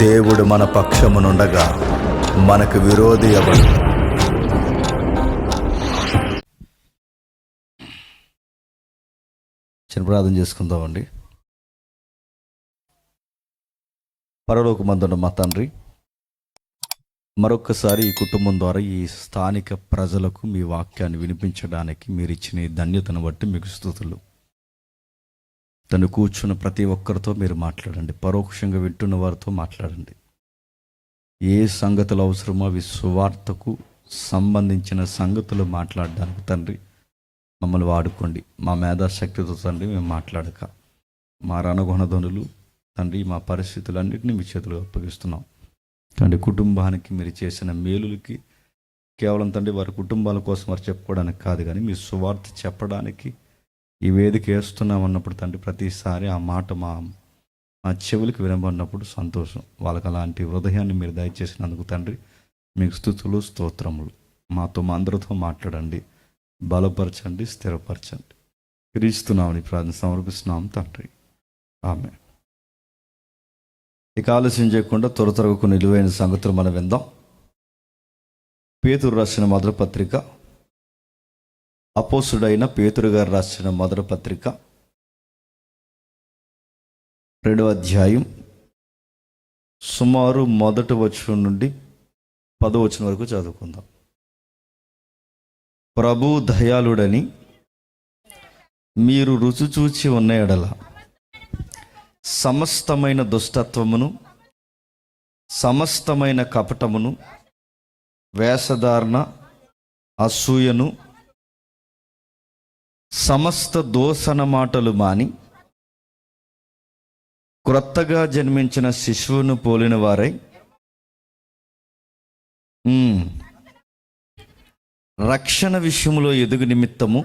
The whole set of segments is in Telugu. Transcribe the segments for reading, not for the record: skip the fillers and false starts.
దేవుడు మన పక్షమునుండగా మనకు విరోధి ఎవడు? చిన్న ప్రార్థన చేసుకుందామండి. పరలోకమందున్న మా తండ్రి, మరొక్కసారి ఈ కుటుంబం ద్వారా ఈ స్థానిక ప్రజలకు మీ వాక్యాన్ని వినిపించడానికి మీరు ఇచ్చిన ఈ ధన్యతను బట్టి మీకు స్తుతులు. తను కూర్చున్న ప్రతి ఒక్కరితో మీరు మాట్లాడండి, పరోక్షంగా వింటున్న వారితో మాట్లాడండి. ఏ సంగతులు అవసరమో అవి సువార్తకు సంబంధించిన సంగతులు మాట్లాడడానికి తండ్రి మమ్మల్ని వాడుకోండి. మా మేధాశక్తితో తండ్రి మేము మాట్లాడక, మా రణగుణధనులు తండ్రి మా పరిస్థితులన్నింటినీ మీ చేతులు అప్పగిస్తున్నాం. తండ్రి కుటుంబానికి మీరు చేసిన మేలులకి కేవలం తండ్రి వారి కుటుంబాల కోసం వారు చెప్పుకోవడానికి కాదు, కానీ మీ సువార్త చెప్పడానికి ఈ వేదిక వేస్తున్నాం అన్నప్పుడు తండ్రి ప్రతిసారి ఆ మాట మా చెవులకు వినబడినప్పుడు సంతోషం. వాళ్ళకి అలాంటి హృదయాన్ని మీరు దయచేసినందుకు తండ్రి మీకు స్తుతులు స్తోత్రములు. మాతో మా అందరితో మాట్లాడండి, బలపరచండి, స్థిరపరచండి. క్రీస్తున్నామని ప్రార్థన సమర్పిస్తున్నాం తండ్రి, ఆమేన్. ఇక ఆలస్యం చేయకుండా త్వరగా కొన్ని నిలువైన సంగతులు మనం విందాం. పేతురు రాసిన మొదటి పత్రిక, అపోస్తుడైన పేతురు గారు రాసిన మొదటి పత్రిక 2వ అధ్యాయం సుమారు 1వ వచనం నుండి 10వ వచనం వరకు చదువుకుందాం. ప్రభు దయాళుడని మీరు రుచి చూచి ఉన్న ఎడల సమస్తమైన దుష్టత్వమును, సమస్తమైన కపటమును, వేషధారణ, అసూయను, సమస్త దూషణ మాటలు మాని క్రొత్తగా జన్మించిన శిశువును పోలిన వారై రక్షణ విషయంలో ఎదుగు నిమిత్తము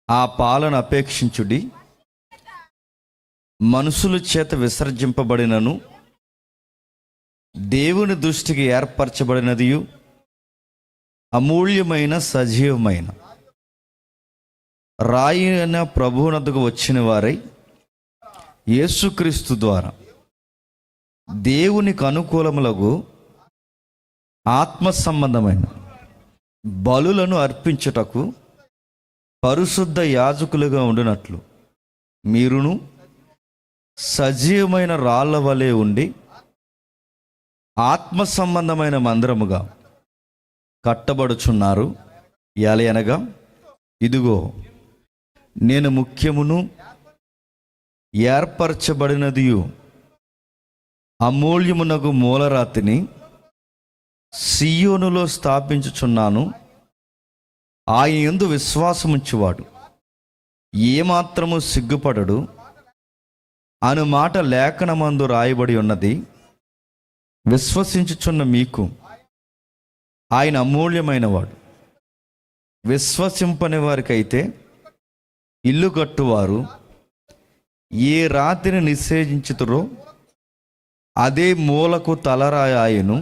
ఆ పాలను అపేక్షించుడి. మనుషుల చేత విసర్జింపబడినను దేవుని దృష్టికి ఏర్పరచబడినదియు అమూల్యమైన సజీవమైన రాయి అయిన ప్రభువునద్దకు వచ్చిన వారై యేసుక్రీస్తు ద్వారా దేవునికి అనుకూలములకు ఆత్మ సంబంధమైన బలులను అర్పించుటకు పరిశుద్ధ యాజకులుగా ఉండినట్లు మీరును సజీవమైన రాళ్ల వలె ఉండి ఆత్మ సంబంధమైన మందిరముగా కట్టబడుచున్నారు. ఎలయనగా ఇదిగో నేను ముఖ్యమును ఏర్పరచబడినదియు అమూల్యమునగు మూలరాతిని సియోనులో స్థాపించుచున్నాను. ఆయన యందు విశ్వాసముంచువాడు ఏమాత్రము సిగ్గుపడడు అను మాట లేఖనమందు రాయబడి ఉన్నది. విశ్వసించుచున్న మీకు ఆయన అమూల్యమైన వాడు. విశ్వసింపని వారికైతే ఇల్లు కట్టువారు ఏ రాతిని నిషేధించుతురో అదే మూలకు తలరాయను,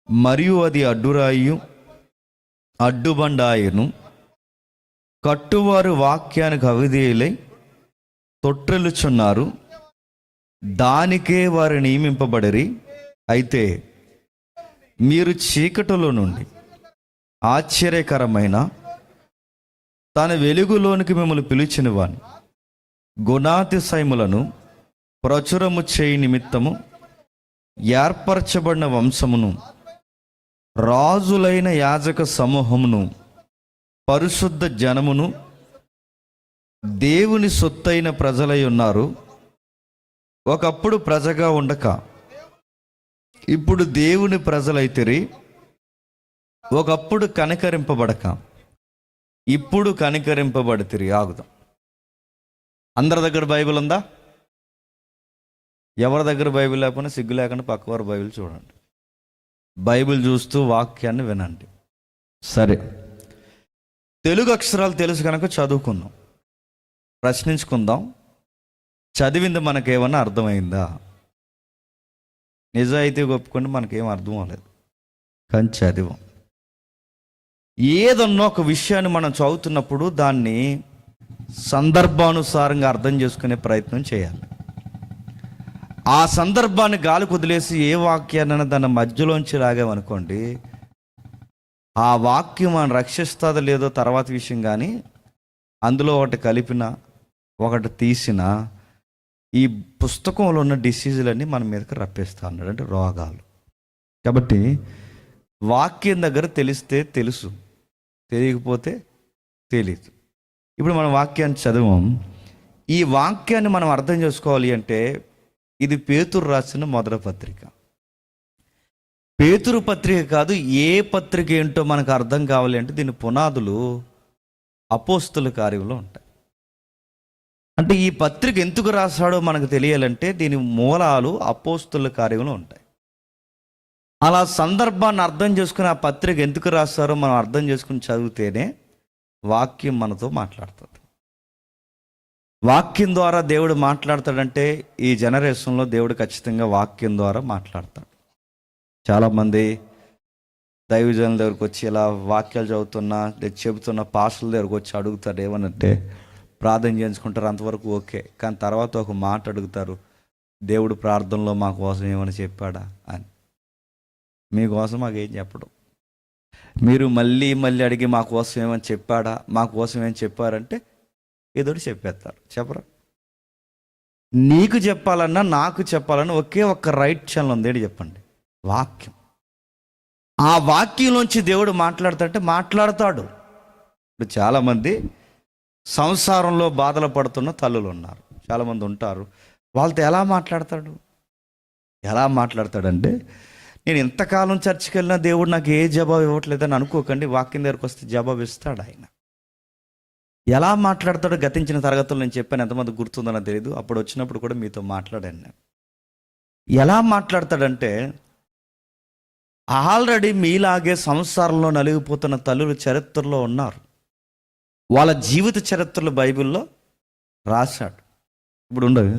మరియు అది అడ్డురాయు అడ్డుబండాయను. కట్టువారు వాక్యానికి అవిధేయులై తొట్రెలుచున్నారు, దానికే వారు నియమింపబడిరి. అయితే మీరు చీకటిలో నుండి ఆశ్చర్యకరమైన తన వెలుగులోనికి మిమ్మల్ని పిలిచిన వాని గుణాతిశయములను ప్రచురము చేయి నిమిత్తము ఏర్పరచబడిన వంశమును, రాజులైన యాజక సమూహమును, పరిశుద్ధ జనమును, దేవుని సొత్తైన ప్రజలై ఉన్నారు. ఒకప్పుడు ప్రజగా ఉండక ఇప్పుడు దేవుని ప్రజలైతిరి. ఒకప్పుడు కనికరింపబడక ఇప్పుడు కనికరింపబడితిరి. ఆగుదాం. అందరి దగ్గర బైబిల్ ఉందా? ఎవరి దగ్గర బైబిల్ లేకపోయినా సిగ్గు లేకుండా పక్కవారు బైబిల్ చూడండి. బైబిల్ చూస్తూ వాక్యాన్ని వినండి. సరే, తెలుగు అక్షరాలు తెలుసు కనుక చదువుకుందాం, ప్రశ్నించుకుందాం. చదివింది మనకేమన్నా అర్థమైందా? నిజాయితీ ఒప్పుకుంటే మనకేం అర్థం అవ్వలేదు, కానీ చదివాం. ఏదన్నా ఒక విషయాన్ని మనం చదువుతున్నప్పుడు దాన్ని సందర్భానుసారంగా అర్థం చేసుకునే ప్రయత్నం చేయాలి. ఆ సందర్భాన్ని గాలి కుదిలేసి ఏ వాక్యాన్ని దాని మధ్యలోంచి లాగామనుకోండి, ఆ వాక్యం మనం రక్షిస్తుందో లేదో తర్వాత విషయం, కానీ అందులో ఒకటి కలిపిన ఒకటి తీసిన ఈ పుస్తకంలో ఉన్న డిసీజులన్నీ మన మీదకి రప్పిస్తా అన్నాడు, అంటే రోగాలు. కాబట్టి వాక్యం దగ్గర తెలిస్తే తెలుసు, తెలియకపోతే తెలియదు. ఇప్పుడు మనం వాక్యాన్ని చదవం. ఈ వాక్యాన్ని మనం అర్థం చేసుకోవాలి అంటే ఇది పేతురు రాసిన మొదటి పత్రిక. పేతురు పత్రిక కాదు, ఏ పత్రిక ఏంటో మనకు అర్థం కావాలి అంటే దీని పునాదులు అపోస్తుల కార్యంలో ఉంటాయి. అంటే ఈ పత్రిక ఎందుకు రాశాడో మనకు తెలియాలంటే దీని మూలాలు అపోస్తుల కార్యంలో ఉంటాయి. అలా సందర్భాన్ని అర్థం చేసుకుని ఆ పత్రిక ఎందుకు రాస్తారో మనం అర్థం చేసుకుని చదివితేనే వాక్యం మనతో మాట్లాడుతుంది. వాక్యం ద్వారా దేవుడు మాట్లాడతాడంటే ఈ జనరేషన్లో దేవుడు ఖచ్చితంగా వాక్యం ద్వారా మాట్లాడతాడు. చాలామంది దైవజనుల దగ్గరకు వచ్చి ఇలా వాక్యాలు చదువుతున్నా చెబుతున్న పాస్టర్ల దగ్గరకు వచ్చి అడుగుతారు, ఏమనంటే ప్రార్థన చేయించుకుంటారు, అంతవరకు ఓకే. కానీ తర్వాత ఒక మాట అడుగుతారు, దేవుడు ప్రార్థనలో మా కోసం ఏమైనా చెప్పాడా అని. మీకోసం మాకేం చెప్పడం, మీరు మళ్ళీ మళ్ళీ అడిగి మా కోసం ఏమని చెప్పాడా, మా కోసం ఏం చెప్పారంటే ఏదో చెప్పేస్తారు. చెప్పరా? నీకు చెప్పాలన్నా నాకు చెప్పాలన్నా ఒకే ఒక్క రైట్ ఛానల్ ఉంది, ఏంటి చెప్పండి? వాక్యం. ఆ వాక్యంలోంచి దేవుడు మాట్లాడతాడంటే మాట్లాడతాడు. ఇప్పుడు చాలామంది సంసారంలో బాధలు పడుతున్న తల్లులు ఉన్నారు, చాలామంది ఉంటారు. వాళ్ళతో ఎలా మాట్లాడతాడంటే నేను ఎంతకాలం చర్చికి వెళ్ళినా దేవుడు నాకు ఏ జవాబు ఇవ్వట్లేదని అనుకోకండి, వాక్యం దగ్గరకు వస్తే జవాబు ఇస్తాడు ఆయన. ఎలా మాట్లాడతాడో గతించిన తరగతులు నేను చెప్పాను, ఎంతమంది గుర్తుందో నాకు తెలియదు, అప్పుడు వచ్చినప్పుడు కూడా మీతో మాట్లాడాను నేను. ఎలా మాట్లాడతాడంటే ఆల్రెడీ మీలాగే సంసారంలో నలిగిపోతున్న తల్లులు చరిత్రలో ఉన్నారు, వాళ్ళ జీవిత చరిత్రలు బైబిల్లో రాశాడు. ఇప్పుడు ఉండదు,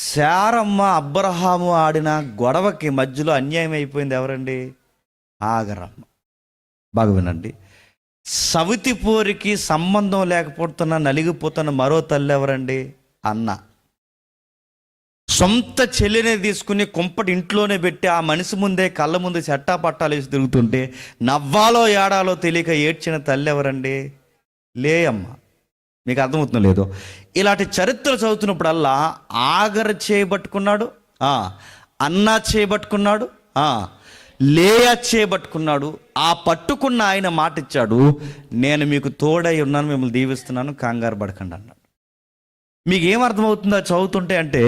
శారమ్మ అబ్రహాము ఆడిన గొడవకి మధ్యలో అన్యాయం అయిపోయింది ఎవరండి? ఆగరమ్మ. బాగా వినండి, సవితిపోరికి సంబంధం లేకపోతున్న నలిగిపోతున్న మరో తల్లి ఎవరండి? అన్న. సొంత చెల్లినే తీసుకుని కుంపటి ఇంట్లోనే పెట్టి ఆ మనిషి ముందే కళ్ళ ముందు చట్టా పట్టాలు వేసి తిరుగుతుంటే నవ్వాలో ఏడాలో తెలియక ఏడ్చిన తల్లి ఎవరండి? లేయమ్మ. మీకు అర్థమవుతుందో లేదో? ఇలాంటి చరిత్ర చదువుతున్నప్పుడల్లా ఆగర చేయబట్టుకున్నాడు, అన్న చేయబట్టుకున్నాడు, లేయా చేయబట్టుకున్నాడు. ఆ పట్టుకున్న ఆయన మాట ఇచ్చాడు, నేను మీకు తోడై ఉన్నాను, మిమ్మల్ని దీవిస్తున్నాను, కంగారు పడకండి అన్నాడు. మీకు ఏమర్థమవుతుందో చదువుతుంటే అంటే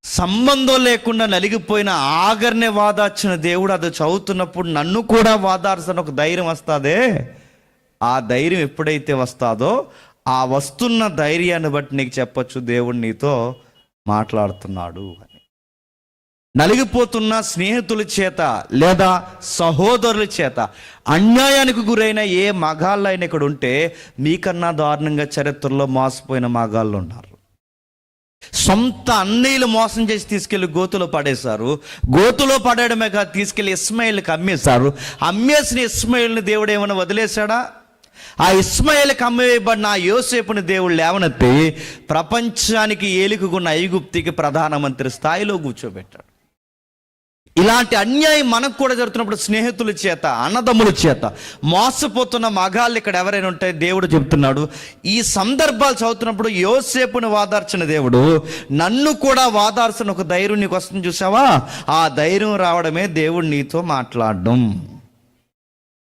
సంబంధం లేకుండా నలిగిపోయిన ఆగర్నే వాదార్చిన దేవుడు అది చదువుతున్నప్పుడు నన్ను కూడా వాదార్చిన ఒక ధైర్యం వస్తుందే, ఆ ధైర్యం ఎప్పుడైతే వస్తుందో ఆ వస్తున్న ధైర్యాన్ని బట్టి నీకు చెప్పొచ్చు దేవుడు నీతో మాట్లాడుతున్నాడు అని. నలిగిపోతున్న స్నేహితుల చేత లేదా సహోదరుల చేత అన్యాయానికి గురైన ఏ మగాళ్ళైనా ఇక్కడ ఉంటే మీకన్నా దారుణంగా చరిత్రలో మోసపోయిన మగాళ్ళు ఉన్నారు. సొంత అన్నయ్యలు మోసం చేసి తీసుకెళ్లి గోతులో పడేశారు, గోతులో పడేయడమే కాదు తీసుకెళ్లి ఇస్మాయిల్కి అమ్మేశారు. అమ్మేసిన ఇస్మాయిల్ని దేవుడు ఏమైనా వదిలేశాడా? ఆ ఇస్మాయిల్కి అమ్మవేయబడిన ఆ యోసేపుని దేవుడు లేవనెత్తి ప్రపంచానికి ఏలికగున్న ఐగుప్తికి ప్రధానమంత్రి స్థాయిలో కూర్చోబెట్టాడు. ఇలాంటి అన్యాయం మనకు కూడా జరుగుతున్నప్పుడు స్నేహితుల చేత అన్నదమ్ముల చేత మోసపోతున్న మగాళ్ళు ఇక్కడ ఎవరైనా ఉంటే దేవుడు చెప్తున్నాడు, ఈ సందర్భాలు చదువుతున్నప్పుడు యోసేపుని వాదార్చిన దేవుడు నన్ను కూడా వాదార్చిన ఒక ధైర్యం నీకు వస్తుంది చూసావా, ఆ ధైర్యం రావడమే దేవుడు నీతో మాట్లాడడం.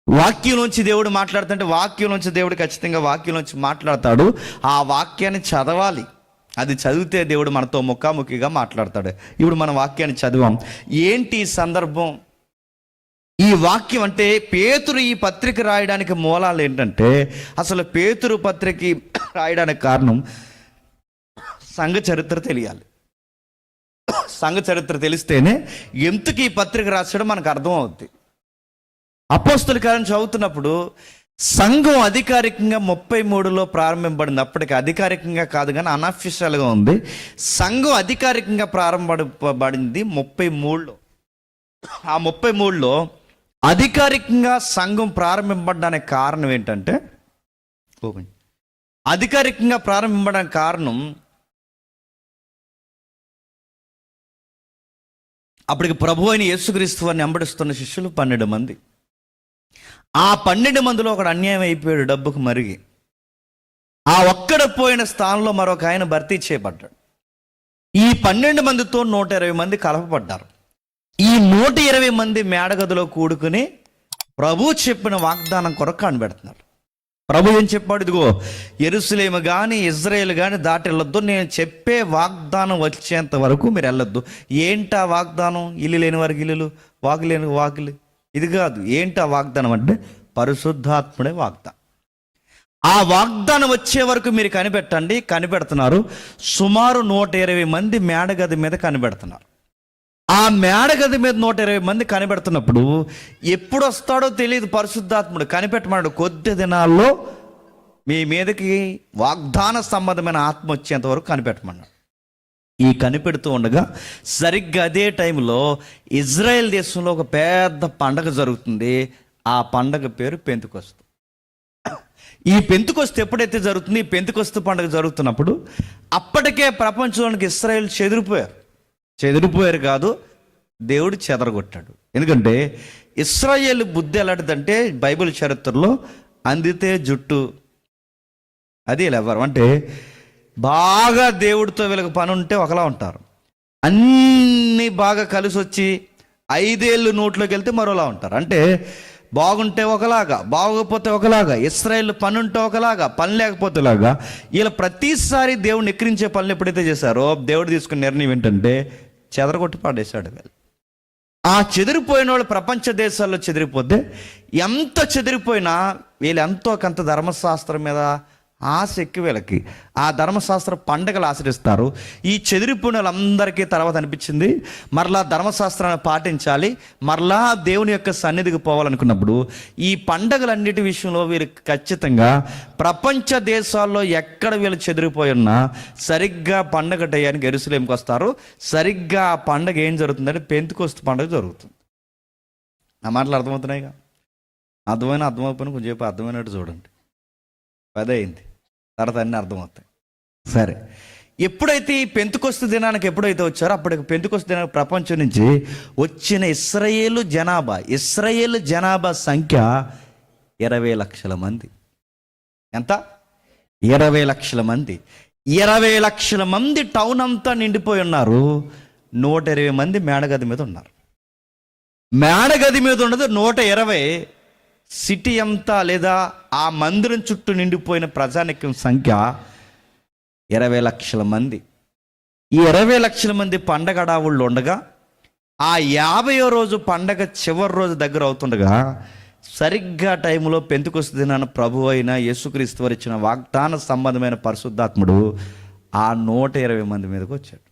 వాక్యంలోంచి దేవుడు మాట్లాడుతుంటే వాక్యంలోంచి దేవుడు ఖచ్చితంగా వాక్యంలోంచి మాట్లాడతాడు. ఆ వాక్యాన్ని చదవాలి, అది చదివితే దేవుడు మనతో ముఖాముఖిగా మాట్లాడతాడు. ఇప్పుడు మన వాక్యాన్ని చదివాం. ఏంటి ఈ సందర్భం? ఈ వాక్యం అంటే పేతురు ఈ పత్రిక రాయడానికి మూలాలు ఏంటంటే, అసలు పేతురు పత్రిక రాయడానికి కారణం సంఘ చరిత్ర తెలియాలి. సంఘ చరిత్ర తెలిస్తేనే ఎందుకు ఈ పత్రిక రాసాడో మనకు అర్థం అవుద్ది. అపోస్తల కార్యం చదువుతున్నప్పుడు సంఘం అధికారికంగా 33లో ప్రారంభింపబడింది. అప్పటికి అధికారికంగా కాదు కానీ అనఫిషియల్గా ఉంది. సంఘం అధికారికంగా ప్రారంభపడింది 33లో. ఆ 33లో అధికారికంగా సంఘం ప్రారంభింపబడడానికి కారణం ఏంటంటే, అధికారికంగా ప్రారంభింపడానికి కారణం అప్పటికి ప్రభు అయిన యేసుక్రీస్తు వారిని వెంబడిస్తున్న శిష్యులు 12 మంది. ఆ 12 మందిలో ఒకడు అన్యాయం అయిపోయాడు, డబ్బుకు మరిగి. ఆ ఒక్కడ పోయిన స్థానంలో మరొక ఆయన భర్తీ చేయబడ్డాడు. ఈ 12 మందితో 120 మంది కలపబడ్డారు. ఈ 120 మంది మేడగదిలో కూడుకుని ప్రభు చెప్పిన వాగ్దానం కొరకు కనిపెడుతున్నారు. ప్రభు ఏం చెప్పాడు? ఇదిగో యెరూషలేము కానీ ఇజ్రాయేల్ కానీ దాటి వెళ్ళొద్దు, నేను చెప్పే వాగ్దానం వచ్చేంత వరకు మీరు వెళ్ళొద్దు. ఏంటా వాగ్దానం? ఇల్లు లేని వారికి ఇల్లులు, వాకి లేని వాకిలు. ఇది కాదు. ఏంటా వాగ్దానం అంటే పరిశుద్ధాత్ముడే వాగ్దానం. ఆ వాగ్దానం వచ్చే వరకు మీరు కనిపెట్టండి. కనిపెడుతున్నారు. సుమారు 120 మంది మేడగది మీద కనిపెడుతున్నారు. ఆ మేడగది మీద 120 మంది కనిపెడుతున్నప్పుడు ఎప్పుడు వస్తాడో తెలియదు పరిశుద్ధాత్ముడు. కనిపెట్టమన్నాడు, కొద్ది దినాల్లో మీ మీదకి వాగ్దాన సంబంధమైన ఆత్మ వచ్చేంత వరకు కనిపెట్టమన్నాడు. ఈ కనిపెడుతూ ఉండగా సరిగ్గా అదే టైంలో ఇజ్రాయెల్ దేశంలో ఒక పెద్ద పండగ జరుగుతుంది. ఆ పండగ పేరు పెంతెకొస్తు. ఈ పెంతెకొస్తు ఎప్పుడైతే జరుగుతుంది, ఈ పెంతెకొస్తు పండుగ జరుగుతున్నప్పుడు అప్పటికే ప్రపంచంలోనికి ఇశ్రాయేల్ చెదిరిపోయారు కాదు, దేవుడు చెదరగొట్టాడు. ఎందుకంటే ఇశ్రాయేల్ బుద్ధి ఎలాంటిదంటే బైబిల్ చరిత్రలో అందితే జుట్టు అది ఎవరు అంటే బాగా దేవుడితో వీళ్ళకి పని ఉంటే ఒకలా ఉంటారు, అన్నీ బాగా కలిసి వచ్చి 5 ఏళ్ళు నోట్లోకి వెళ్తే మరోలా ఉంటారు. అంటే బాగుంటే ఒకలాగా, బాగోకపోతే ఒకలాగా, ఇశ్రాయేల్ పని ఉంటే ఒకలాగా, పని లేకపోతే లాగా. వీళ్ళు ప్రతిసారి దేవుడిని ఎక్కిరించే పనులు ఎప్పుడైతే చేశారో దేవుడు తీసుకున్న నిర్ణయం ఏంటంటే చెదరగొట్టి పాడేశాడు. వీళ్ళు ఆ చెదిరిపోయిన వాళ్ళు ప్రపంచ దేశాల్లో చెదిరిపోతే, ఎంత చెదిరిపోయినా వీళ్ళు ఎంతో కొంత ధర్మశాస్త్రం మీద ఆశ ఎక్కువ వీళ్ళకి. ఆ ధర్మశాస్త్ర పండగలు ఆచరిస్తారు. ఈ చెదిరిపోయిన వాళ్ళందరికీ తర్వాత అనిపించింది మరలా ధర్మశాస్త్రాన్ని పాటించాలి, మరలా దేవుని యొక్క సన్నిధికి పోవాలనుకున్నప్పుడు ఈ పండగలన్నిటి విషయంలో వీరు ఖచ్చితంగా ప్రపంచ దేశాల్లో ఎక్కడ వీళ్ళు చెదిరిపోయి ఉన్నా సరిగ్గా పండగ టయానికి యెరూషలేముకి వస్తారు. సరిగ్గా ఆ పండగ ఏం జరుగుతుందంటే పెంతెకొస్తు పండుగ జరుగుతుంది. నా మాటలు అర్థమవుతున్నాయిగా? అర్థమైపోయినా కొంచెం చెప్పి అర్థమైనట్టు చూడండి. 10 అయింది, తర్వాత అన్నీ అర్థమవుతాయి. సరే, ఎప్పుడైతే ఈ పెంతెకొస్తు దినానికి ఎప్పుడైతే వచ్చారో అప్పటికి పెంతెకొస్తు దినానికి ప్రపంచం నుంచి వచ్చిన ఇశ్రాయేలు జనాభా సంఖ్య 20 లక్షల మంది. ఎంత? 20 లక్షల మంది. 20 లక్షల మంది టౌన్ అంతా నిండిపోయి ఉన్నారు. 120 మంది మేడగది మీద ఉన్నారు. మేడగది మీద ఉన్నది 120. సిటీ అంతా లేదా ఆ మందిరం చుట్టూ నిండిపోయిన ప్రజానికం సంఖ్య 20 లక్షల మంది. ఈ 20 లక్షల మంది పండగ అడావుళ్ళు ఉండగా ఆ 50వ రోజు పండగ చివరి రోజు దగ్గర అవుతుండగా సరిగ్గా టైంలో పెంతెకొస్తు దినాన ప్రభు అయిన యేసుక్రీస్తు వారు ఇచ్చిన వాగ్దాన సంబంధమైన పరిశుద్ధాత్ముడు ఆ 120 మంది మీదకి వచ్చాడు.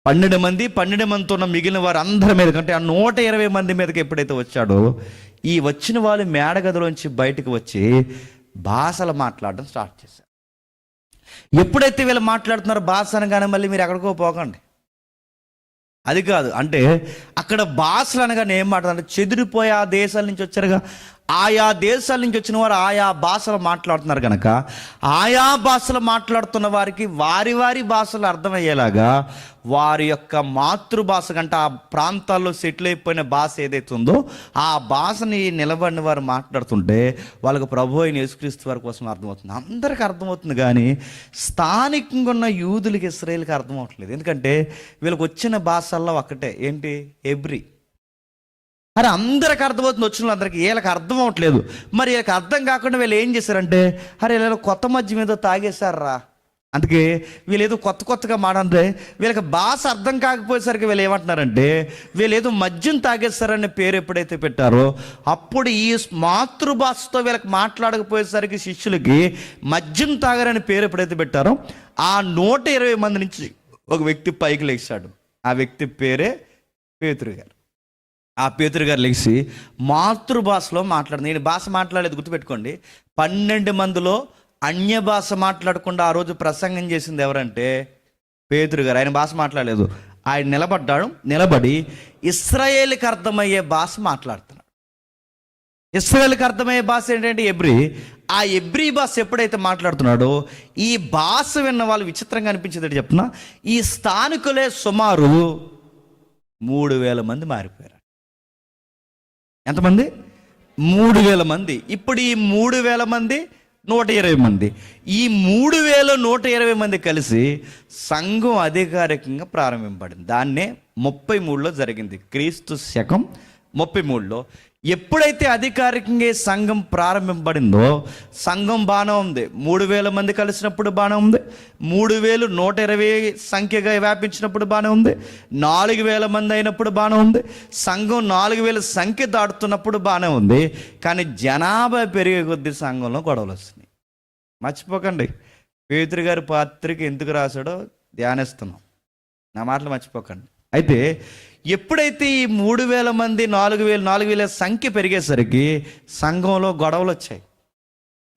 12 మందితో ఉన్న మిగిలిన వారు అందరి మీద కంటే ఆ 120 మంది మీదకి ఎప్పుడైతే వచ్చాడో ఈ వచ్చిన వాళ్ళు మేడగదిలోంచి బయటకు వచ్చి భాషలు మాట్లాడడం స్టార్ట్ చేశారు. ఎప్పుడైతే వీళ్ళు మాట్లాడుతున్నారో భాష అనగానే మళ్ళీ మీరు ఎక్కడికో పోకండి, అది కాదు. అంటే అక్కడ భాషలు అనగానే ఏం మాట్లాడుతున్నారు? చెదిరిపోయి ఆ దేశాల నుంచి వచ్చారుగా, ఆయా దేశాల నుంచి వచ్చిన వారు ఆయా భాషలు మాట్లాడుతున్నారు కనుక ఆయా భాషలు మాట్లాడుతున్న వారికి వారి భాషలు అర్థమయ్యేలాగా వారి యొక్క మాతృభాష కంటే ఆ ప్రాంతాల్లో సెటిల్ అయిపోయిన భాష ఏదైతే ఉందో ఆ భాషని నిలబడిన వారు మాట్లాడుతుంటే వాళ్ళకు ప్రభు అయిన యేసుక్రీస్తు వారి కోసం అర్థమవుతుంది. అందరికీ అర్థమవుతుంది, కానీ స్థానికంగా ఉన్న యూదులకి ఇశ్రాయేలుకి అర్థమవట్లేదు. ఎందుకంటే వీళ్ళకి వచ్చిన భాషల్లో ఒకటే, ఏంటి? హెబ్రీ. అరే అందరికి అర్థమవుతుంది, వచ్చిన అందరికి. వీళ్ళకి అర్థం అవ్వట్లేదు. మరి వీళ్ళకి అర్థం కాకుండా వీళ్ళు ఏం చేశారంటే, అరే వీళ్ళు కొత్త మద్యం ఏదో తాగేశారా, అందుకే వీళ్ళు ఏదో కొత్తగా మాడంటే వీళ్ళకి భాష అర్థం కాకపోయేసరికి వీళ్ళు ఏమంటున్నారంటే వీళ్ళు ఏదో మద్యం తాగేస్తారనే పేరు ఎప్పుడైతే పెట్టారో అప్పుడు ఈ మాతృభాషతో వీళ్ళకి మాట్లాడకపోయేసరికి శిష్యులకి మద్యం తాగారనే పేరు ఎప్పుడైతే పెట్టారో ఆ 120 మంది నుంచి ఒక వ్యక్తి పైకి లేచాడు. ఆ వ్యక్తి పేరే పేతురు గారు. ఆ పేతురు గారు లేచి మాతృభాషలో మాట్లాడింది. నేను భాష మాట్లాడలేదు, గుర్తుపెట్టుకోండి. 12 మందిలో అన్య భాష మాట్లాడకుండా ఆ రోజు ప్రసంగం చేసింది ఎవరంటే పేతురు గారు. ఆయన భాష మాట్లాడలేదు. ఆయన నిలబడి ఇశ్రాయేలుకి అర్థమయ్యే భాష మాట్లాడుతున్నాడు. ఇశ్రాయేలుకి అర్థమయ్యే భాష ఏంటంటే హెబ్రీ. ఆ హెబ్రీ భాష ఎప్పుడైతే మాట్లాడుతున్నాడో ఈ భాష విన్న వాళ్ళు విచిత్రంగా అనిపించేది చెప్తున్నా, ఈ స్థానికులే సుమారు 3,000 మంది మారిపోయారు. ఎంతమంది? 3,000 మంది. ఇప్పుడు ఈ 3,000 మంది 120 మంది, ఈ 3,120 మంది కలిసి సంఘం అధికారికంగా ప్రారంభింపబడింది. దాన్నే 33లో జరిగింది, క్రీస్తు శకం 33లో. ఎప్పుడైతే అధికారికంగా సంఘం ప్రారంభింపబడిందో సంఘం బాగానే ఉంది. 3,000 మంది కలిసినప్పుడు బాగానే ఉంది, 3,120 సంఖ్యగా వ్యాపించినప్పుడు బాగానే ఉంది, 4,000 మంది అయినప్పుడు బాగానే ఉంది, సంఘం 4,000 సంఖ్య దాటుతున్నప్పుడు బాగానే ఉంది. కానీ జనాభా పెరిగే కొద్దీ సంఘంలో గొడవలు వస్తున్నాయి. మర్చిపోకండి, పేతురు గారి పత్రిక ఎందుకు రాశాడో ధ్యానిస్తున్నాం, నా మాటలు మర్చిపోకండి. అయితే ఎప్పుడైతే ఈ 3,000 మంది 4,000 సంఖ్య పెరిగేసరికి సంఘంలో గొడవలు వచ్చాయి.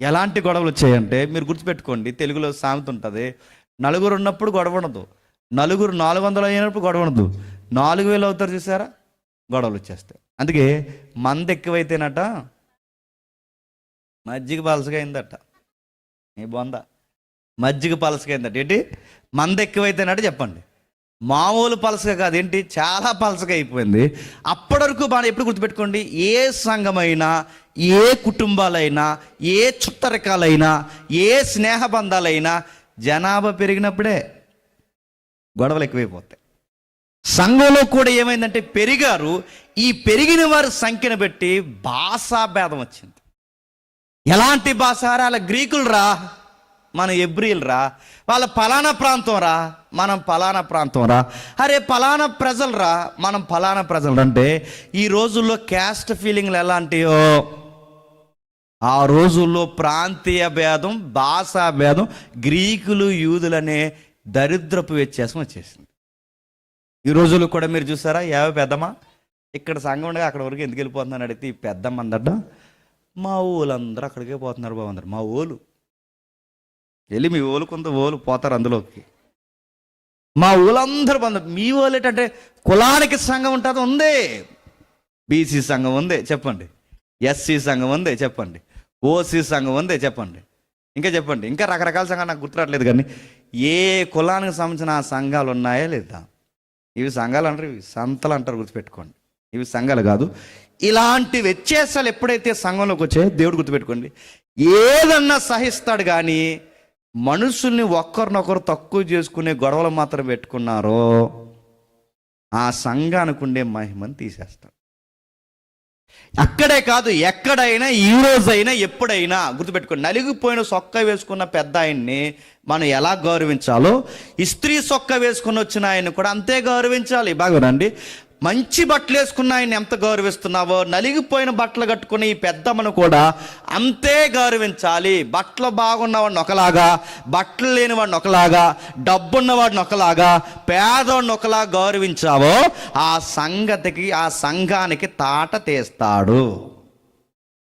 ఎలాంటి గొడవలు వచ్చాయంటే, మీరు గుర్తుపెట్టుకోండి, తెలుగులో సామెత ఉంటుంది, నలుగురు ఉన్నప్పుడు గొడవ ఉండదు, నలుగురు 400 అయినప్పుడు గొడవ ఉండదు, 4,000 అవుతారు చూసారా, గొడవలు వచ్చేస్తాయి. అందుకే మంది ఎక్కువైతేనట మజ్జిగ పలసగా అయిందట. నీ బొంద మజ్జిగ పలసగా అయిందట. ఏంటి? మంది ఎక్కువైతేనట చెప్పండి, మామూలు పలసగా కాదు, ఏంటి, చాలా పలసగా అయిపోయింది. అప్పటి వరకు బాగా ఎప్పుడు గుర్తుపెట్టుకోండి, ఏ సంఘమైనా, ఏ కుటుంబాలైనా, ఏ చుట్టరికాలైనా, ఏ స్నేహబంధాలైనా జనాభా పెరిగినప్పుడే గొడవలు ఎక్కువైపోతాయి. సంఘంలో కూడా ఏమైందంటే పెరిగారు. ఈ పెరిగిన వారి సంఖ్యను బట్టి భాషా భేదం వచ్చింది. ఎలాంటి భాష? వాళ్ళ గ్రీకులు రా, మన ఎబ్రియలు రా, వాళ్ళ పలానా ప్రాంతం రా, మనం పలానా ప్రాంతం రా, అరే పలానా ప్రజలు రా, మనం పలానా ప్రజలు. అంటే ఈ రోజుల్లో క్యాస్ట్ ఫీలింగ్లు ఎలాంటియో ఆ రోజుల్లో ప్రాంతీయ భేదం, భాషా భేదం, గ్రీకులు యూదులనే దరిద్రపు వ్యత్యాసం వచ్చేసింది. ఈ రోజుల్లో కూడా మీరు చూసారా, పెద్దమ్మా ఇక్కడ సంఘం ఉండగా అక్కడ వరకు ఎందుకు వెళ్ళిపోతున్నాను అడిగితే, ఈ పెద్దమ్మ అందట మా ఊళ్ళందరూ అక్కడికే పోతున్నారు బాబు అందరు, మా ఊళ్ళు వెళ్ళి మీ ఊళ్ళు కొంత ఊళ్ళు పోతారు అందులోకి, మా ఊళ్ళందరూ బంధు. మీ ఊళ్ళు ఏంటంటే కులానికి సంఘం ఉంటుంది, ఉంది, బీసీ సంఘం ఉంది చెప్పండి, ఎస్సీ సంఘం ఉంది చెప్పండి, ఓసీ సంఘం ఉంది చెప్పండి, ఇంకా చెప్పండి, ఇంకా రకరకాల సంఘాలు నాకు గుర్తురాట్లేదు. కానీ ఏ కులానికి సంబంధించిన ఆ సంఘాలు ఉన్నాయా లేదా? ఇవి సంఘాలు అంటారు, ఇవి సంతలు అంటారు, గుర్తుపెట్టుకోండి, ఇవి సంఘాలు కాదు. ఇలాంటి వ్యత్యాసాలు ఎప్పుడైతే సంఘంలోకి వచ్చాయో దేవుడు గుర్తుపెట్టుకోండి, ఏదన్నా సహిస్తాడు. కానీ మనుషుల్ని ఒక్కరినొకరు తక్కువ చేసుకునే గొడవలు మాత్రం పెట్టుకున్నారో ఆ సంఘానికి ఉండే మహిమని తీసేస్తాడు. అక్కడే కాదు, ఎక్కడైనా, ఈ రోజైనా, ఎప్పుడైనా గుర్తుపెట్టుకోండి, నలిగిపోయిన సొక్క వేసుకున్న పెద్ద ఆయన్ని మనం ఎలా గౌరవించాలో ఇస్త్రీ సొక్క వేసుకుని వచ్చిన ఆయన్ని కూడా అంతే గౌరవించాలి. బాగా రండి, మంచి బట్టలు వేసుకున్న ఆయన ఎంత గౌరవిస్తున్నావో నలిగిపోయిన బట్టలు కట్టుకుని ఈ పెద్దమ్మను కూడా అంతే గౌరవించాలి. బట్టలు బాగున్నవాడిని ఒకలాగా, బట్టలు లేనివాడిని ఒకలాగా, డబ్బున్నవాడిని ఒకలాగా, పేదవాడిని ఒకలాగా గౌరవించావో ఆ సంగతికి, ఆ సంఘానికి తాట తీస్తాడు.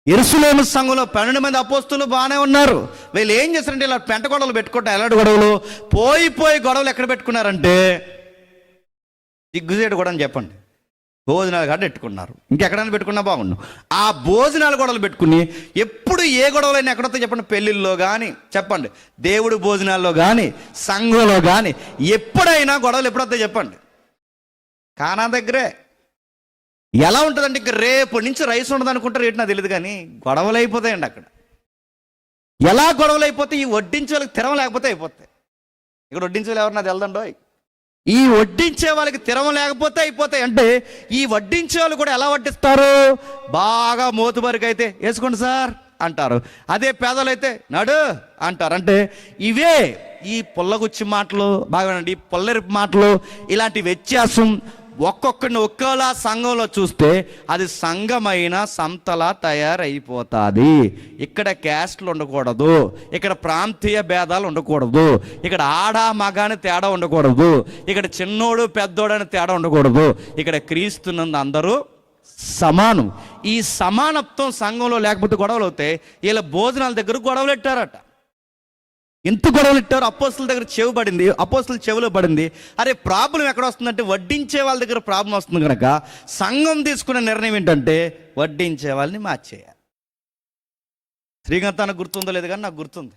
యెరూషలేము సంఘంలో 12 మంది అపోస్తులు బాగానే ఉన్నారు. వీళ్ళు ఏం చేస్తారంటే ఇలా పెంట గొడవలు పెట్టుకుంటారు. ఎలాంటి గొడవలు? పోయి గొడవలు ఎక్కడ పెట్టుకున్నారంటే సిగ్గుసేటు కూడా అని చెప్పండి, భోజనాలు కూడా పెట్టుకున్నారు. ఇంకెక్కడైనా పెట్టుకున్నా బాగుండు. ఆ భోజనాలు గొడవలు పెట్టుకుని ఎప్పుడు ఏ గొడవలైనా ఎక్కడొస్తా చెప్పండి, పెళ్ళిళ్ళలో కానీ చెప్పండి, దేవుడు భోజనాల్లో కానీ, సంఘంలో కానీ ఎప్పుడైనా గొడవలు ఎప్పుడొస్తాయి చెప్పండి, కానా దగ్గరే. ఎలా ఉంటుందంటే ఇక రేపు నుంచి రైస్ ఉండదు అనుకుంటారు, ఏంటి నాకు తెలియదు, కానీ గొడవలు అయిపోతాయండి అక్కడ. ఎలా గొడవలు అయిపోతాయి? ఈ వడ్డించే వాళ్ళకి తిరం లేకపోతే అయిపోతాయి. ఇక్కడ వడ్డించే వాళ్ళు ఎవరు నాకు తెలదండో, ఈ వడ్డించే వాళ్ళకి తిరం లేకపోతే అయిపోతాయి. అంటే ఈ వడ్డించే వాళ్ళు కూడా ఎలా వడ్డిస్తారు? బాగా మోతుబరికి అయితే వేసుకోండి సార్ అంటారు, అదే పేదలైతే నడు అంటారు. అంటే ఇవే ఈ పుల్లగుచ్చి మాటలు, బాగా ఈ పుల్లరిపు మాటలు, ఇలాంటి వ్యత్యాసం ఒక్కొక్కరిని ఒక్కోలా సంఘంలో చూస్తే అది సంఘమైన సంతలా తయారైపోతుంది. ఇక్కడ క్యాస్ట్లు ఉండకూడదు, ఇక్కడ ప్రాంతీయ భేదాలు ఉండకూడదు, ఇక్కడ ఆడ మగాని తేడా ఉండకూడదు, ఇక్కడ చిన్నోడు పెద్దోడని తేడా ఉండకూడదు, ఇక్కడ క్రీస్తునందు అందరూ సమానం. ఈ సమానత్వం సంఘంలో లేకపోతే గొడవలు అవుతాయి. వీళ్ళ భోజనాల దగ్గర గొడవలు పెట్టారట. ఎంత గొడవలు ఇట్టారు? అపోస్తుల దగ్గర చెవి పడింది, అపోస్తుల చెవిలో పడింది. అరే ప్రాబ్లం ఎక్కడ వస్తుందంటే వడ్డించే వాళ్ళ దగ్గర ప్రాబ్లం వస్తుంది కనుక సంఘం తీసుకునే నిర్ణయం ఏంటంటే వడ్డించే వాళ్ళని మార్చేయాలి. శ్రీకాంత్ గుర్తుందో లేదు కానీ నాకు గుర్తుంది.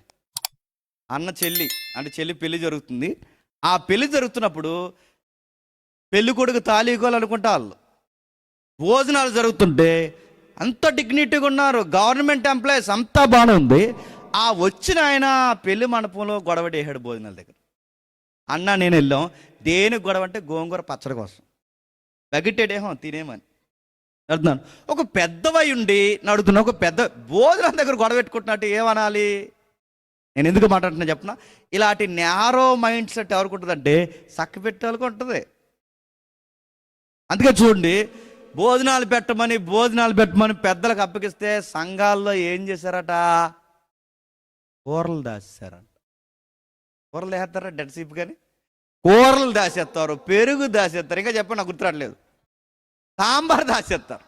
అన్న చెల్లి అంటే చెల్లి పెళ్లి జరుగుతుంది. ఆ పెళ్లి జరుగుతున్నప్పుడు పెళ్లి కొడుకు తాళీకోవాలనుకుంటా వాళ్ళు భోజనాలు జరుగుతుంటే అంత డిగ్నిటీగా ఉన్నారు, గవర్నమెంట్ ఎంప్లాయీస్, అంతా బాగానే ఉంది. ఆ వచ్చిన ఆయన పెళ్లి మండపంలో గొడవడేసాడు భోజనాల దగ్గర. అన్న నేను వెళ్ళాం, దేనికి గొడవ అంటే గోంగూర పచ్చడి కోసం. బగిట్టేడేహం తినేమని అడుగుతున్నాను. ఒక పెద్దవై ఉండి నడుతున్నా, ఒక పెద్ద భోజనం దగ్గర గొడవ పెట్టుకుంటున్నట్టు ఏమనాలి? నేను ఎందుకు మాట్లాడుతున్నా చెప్పనా, ఇలాంటి నేరో మైండ్ సెట్ ఎవరికి ఉంటుందంటే చక్క పెట్టేవాళ్ళకి ఉంటుంది. అందుకే చూడండి, భోజనాలు పెట్టమని పెద్దలకు అప్పగిస్తే సంఘాల్లో ఏం చేశారట? కూరలు దాచేశారంట. కూరలు వేస్తారా డెడ్ సీప్ కానీ? కూరలు దాచేస్తారు, పెరుగు దాచేస్తారు, ఇంకా చెప్పండి నాకు గుర్తురాట్లేదు, సాంబార్ దాచేస్తారు,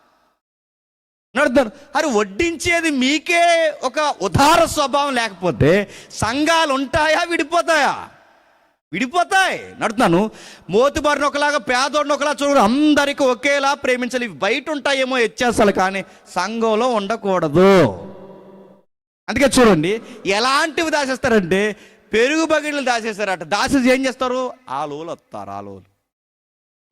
నడుతారు. అది వడ్డించేది మీకే ఒక ఉదార స్వభావం లేకపోతే సంఘాలు ఉంటాయా? విడిపోతాయా? విడిపోతాయి. నడుతున్నాను. మోతుబారిని ఒకలాగా, పేదోడిని ఒకలా చూడరు, అందరికీ ఒకేలా ప్రేమించాలి. బయట ఉంటాయేమో వ్యత్యాసాలు, కానీ సంఘంలో ఉండకూడదు. అందుకే చూడండి, ఎలాంటివి దాచేస్తారంటే పెరుగు బకెట్లు దాచేస్తారట. దాచేసి ఏం చేస్తారు? ఆలోలు వస్తారు, ఆలోలు.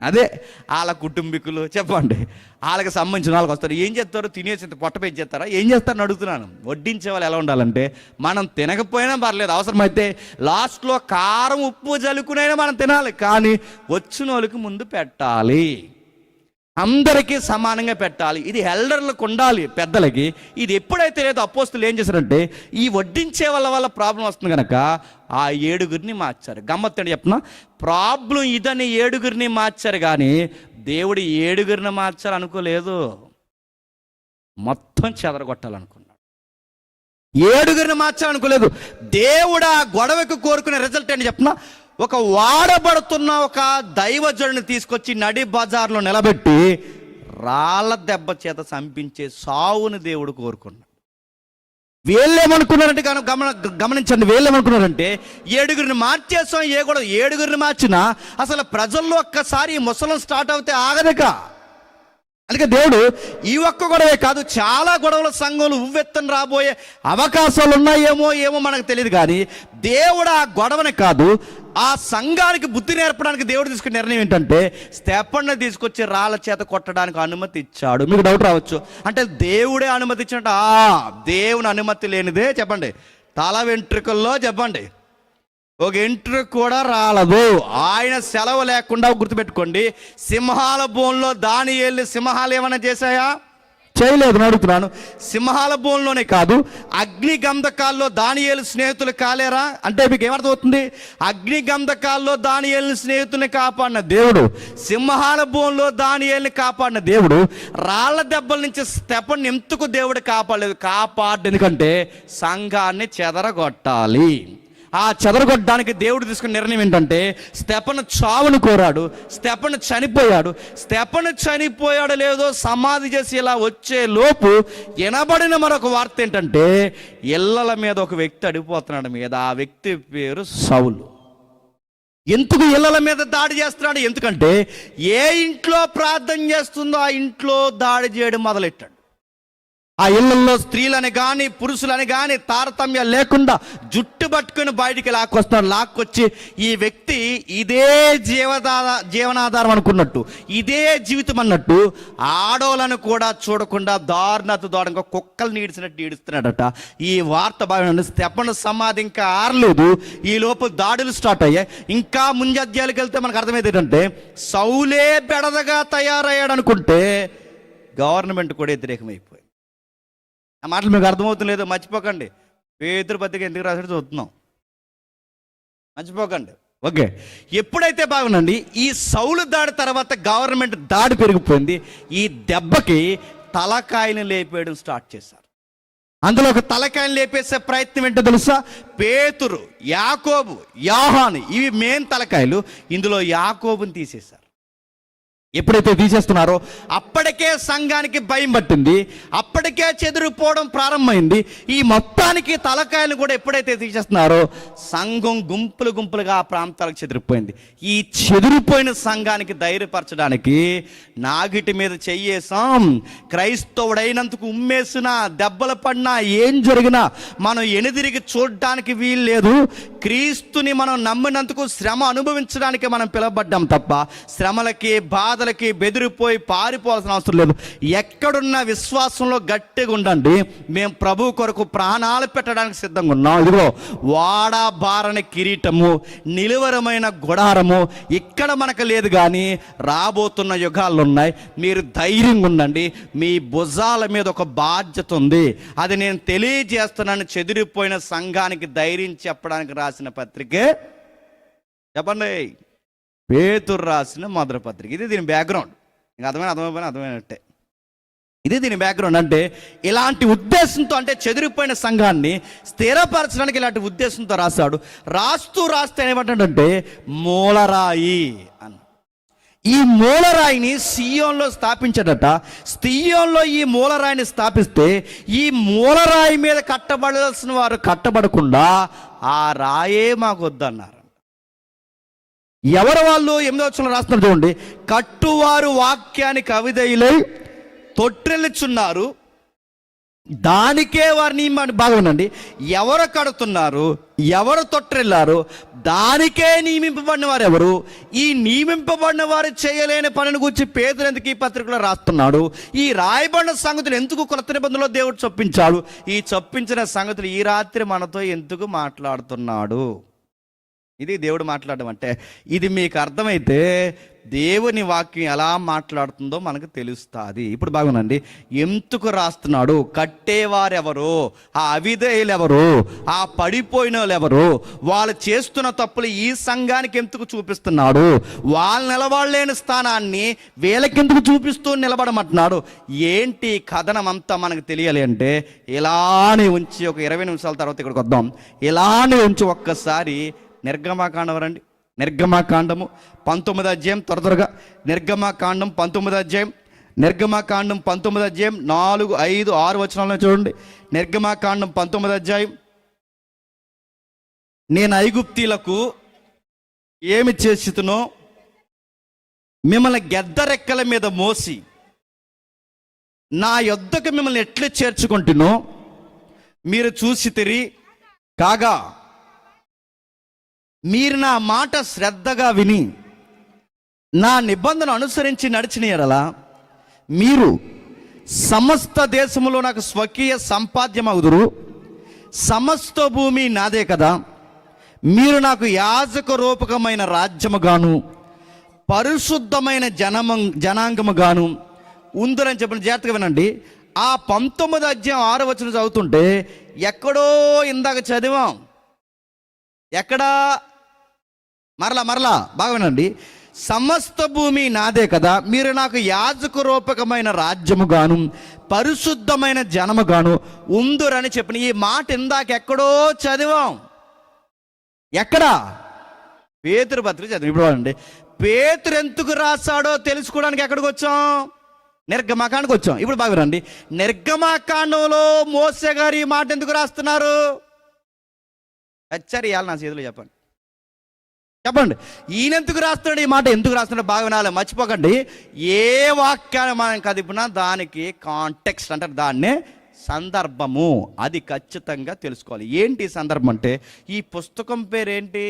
అదే వాళ్ళ కుటుంబీకులు చెప్పండి, వాళ్ళకి సంబంధించిన వాళ్ళకి వస్తారు. ఏం చేస్తారు? తినేసి పొట్ట పెంచేస్తారా? ఏం చేస్తారని అడుగుతున్నాను. వడ్డించే వాళ్ళు ఎలా ఉండాలంటే, మనం తినకపోయినా పర్లేదు, అవసరమైతే లాస్ట్లో కారం ఉప్పు జలుకునైనా మనం తినాలి, కానీ వచ్చిన వాళ్ళకి ముందు పెట్టాలి, అందరికీ సమానంగా పెట్టాలి. ఇది ఎల్డర్లకు ఉండాలి, పెద్దలకి. ఇది ఎప్పుడైతే లేదో అపోస్తులు ఏం చేశారంటే, ఈ వడ్డించే వల్ల ప్రాబ్లం వస్తుంది కనుక ఆ 7 మార్చారు. గమ్మత్తని చెప్పిన ప్రాబ్లం ఇదని 7 మార్చారు, కానీ దేవుడు 7 మార్చాలనుకోలేదు, మొత్తం చెదరగొట్టాలనుకున్నాడు. 7 మార్చాలనుకోలేదు. దేవుడు ఆ గొడవకు కోరుకునే రిజల్ట్ ఏంటి చెప్పిన, ఒక వాడబడుతున్న ఒక దైవజనుని తీసుకొచ్చి నడి బజార్లో నిలబెట్టి రాళ్ళ దెబ్బ చేత చంపించే సావుని దేవుడు కోరుకున్నాడు. వీళ్ళేమనుకున్నారంటే గమనించండి, వీళ్ళేమనుకున్నారంటే 7 మార్చేసాం, 7 మార్చినా అసలు ప్రజల్లో ఒక్కసారి ముసలం స్టార్ట్ అవుతే ఆగదక. అందుకే దేవుడు ఈ ఒక్క గొడవే కాదు, చాలా గొడవల సంఘంలో ఉవ్వెత్తని రాబోయే అవకాశాలు ఉన్నాయేమో మనకు తెలియదు, కానీ దేవుడు ఆ గొడవని కాదు, ఆ సంఘానికి బుద్ధి నేర్పడానికి దేవుడు తీసుకునే నిర్ణయం ఏంటంటే స్టెఫన్ను తీసుకొచ్చి రాళ్ళ చేత కొట్టడానికి అనుమతి ఇచ్చాడు. మీకు డౌట్ రావచ్చు, అంటే దేవుడే అనుమతి ఇచ్చినట్టు? దేవుని అనుమతి లేనిదే చెప్పండి, తల వెంట్రుకల్లో చెప్పండి ఒక ఎంట్రుక కూడా రాలదు. ఆయన సెలవు లేకుండా గుర్తుపెట్టుకోండి, సింహాల బోన్లో దానియేలు సింహాలు ఏమైనా చేశాయా? చేయలేదు. అడుగుతున్నాను, సింహాల బోన్లోనే కాదు, అగ్ని గంధకాల్లో దానియేలు స్నేహితులు కాలేరా? అంటే మీకు ఏమర్థమవుతుంది? అగ్ని గంధకాల్లో దానియేలు స్నేహితుల్ని కాపాడిన దేవుడు, సింహాల బోన్లో దానియేలుని కాపాడిన దేవుడు, రాళ్ల దెబ్బల నుంచి స్టెఫన్ ఎందుకు దేవుడు కాపాడలేదు? ఎందుకంటే సంఘాన్ని చెదరగొట్టాలి. ఆ చెదరగొట్టడానికి దేవుడు తీసుకున్న నిర్ణయం ఏంటంటే స్టెఫను చావును కోరాడు. స్టెఫను చనిపోయాడు లేదో సమాధి చేసి ఇలా వచ్చే లోపు వినబడిన మరొక వార్త ఏంటంటే ఇళ్ళల మీద ఒక వ్యక్తి అడిగిపోతున్నాడు మీద. ఆ వ్యక్తి పేరు సౌలు. ఎందుకు ఇళ్ళల మీద దాడి చేస్తున్నాడు? ఎందుకంటే ఏ ఇంట్లో ప్రార్థన చేస్తుందో ఆ ఇంట్లో దాడి చేయడం మొదలెట్టాడు. ఆ ఇళ్ళల్లో స్త్రీలని కానీ పురుషులని కానీ తారతమ్యం లేకుండా జుట్టు పట్టుకుని బయటికి లాక్కొస్తాడు. లాక్కొచ్చి ఈ వ్యక్తి ఇదే జీవనాధారం అనుకున్నట్టు, ఇదే జీవితం అన్నట్టు ఆడోళ్ళను కూడా చూడకుండా దారుణంగా కుక్కలు ఈడ్చినట్టు ఈడుస్తున్నాడట. ఈ వార్త బాగా స్టెఫను సమాధి ఇంకా ఆరలేదు, ఈ లోపు దాడులు స్టార్ట్ అయ్యాయి. ఇంకా ముంజద్యాలకు వెళ్తే మనకు అర్థమైంది ఏంటంటే సౌలే బెడదగా తయారయ్యాడు అనుకుంటే గవర్నమెంట్ కూడా వ్యతిరేకమైపోయింది. ఆ మాటలు మీకు అర్థమవుతుందో మర్చిపోకండి. పేతురు పత్రిక ఎందుకు రాసాడు చూస్తున్నాం, మర్చిపోకండి. ఓకే, ఎప్పుడైతే బాగుండండి ఈ సౌలు దాడి తర్వాత గవర్నమెంట్ దాడి పెరిగిపోయింది. ఈ దెబ్బకి తలకాయని లేపేయడం స్టార్ట్ చేశారు. అందులో ఒక తలకాయని లేపేసే ప్రయత్నం ఏంటో తెలుసా? పేతురు, యాకోబు, యోహాను, ఇవి మెయిన్ తలకాయలు. ఇందులో యాకోబుని తీసేశారు. ఎప్పుడైతే తీసేస్తున్నారో అప్పటికే సంఘానికి భయం పట్టింది, అప్పటికే చెదిరిపోవడం ప్రారంభమైంది. ఈ మొత్తానికి తలకాయలు కూడా ఎప్పుడైతే తీసేస్తున్నారో సంఘం గుంపులు గుంపులుగా ఆ ప్రాంతాలకు చెదిరిపోయింది. ఈ చెదిరిపోయిన సంఘానికి ధైర్యపరచడానికి నాగిటి మీద చెయ్యేసాం, క్రైస్తవుడైనందుకు ఉమ్మేసినా దెబ్బలు పడినా ఏం జరిగినా మనం ఎనుదిరిగి చూడడానికి వీలు లేదు. క్రీస్తుని మనం నమ్మినందుకు శ్రమ అనుభవించడానికి మనం పిలువబడ్డాం తప్ప శ్రమలకి బాధలకి బెదిరిపోయి పారిపోవాల్సిన అవసరం లేదు. ఎక్కడున్న విశ్వాసంలో గట్టిగా ఉండండి. మేము ప్రభు కొరకు ప్రాణాలు పెట్టడానికి సిద్ధంగా ఉన్నాం. ఇదిగో వాడబారని కిరీటము, నిలువరమైన గుడారము ఇక్కడ మనకు లేదు, కానీ రాబోతున్న యుగాలు ఉన్నాయి. మీరు ధైర్యంగా ఉండండి. మీ భుజాల మీద ఒక బాధ్యత ఉంది. అది నేను తెలియజేస్తున్నాను. చెదిరిపోయిన సంఘానికి ధైర్యం చెప్పడానికి రాసిన పత్రికే చెప్పండి, పేతురు రాసిన మొదటి పత్రిక. ఇది దీని బ్యాక్గ్రౌండ్. ఇంకా అర్థమైనట్టే. ఇది దీని బ్యాక్గ్రౌండ్. అంటే ఇలాంటి ఉద్దేశంతో, అంటే చెదిరిపోయిన సంఘాన్ని స్థిరపరచడానికి ఇలాంటి ఉద్దేశంతో రాశాడు. రాస్తూ ఏమంటాడంటే మూలరాయి అని. ఈ మూలరాయిని సియోన్లో స్థాపించాడట. సియోన్లో ఈ మూలరాయిని స్థాపిస్తే ఈ మూలరాయి మీద కట్టబడాల్సిన వారు కట్టబడకుండా ఆ రాయే మాకు వద్దన్నారు. ఎవరు వాళ్ళు? 8వ వచనంలో రాస్తున్నారు చూడండి. కట్టువారు వాక్యానికి అవిధేయులై తొట్టిల్లుచున్నారు, దానికే వారిని బాగా వినండి. ఎవరు కడుతున్నారు, ఎవరు తొట్టిల్లారు, దానికే నియమింపబడిన వారు ఎవరు? ఈ నియమింపబడిన వారు చేయలేని పనిని గురించి పేతురు ఎందుకు ఈ పత్రికలో రాస్తున్నాడు? ఈ రాయబడిన సంగతులు ఎందుకు కొత్త నిబంధనలో దేవుడు చొప్పించాడు? ఈ చొప్పించిన సంగతులు ఈ రాత్రి మనతో ఎందుకు మాట్లాడుతున్నాడు? ఇది దేవుడు మాట్లాడడం అంటే. ఇది మీకు అర్థమైతే దేవుని వాక్యం ఎలా మాట్లాడుతుందో మనకు తెలుస్తుంది. ఇప్పుడు బాగునండి. ఎందుకు రాస్తున్నాడు? కట్టేవారెవరు, ఆ అవిధేయులు ఎవరు, ఆ పడిపోయిన వాళ్ళు ఎవరు, వాళ్ళు చేస్తున్న తప్పులు ఈ సంఘానికి ఎందుకు చూపిస్తున్నాడు? వాళ్ళు నిలబడలేని స్థానాన్ని వీళ్ళకెందుకు చూపిస్తూ నిలబడమంటున్నాడు? ఏంటి కథనం అంతా మనకు తెలియాలి అంటే ఇలానే ఉంచి ఒక 20 నిమిషాల తర్వాత ఇక్కడికి వద్దాం. ఇలానే ఉంచి ఒక్కసారి నిర్గమాకాండం రండి. నిర్గమాకాండము 19వ అధ్యాయం, త్వరగా నిర్గమాకాండం 19వ అధ్యాయం, నిర్గమాకాండం 19వ అధ్యాయం 4, 5, 6 వచనాలను చూడండి. నిర్గమాకాండం 19వ అధ్యాయం. నేను ఐగుప్తీలకు ఏమి చేసితునో మిమ్మల్ని గెద్దరెక్కల మీద మోసి నా యొద్దకు మిమ్మల్ని ఎట్లా చేర్చుకుంటునో మీరు చూసితిరి. కాగా మీరు నా మాట శ్రద్ధగా విని నా నిబంధన అనుసరించి నడిచిన యెడల మీరు సమస్త దేశములో నాకు స్వకీయ సంపాద్యమగుదురు. సమస్త భూమి నాదే కదా. మీరు నాకు యాజక రూపకమైన రాజ్యముగాను పరిశుద్ధమైన జనాంగముగాను ఉందరని చెప్పిన. జాగ్రత్తగా వినండి. ఆ 19వ అధ్యాయం 6వ వచనం చదువుతుంటే ఎక్కడో ఇందాక చదివాం. ఎక్కడా? మరలా బాగా వినండి. సమస్త భూమి నాదే కదా, మీరు నాకు యాజక రూపకమైన రాజ్యముగాను పరిశుద్ధమైన జనముగాను ఉందురని చెప్పిన ఈ మాట ఇందాక ఎక్కడో చదివాం. ఎక్కడా? పేతురు పత్రిక చదివి. ఇప్పుడు అండి, పేతురు ఎందుకు రాశాడో తెలుసుకోవడానికి ఎక్కడికి వచ్చాం? నిర్గమాకాండకు వచ్చాం. ఇప్పుడు బాగా వినండి. నిర్గమాకాండంలో మోసే గారు ఈ మాట ఎందుకు రాస్తున్నారు? వచ్చారు ఇవాళ నా చేతిలో చెప్పండి. ఈయన ఎందుకు రాస్తున్నాడు ఈ మాట? ఎందుకు రాస్తున్నాడు? బాగా వినాలి, మర్చిపోకండి. ఏ వాక్యాన్ని మనం కదిపినా దానికి కాంటెక్స్ట్ అంటారు, దాన్నే సందర్భము. అది ఖచ్చితంగా తెలుసుకోవాలి. ఏంటి సందర్భం అంటే ఈ పుస్తకం పేరేంటి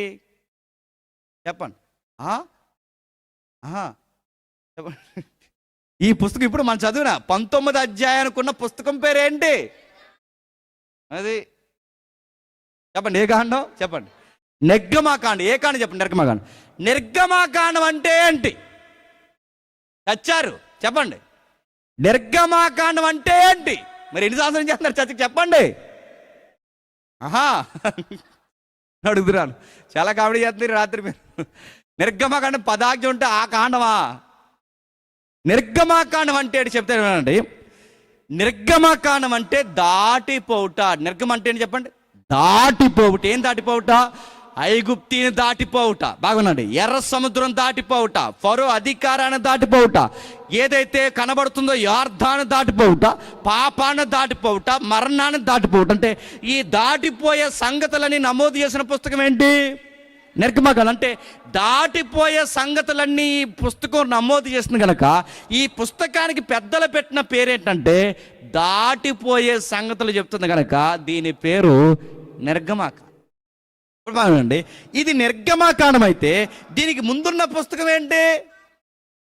చెప్పండి. చెప్పండి. ఈ పుస్తకం ఇప్పుడు మనం చదివిన 19వ అధ్యాయానికి ఉన్న పుస్తకం పేరేంటి? అది చెప్పండి. ఏ కాండం? చెప్పండి. నిర్గమాకాండం. ఏ కాండం చెప్పండి? నిర్గమాకాండం. నిర్గమాకాండం అంటే ఏంటి? చచ్చారు చెప్పండి. నిర్గమాకాండం అంటే ఏంటి? మరి ఎన్ని సంవత్సరం చేస్తున్నారు చర్చకి? చెప్పండి. అడుగుతున్నాను. చాలా కామెడీ చేస్తున్నారు రాత్రి మీరు. నిర్గమాకాండం పదాజ్ఞ ఉంటే ఆ కాండమా? నిర్గమాకాండం అంటే చెప్తానండి. నిర్గమాకాండం అంటే దాటిపోవుట. నిర్గమ అంటే ఏంటి చెప్పండి? దాటిపోవుట. ఏం దాటిపోవుట? ఐగుప్తిని దాటిపోవుట, బాగునండి, ఎర్ర సముద్రం దాటిపోవుట, ఫరో అధికారాన్ని దాటిపోవుట, ఏదైతే కనబడుతుందో యార్దాన్ని దాటిపోవుట, పాపాన్ని దాటిపోవుట, మరణాన్ని దాటిపోవుట. అంటే ఈ దాటిపోయే సంగతులని నమోదు చేసిన పుస్తకం ఏంటి? నిర్గమకాండం. అంటే దాటిపోయే సంగతులన్నీ ఈ పుస్తకం నమోదు చేస్తుంది కనుక ఈ పుస్తకానికి పెద్దలు పెట్టిన పేరేంటంటే దాటిపోయే సంగతులు చెప్తుంది కనుక దీని పేరు నిర్గమకాండం అండి. ఇది నిర్గమకాండం అయితే దీనికి ముందున్న పుస్తకం ఏంటి?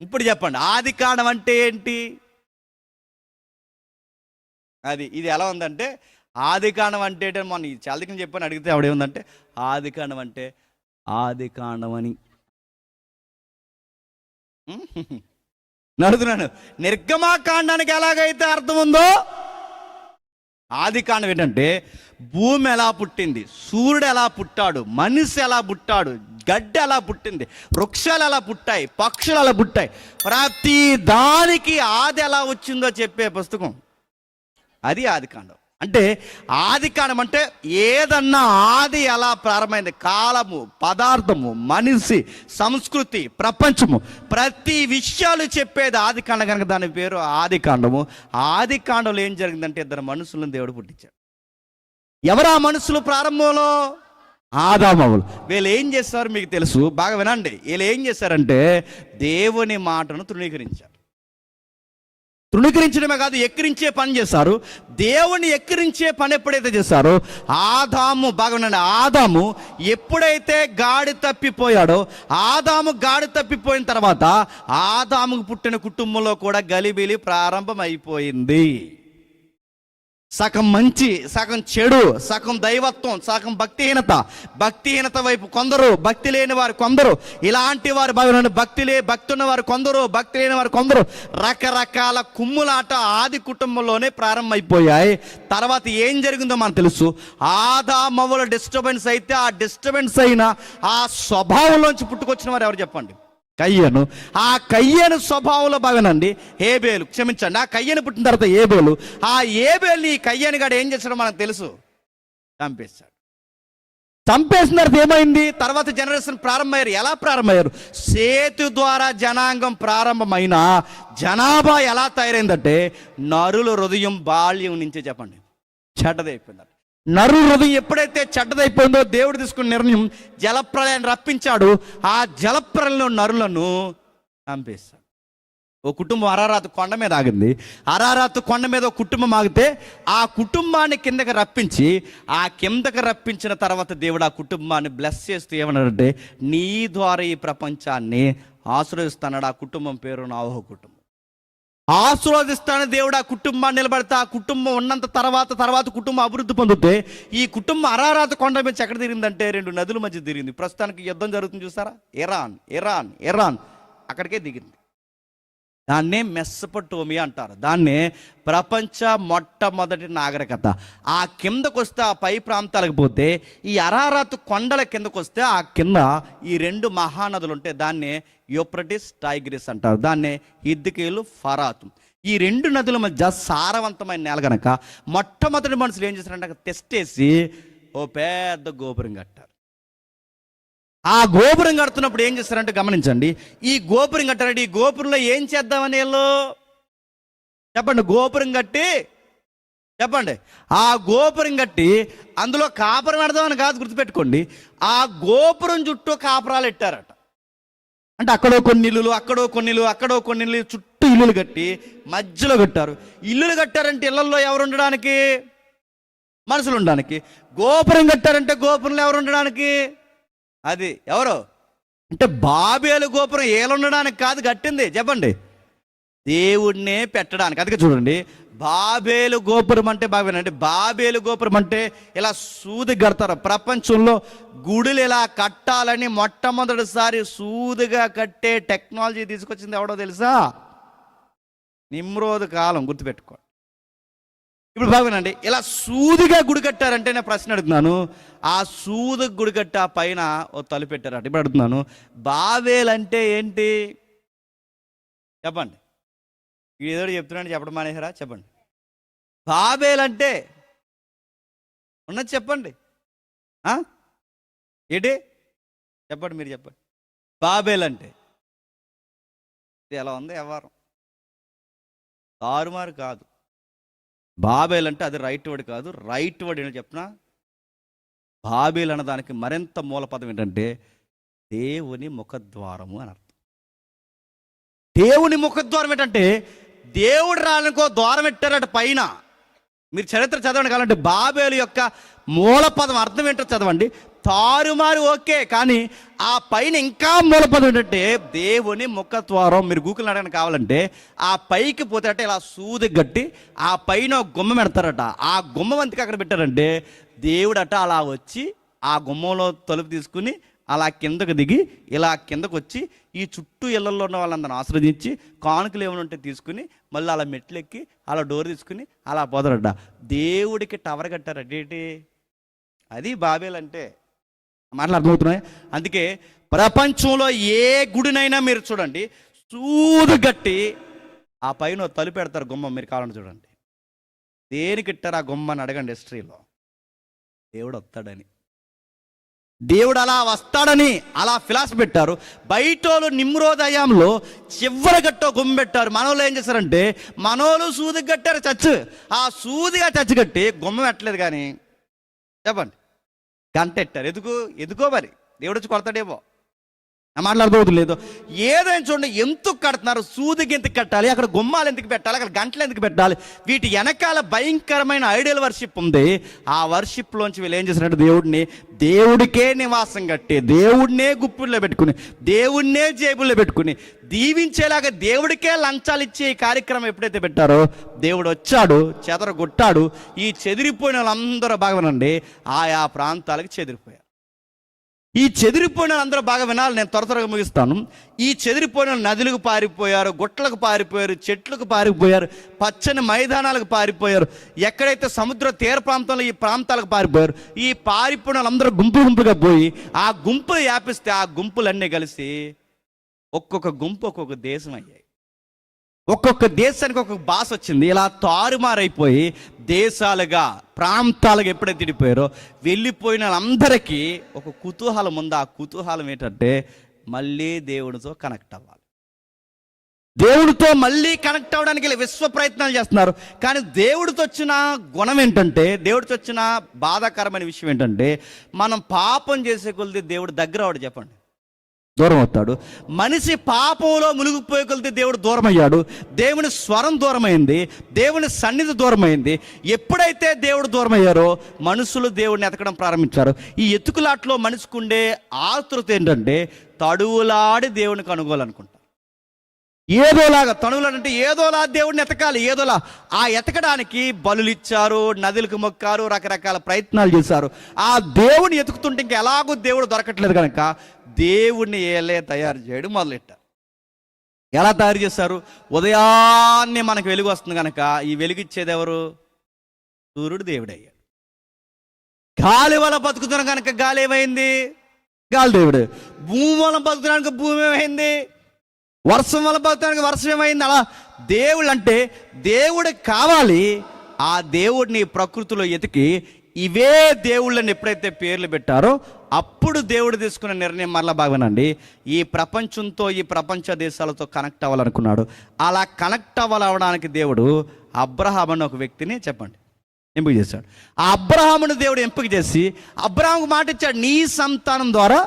ఇప్పుడు చెప్పండి, ఆదికాండం అంటే ఏంటి? ఇది ఎలా ఉందంటే, ఆదికాండం అంటే మొన్న ఈ చాలదికని చెప్పని అడిగితే ఆవిడేముందంటే ఆదికాండం అంటే ఆదికాండం అని నడుతున్నాను. నిర్గమకాండానికి ఎలాగైతే అర్థం ఉందో ఆదికాండం ఏంటంటే భూమి ఎలా పుట్టింది, సూర్యుడు ఎలా పుట్టాడు, మనిషి ఎలా పుట్టాడు, గడ్డి ఎలా పుట్టింది, వృక్షాలు ఎలా పుట్టాయి, పక్షులు ఎలా పుట్టాయి, ప్రతి దానికి ఆది ఎలా వచ్చిందో చెప్పే పుస్తకం అది ఆదికాండం. అంటే ఆదికాండం అంటే ఏదన్నా ఆది ఎలా ప్రారంభమైంది, కాలము, పదార్థము, మనిషి, సంస్కృతి, ప్రపంచము, ప్రతి విషయాలు చెప్పేది ఆదికాండం కనుక దాని పేరు ఆదికాండము. ఆదికాండంలో ఏం జరిగిందంటే ఇద్దరు మనుషులను దేవుడు పుట్టించాడు. ఎవరు ఆ మనుషులు? ప్రారంభంలో ఆదామవులు. వీళ్ళు ఏం చేస్తారు మీకు తెలుసు, బాగా వినండి. వీళ్ళు ఏం చేశారంటే దేవుని మాటను తృణీకరించడమే కాదు, ఎక్కిరించే పని చేశారు. దేవుని ఎక్కిరించే పని ఎప్పుడైతే చేశారో ఆదాము, బాగున్నాడు, ఆదాము ఎప్పుడైతే గాడి తప్పిపోయాడో, ఆదాము గాడి తప్పిపోయిన తర్వాత ఆదాముకు పుట్టిన కుటుంబంలో కూడా గలిబిలి ప్రారంభం అయిపోయింది. సగం మంచి, సగం చెడు, సగం దైవత్వం, సగం భక్తిహీనత వైపు కొందరు, భక్తి లేని వారు కొందరు, ఇలాంటి వారు భక్తి ఉన్న వారు కొందరు, భక్తి లేని వారు కొందరు, రకరకాల కుమ్ములాట ఆది కుటుంబంలోనే ప్రారంభమైపోయాయి. తర్వాత ఏం జరిగిందో మనకు తెలుసు. ఆదామవ్వల డిస్టర్బెన్స్ అయితే ఆ డిస్టర్బెన్స్ అయిన ఆ స్వభావంలోంచి పుట్టుకొచ్చిన వారు ఎవరు చెప్పండి? కయ్యను. ఆ కయ్యను స్వభావంలో బాగానండి హేబేలు, క్షమించండి, ఆ కయ్యను పుట్టిన తర్వాత ఏబేలు. ఆ ఏబేలు ఈ కయ్యను గాడు ఏం చేశాడో మనకు తెలుసు, చంపేశాడు. చంపేసిన తర్వాత ఏమైంది? తర్వాత జనరేషన్ ప్రారంభమయ్యారు. ఎలా ప్రారంభమయ్యారు? సేతు ద్వారా జనాంగం ప్రారంభమైన జనాభా ఎలా తయారైందంటే నరుల హృదయం బాల్యం నుంచే చెప్పండి చెడ్డదైపోయిందంట. నరు హృదయం ఎప్పుడైతే చెడ్డదైపోయిందో దేవుడు తీసుకున్న నిర్ణయం జలప్రలయాన్ని రప్పించాడు. ఆ జలప్రలయంలో నరులను చంపేశాడు. ఓ కుటుంబం అరారాతు కొండ మీద ఆగింది. అరారాతు కొండ మీద ఒక కుటుంబం ఆగితే ఆ కుటుంబాన్ని కిందకి రప్పించి, ఆ కిందకి రప్పించిన తర్వాత దేవుడు ఆ కుటుంబాన్ని బ్లెస్ చేస్తూ ఏమన్నాడంటే నీ ద్వారా ఈ ప్రపంచాన్ని ఆశీర్వదిస్తాడు. ఆ కుటుంబం పేరు నోవహు కుటుంబం. ఆశీర్వదిస్తాను దేవుడు ఆ కుటుంబాన్ని నిలబడితే ఆ కుటుంబం ఉన్నంత తర్వాత కుటుంబం అభివృద్ధి పొందితే ఈ కుటుంబం అరారాతు కొండ మీద ఎక్కడ తిరిగిందంటే 2 నదుల మధ్య తిరిగింది. ప్రస్తుతానికి యుద్ధం జరుగుతుంది చూసారా, ఇరాన్ అక్కడికే దిగింది. దాన్నే మెస్సపటోమియా అంటారు. దాన్నే ప్రపంచ మొట్టమొదటి నాగరికత. ఆ కిందకు వస్తే ఆ పై ప్రాంతాలకు పోతే ఈ అరారాతు కొండల కిందకు వస్తే ఆ కింద ఈ 2 మహానదులు ఉంటాయి. దాన్నే యూఫ్రటీస్, టైగ్రిస్ అంటారు. దాన్నే హిద్కియలు, ఫరాతు. ఈ 2 నదుల మధ్య సారవంతమైన నేల కనుక మొట్టమొదటి మనుషులు ఏం చేశారంటే తెస్టేసి ఓ పెద్ద గోపురం కట్టారు. ఆ గోపురం కడుతున్నప్పుడు ఏం చేస్తారంటే గమనించండి. ఈ గోపురం కట్టారంటే ఈ గోపురంలో ఏం చేద్దామని వీళ్ళు చెప్పండి. గోపురం కట్టి చెప్పండి, ఆ గోపురం కట్టి అందులో కాపురం పెడదామని కాదు, గుర్తుపెట్టుకోండి. ఆ గోపురం చుట్టూ కాపురాలు పెట్టారట. అంటే అక్కడో కొన్ని ఇల్లులు, అక్కడో కొన్ని ఇల్లు, చుట్టూ ఇల్లులు కట్టి మధ్యలో కట్టారు. ఇల్లులు కట్టారంటే ఇళ్లలో ఎవరు ఉండడానికి? మనుషులు ఉండడానికి. గోపురం కట్టారంటే గోపురంలో ఎవరు ఉండడానికి? అది ఎవరు అంటే బాబేలు గోపురం ఏలుండడానికి కాదు కట్టింది, చెప్పండి, దేవుడినే పెట్టడానికి. అందుకే చూడండి, బాబేలు గోపురం అంటే బాబేనండి. బాబేలు గోపురం అంటే ఇలా సూది కడతారు. ప్రపంచంలో గుడులు ఇలా కట్టాలని మొట్టమొదటిసారి సూదిగా కట్టే టెక్నాలజీ తీసుకొచ్చింది ఎవడో తెలుసా? నిమ్రోదు కాలం, గుర్తుపెట్టుకో. ఇప్పుడు బాగునండి, ఇలా సూదిగా గుడి కట్టారంటే నేను ప్రశ్న అడుగుతున్నాను, ఆ సూది గుడి కట్ట పైన ఓ తలుపు పెట్టారట. ఇప్పుడు అడుగుతున్నాను, బాబేలు అంటే ఏంటి చెప్పండి. ఏదో చెప్తున్నాను, చెప్పడం మానేసారా? చెప్పండి. బాబేలు అంటే ఉన్నది చెప్పండి. ఏంటి చెప్పండి, మీరు చెప్పండి. బాబేల్ అంటే ఇది ఎలా ఉంది వ్యవహారం? తారుమారు కాదు. బాబేల్ అంటే అది రైట్ వర్డ్ కాదు. రైట్ వర్డ్ ఏంటో చెప్పిన, బాబేల్ అన్నదానికి మరింత మూలపదం ఏంటంటే దేవుని ముఖద్వారము అని అర్థం. దేవుని ముఖద్వారం ఏంటంటే దేవుడు రానుకో ద్వారం పెట్టారట పైన. మీరు చరిత్ర చదవండి కావాలంటే బాబేలు యొక్క మూలపదం అర్థం ఏంటో చదవండి. తారుమారు ఓకే, కానీ ఆ పైన ఇంకా మూలపదం ఏంటంటే దేవుని ముఖద్వారం. మీరు గూగుల్ అడగని కావాలంటే ఆ పైకి పోతారట ఇలా సూది గట్టి ఆ పైన ఒక గుమ్మ పెడతారట. ఆ గుమ్మం అంతకు అక్కడ పెట్టారంటే దేవుడట అలా వచ్చి ఆ గుమ్మంలో తలుపు తీసుకుని అలా కిందకు దిగి ఇలా కిందకు వచ్చి ఈ చుట్టూ ఇళ్లలో ఉన్న వాళ్ళందరిని ఆశ్రదించి కానుకలు ఏమైనా ఉంటే తీసుకుని మళ్ళీ అలా మెట్లు ఎక్కి అలా డోర్ తీసుకుని అలా పోతారట. దేవుడికి టవర్ కట్టారట. ఏంటి అది బాబేల్ అంటే? మాటలు అర్థమవుతున్నాయి. అందుకే ప్రపంచంలో ఏ గుడినైనా మీరు చూడండి, సూదు గట్టి ఆ పైన తలుపు పెడతారు గుమ్మం. మీరు కావాలని చూడండి, దేనికి ఇట్టారు ఆ గుమ్మని అడగండి. హిస్టరీలో దేవుడు వస్తాడని, దేవుడు అలా వస్తాడని అలా ఫిలాసఫీ పెట్టారు. బయటోళ్ళు నిమ్రోదయంలో చివరి గట్టో గుమ్మ పెట్టారు. మనోళ్ళు ఏం చేశారంటే మనోళ్ళు సూది కట్టారు చచ్చు. ఆ సూదిగా చచ్చు కట్టి గుమ్మ పెట్టలేదు, కానీ చెప్పండి గంట ఎట్టారు. ఎందుకో మరి దేవుడు వచ్చి కొడతాడేమో. మాట్లాడుతూ లేదు. ఏదైనా చూడండి, ఎందుకు కడుతున్నారు? సూదికి ఎందుకు కట్టాలి, అక్కడ గుమ్మాలు ఎందుకు పెట్టాలి, అక్కడ గంటలు ఎందుకు పెట్టాలి? వీటి వెనకాల భయంకరమైన ఐడియల్ వర్షిప్ ఉంది. ఆ వర్షిప్లోంచి వీళ్ళు ఏం చేసినట్టు దేవుడికే నివాసం కట్టి, దేవుడినే గుప్పిల్లో పెట్టుకుని, దేవుడినే జేబుల్లో పెట్టుకుని దీవించేలాగా దేవుడికే లంచాలు ఇచ్చే ఈ కార్యక్రమం ఎప్పుడైతే పెట్టారో దేవుడు వచ్చాడు, చెదరగొట్టాడు. ఈ చెదిరిపోయిన వాళ్ళందరూ బాగా వినండి, ఆయా ప్రాంతాలకు చెదిరిపోయారు. ఈ చెదిరిపోయిన అందరూ బాగా వినాలి, నేను త్వరగా ముగిస్తాను. ఈ చెదిరిపోయిన నదులకు పారిపోయారు, గుట్టలకు పారిపోయారు, చెట్లకు పారిపోయారు, పచ్చని మైదానాలకు పారిపోయారు, ఎక్కడైతే సముద్ర తీర ప్రాంతంలో ఈ ప్రాంతాలకు పారిపోయారు. ఈ పారిపోయిన వాళ్ళందరూ గుంపులుగా పోయి ఆ గుంపులు వ్యాపిస్తే ఆ గుంపులన్నీ కలిసి ఒక్కొక్క గుంపు ఒక్కొక్క దేశం అయ్యాయి. ఒక్కొక్క దేశానికి ఒక్కొక్క భాష వచ్చింది. ఇలా తారుమారైపోయి దేశాలుగా ప్రాంతాలుగా ఎప్పుడైతే తిడిపోయారో వెళ్ళిపోయిన వాళ్ళందరికీ ఒక కుతూహలం ఉంది. ఆ కుతూహలం ఏంటంటే మళ్ళీ దేవుడితో కనెక్ట్ అవ్వాలి. దేవుడితో మళ్ళీ కనెక్ట్ అవ్వడానికి విశ్వ ప్రయత్నాలు చేస్తున్నారు. కానీ దేవుడితో వచ్చిన గుణం ఏంటంటే, దేవుడితో వచ్చిన బాధాకరమైన విషయం ఏంటంటే, మనం పాపం చేసే కొలిది దేవుడు దగ్గర అవడు. చెప్పండి, దూరం అవుతాడు. మనిషి పాపంలో మునిగిపోయే కొలిది దేవుడు దూరం అయ్యాడు. దేవుని స్వరం దూరమైంది, దేవుని సన్నిధి దూరమైంది. ఎప్పుడైతే దేవుడు దూరం అయ్యారో మనుషులు దేవుడిని ఎతకడం ప్రారంభించారు. ఈ ఎతుకులాట్లో మనిషికి ఉండే ఆతృత ఏంటంటే తడువులాడి దేవుని కనుగోలనుకుంటారు. ఏదోలాగా తణువులంటే ఏదోలా దేవుడిని ఎతకాలి, ఏదోలా. ఆ ఎతకడానికి బలులు ఇచ్చారు, నదులకు మొక్కారు, రకరకాల ప్రయత్నాలు చేశారు. ఆ దేవుని ఎతుకుతుంటే ఇంకా ఎలాగో దేవుడు దొరకట్లేదు కనుక దేవుడిని ఏలే తయారు చేయడం మొదలెట్టారు. ఎలా తయారు చేశారు? ఉదయాన్నే మనకు వెలుగు వస్తుంది కనుక ఈ వెలుగిచ్చేది ఎవరు? సూర్యుడు దేవుడు అయ్యాడు. గాలి వల్ల బతుకుతున్నాం కనుక గాలి ఏమైంది? గాలి దేవుడు. భూమి వల్ల బతుకుతున్నానికి భూమి ఏమైంది? వర్షం వల్ల బతుకడానికి వర్షం ఏమైంది? అలా దేవుడు అంటే దేవుడికి కావాలి. ఆ దేవుడిని ప్రకృతిలో ఎతికి ఇవే దేవుళ్ళని ఎప్పుడైతే పేర్లు పెట్టారో అప్పుడు దేవుడు తీసుకున్న నిర్ణయం మరలా బాగానండి, ఈ ప్రపంచంతో ఈ ప్రపంచ దేశాలతో కనెక్ట్ అవ్వాలనుకున్నాడు. అలా కనెక్ట్ అవ్వడానికి దేవుడు అబ్రహాం అనే ఒక వ్యక్తిని చెప్పండి ఎంపిక చేశాడు. ఆ అబ్రహామును దేవుడు ఎంపిక చేసి అబ్రహాంకు మాట ఇచ్చాడు, నీ సంతానం ద్వారా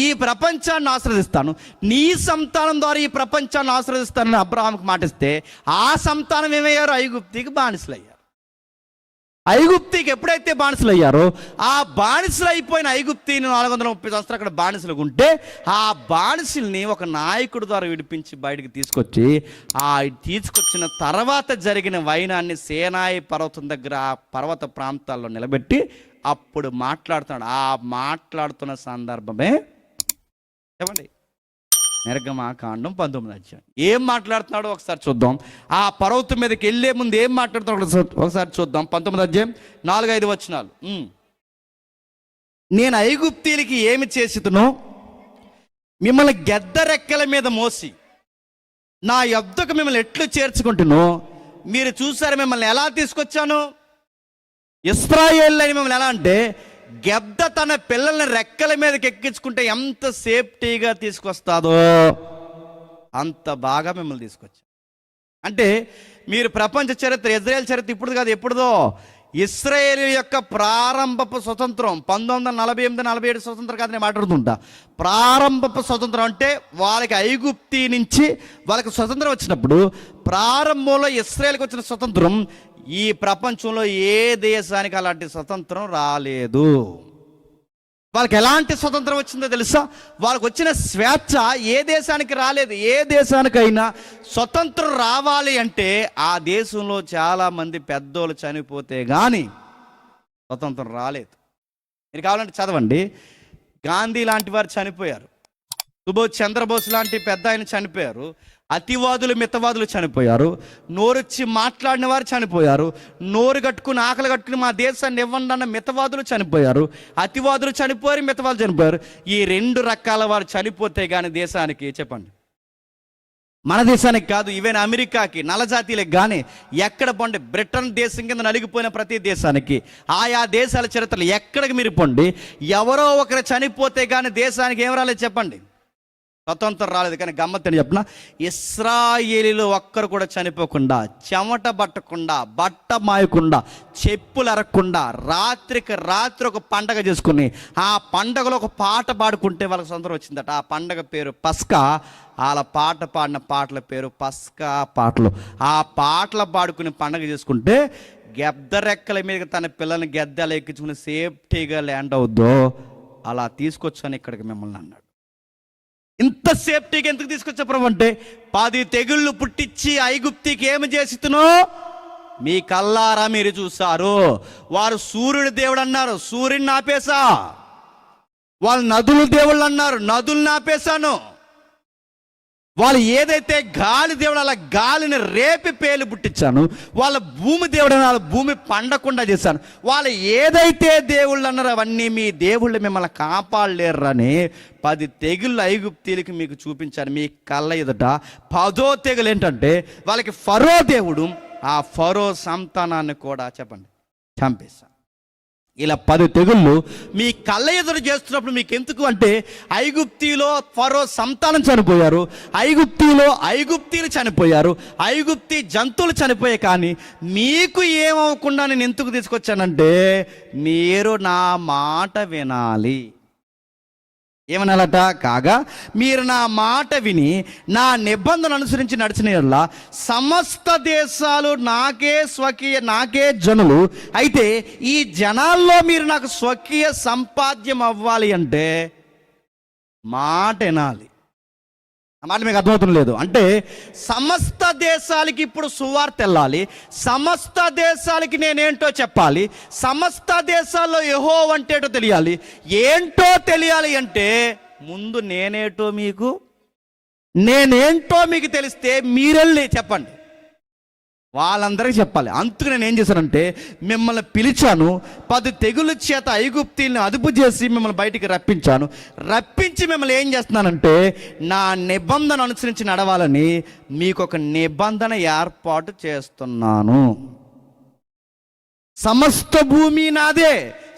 ఈ ప్రపంచాన్ని ఆశ్రదిస్తాను, నీ సంతానం ద్వారా ఈ ప్రపంచాన్ని ఆశ్రదిస్తానని అబ్రహాంకు మాటిస్తే ఆ సంతానం ఏమయ్యారు? ఐగుప్తికి బానిసలు అయ్యారు. ఐగుప్తికి ఎప్పుడైతే బానిసలు అయ్యారో ఆ బానిసలు అయిపోయిన ఐగుప్తిని 430 సంవత్సరాలు అక్కడ బానిసలు ఉంటే ఆ బానిసల్ని ఒక నాయకుడి ద్వారా విడిపించి బయటికి తీసుకొచ్చిన తర్వాత జరిగిన వైనాన్ని సేనాయి పర్వతం దగ్గర ఆ పర్వత ప్రాంతాల్లో నిలబెట్టి అప్పుడు మాట్లాడుతున్నాడు. ఆ మాట్లాడుతున్న సందర్భమే చెప్పండి నిర్గమాకాండం 19వ అధ్యాయం. ఏం మాట్లాడుతున్నాడో ఒకసారి చూద్దాం. ఆ పర్వతం మీదకి వెళ్ళే ముందు ఏం మాట్లాడుతున్నాడో ఒకసారి చూద్దాం. 19వ అధ్యాయం 4-5 వచనాలు. నేను ఐగుప్తీయులకి ఏమి చేసితునో మిమ్మల్ని గెద్దరెక్కల మీద మోసి నా యొద్దకు మిమ్మల్ని ఎట్లు చేర్చుకుంటునో మీరు చూసారు. మిమ్మల్ని ఎలా తీసుకొచ్చాను? ఇశ్రాయేలు అని మిమ్మల్ని ఎలా అంటే గెద్ద తన పిల్లల్ని రెక్కల మీదకి ఎక్కించుకుంటే ఎంత సేఫ్టీగా తీసుకొస్తాదో అంత బాగా మిమ్మల్ని తీసుకొచ్చారు. అంటే మీరు ప్రపంచ చరిత్ర, ఇజ్రాయేల్ చరిత్ర ఇప్పుడు కాదు, ఎప్పుడుదో ఇశ్రాయేలు యొక్క ప్రారంభపు స్వతంత్రం 1948-47 స్వతంత్రం కాదు నేను మాట్లాడుతుంటా. ప్రారంభపు స్వతంత్రం అంటే వాళ్ళకి ఐగుప్తి నుంచి వాళ్ళకి స్వతంత్రం వచ్చినప్పుడు ప్రారంభంలో ఇశ్రాయేల్కి వచ్చిన స్వతంత్రం ఈ ప్రపంచంలో ఏ దేశానికి అలాంటి స్వతంత్రం రాలేదు. వాళ్ళకి ఎలాంటి స్వతంత్రం వచ్చిందో తెలుసా? వాళ్ళకి వచ్చిన స్వేచ్ఛ ఏ దేశానికి రాలేదు. ఏ దేశానికైనా స్వతంత్రం రావాలి అంటే ఆ దేశంలో చాలామంది పెద్దోళ్ళు చనిపోతే కానీ స్వతంత్రం రాలేదు. మీరు కావాలంటే చదవండి. గాంధీ లాంటి వారు చనిపోయారు, సుభాష్ చంద్రబోస్ లాంటి పెద్ద ఆయన చనిపోయారు, అతివాదులు మితవాదులు చనిపోయారు, నోరొచ్చి మాట్లాడిన వారు చనిపోయారు, నోరు కట్టుకుని ఆకలి కట్టుకుని మా దేశాన్ని ఇవ్వండి అన్న మితవాదులు చనిపోయారు, అతివాదులు చనిపోయారు, మితవాదులు చనిపోయారు. ఈ 2 రకాల వారు చనిపోతే కానీ దేశానికి, చెప్పండి, మన దేశానికి కాదు, ఈవెన్ అమెరికాకి, నల్లజాతీయులకు కానీ ఎక్కడ పొండి, బ్రిటన్ దేశం కింద నలిగిపోయిన ప్రతి దేశానికి, ఆయా దేశాల చరిత్రలు ఎక్కడికి మీరు పొండి, ఎవరో ఒకరు చనిపోతే కానీ దేశానికి ఏం రాలేదు చెప్పండి, స్వతంత్రం రాలేదు. కానీ గమ్మత్తని చెప్పిన, ఇశ్రాయేలీలు ఒక్కరు కూడా చనిపోకుండా, చెమట పట్టకుండా, బట్ట మాయకుండా, చెప్పులు అరగకుండా రాత్రికి రాత్రి ఒక పండగ చేసుకుని ఆ పండగలో ఒక పాట పాడుకుంటే వాళ్ళకి స్వతంత్రం వచ్చిందట. ఆ పండగ పేరు పస్కా. వాళ్ళ పాట పాడిన పాటల పేరు పస్కా పాటలు. ఆ పాటలు పాడుకుని పండగ చేసుకుంటే గెద్ద రెక్కల మీద తన పిల్లల్ని గెద్దలు ఎక్కించుకుని సేఫ్టీగా ల్యాండ్ అవుద్దో అలా తీసుకొచ్చాను ఇక్కడికి మిమ్మల్ని అన్నాడు. ఇంత సేఫ్టీగా ఎందుకు తీసుకొచ్చా ప్రభు అంటే 10 తెగుళ్ళు పుట్టించి ఐగుప్తికి ఏమి చేసినో మీ కల్లారా మీరు చూసారు. వారు సూర్యుడు దేవుడు అన్నారు, సూర్యుడిని ఆపేశా. వాళ్ళు నదులు దేవుళ్ళు అన్నారు, నదుల్ని ఆపేశాను. వాళ్ళు ఏదైతే గాలి దేవుడు అలా గాలిని రేపి పేలు పుట్టించాను. వాళ్ళ భూమి దేవుడు అన్నారు, భూమి పండకుండా చేశాను. వాళ్ళు ఏదైతే దేవుళ్ళు అన్నారో అవన్నీ మీ దేవుళ్ళు మిమ్మల్ని కాపాడలేరని 10 తెగుళ్ళు ఐగుప్తీలకి మీకు చూపించాను మీ కళ్ళ ఎదుట. 10వ తెగులు ఏంటంటే వాళ్ళకి ఫరో దేవుడు, ఆ ఫరో సంతానాన్ని కూడా చెప్పండి చంపేశాను. ఇలా 10 తెగుళ్ళు మీ కళ్ళ ఎదురు చేస్తున్నప్పుడు మీకు ఎందుకు అంటే ఐగుప్తిలో ఫరో సంతానం చనిపోయారు, ఐగుప్తీలు చనిపోయారు, ఐగుప్తి జంతువులు చనిపోయాయి. కానీ మీకు ఏమవకుండా నేను ఎందుకు తీసుకొచ్చానంటే మీరు నా మాట వినాలి. ఏమనాలట? కాగా మీరు నా మాట విని నా నిబంధన అనుసరించి నడిచిన యెడల సమస్త దేశాలు నాకే జనులు. అయితే ఈ జనాల్లో మీరు నాకు స్వకీయ సంపాద్యం అవ్వాలి అంటే మాట వినాలి. ఆ మాట మీకు అర్థమవుతుంది లేదు అంటే సమస్త దేశాలకి ఇప్పుడు సువార్త వెళ్ళాలి, సమస్త దేశాలకి నేనేంటో చెప్పాలి, సమస్త దేశాల్లో యెహోవా అంటేటో తెలియాలి. ఏంటో తెలియాలి అంటే ముందు నేనేంటో మీకు తెలిస్తే మీరెళ్ళి చెప్పండి, వాళ్ళందరికీ చెప్పాలి. అందుకు నేను ఏం చేశానంటే మిమ్మల్ని పిలిచాను, 10 తెగుళ్ళ చేత ఐగుప్తీల్ని అదుపు చేసి మిమ్మల్ని బయటికి రప్పించి మిమ్మల్ని ఏం చేస్తున్నానంటే నా నిబంధన అనుసరించి నడవాలని మీకు ఒక నిబంధన ఏర్పాటు చేస్తున్నాను. సమస్త భూమి నాదే,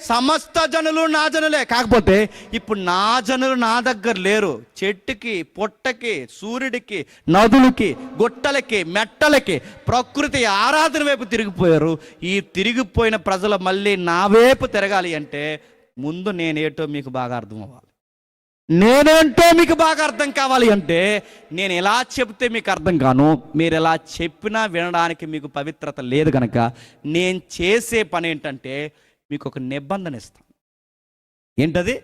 సమస్త జనులు నా జనులే. కాకపోతే ఇప్పుడు నా జనులు నా దగ్గర లేరు. చెట్టుకి, పొట్టకి, సూర్యుడికి, నదులకి, గుట్టలకి, మెట్టలకి, ప్రకృతి ఆరాధన వైపు తిరిగిపోయారు. ఈ తిరిగిపోయిన ప్రజలు మళ్ళీ నా వైపు తిరగాలి అంటే ముందు నేనేటో మీకు బాగా అర్థం అవ్వాలి. నేనేంటో మీకు బాగా అర్థం కావాలి అంటే నేను ఎలా చెప్తే మీకు అర్థం కాను, మీరు ఎలా చెప్పినా వినడానికి మీకు పవిత్రత లేదు కనుక నేను చేసే పని ఏంటంటే మీకు ఒక నిబంధన ఇస్తాను. ఏంటది?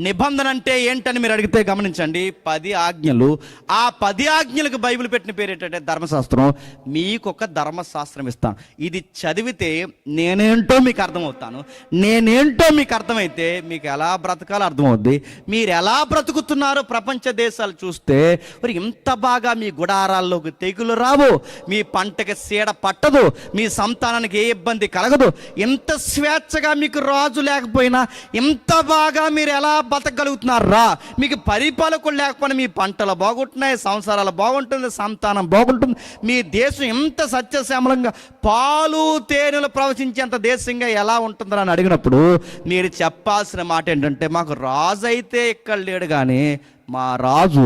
నిబంధన అంటే ఏంటని మీరు అడిగితే గమనించండి. 10 ఆజ్ఞలు. ఆ 10 ఆజ్ఞలకు బైబిల్ పెట్టిన పేరు ఏంటంటే ధర్మశాస్త్రం. మీకు ఒక ధర్మశాస్త్రం ఇస్తాను. ఇది చదివితే నేనేంటో మీకు అర్థమవుతాను. నేనేంటో మీకు అర్థమైతే మీకు ఎలా బ్రతకాలో అర్థమవుద్ది. మీరు ఎలా బ్రతుకుతున్నారో ప్రపంచ దేశాలు చూస్తే మరి ఇంత బాగా మీ గుడారాల్లోకి తెగులు రావు, మీ పంటకి సీడ పట్టదు, మీ సంతానానికి ఏ ఇబ్బంది కలగదు, ఇంత స్వేచ్ఛగా మీకు రాజు లేకపోయినా ఇంత ఇంతలాగా మీరు ఎలా బతకగలుగుతున్నారా? మీకు పరిపాలకులు లేకపోయినా మీ పంటలు బాగుంటున్నాయి, సంసారాలు బాగుంటుంది, సంతానం బాగుంటుంది, మీ దేశం ఎంత సత్యశ్యామలంగా పాలు తేనెలు ప్రవచించేంత దేశంగా ఎలా ఉంటుందని అని అడిగినప్పుడు మీరు చెప్పాల్సిన మాట ఏంటంటే, మాకు రాజు అయితే ఇక్కడ లేడు కానీ మా రాజు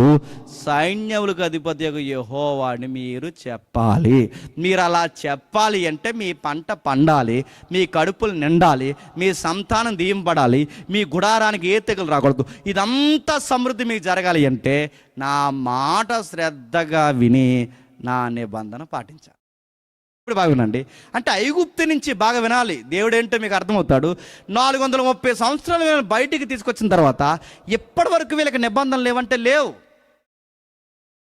సైన్యములకు అధిపతి యెహోవా అని మీరు చెప్పాలి. మీరు అలా చెప్పాలి అంటే మీ పంట పండాలి, మీ కడుపులు నిండాలి, మీ సంతానం దీంపడాలి, మీ గుడారానికి ఏ తెగులు రాకూడదు. ఇదంతా సమృద్ధి మీకు జరగాలి అంటే నా మాట శ్రద్ధగా విని నా నిబంధన పాటించాలి. ఇప్పుడు బాగా వినండి. అంటే ఐగుప్తు నుంచి బాగా వినాలి. దేవుడు ఏంటో మీకు అర్థమవుతాడు. 430 సంవత్సరాలు వీళ్ళని బయటికి తీసుకొచ్చిన తర్వాత ఎప్పటి వరకు వీళ్ళకి నిబంధనలు లేవంటే లేవు.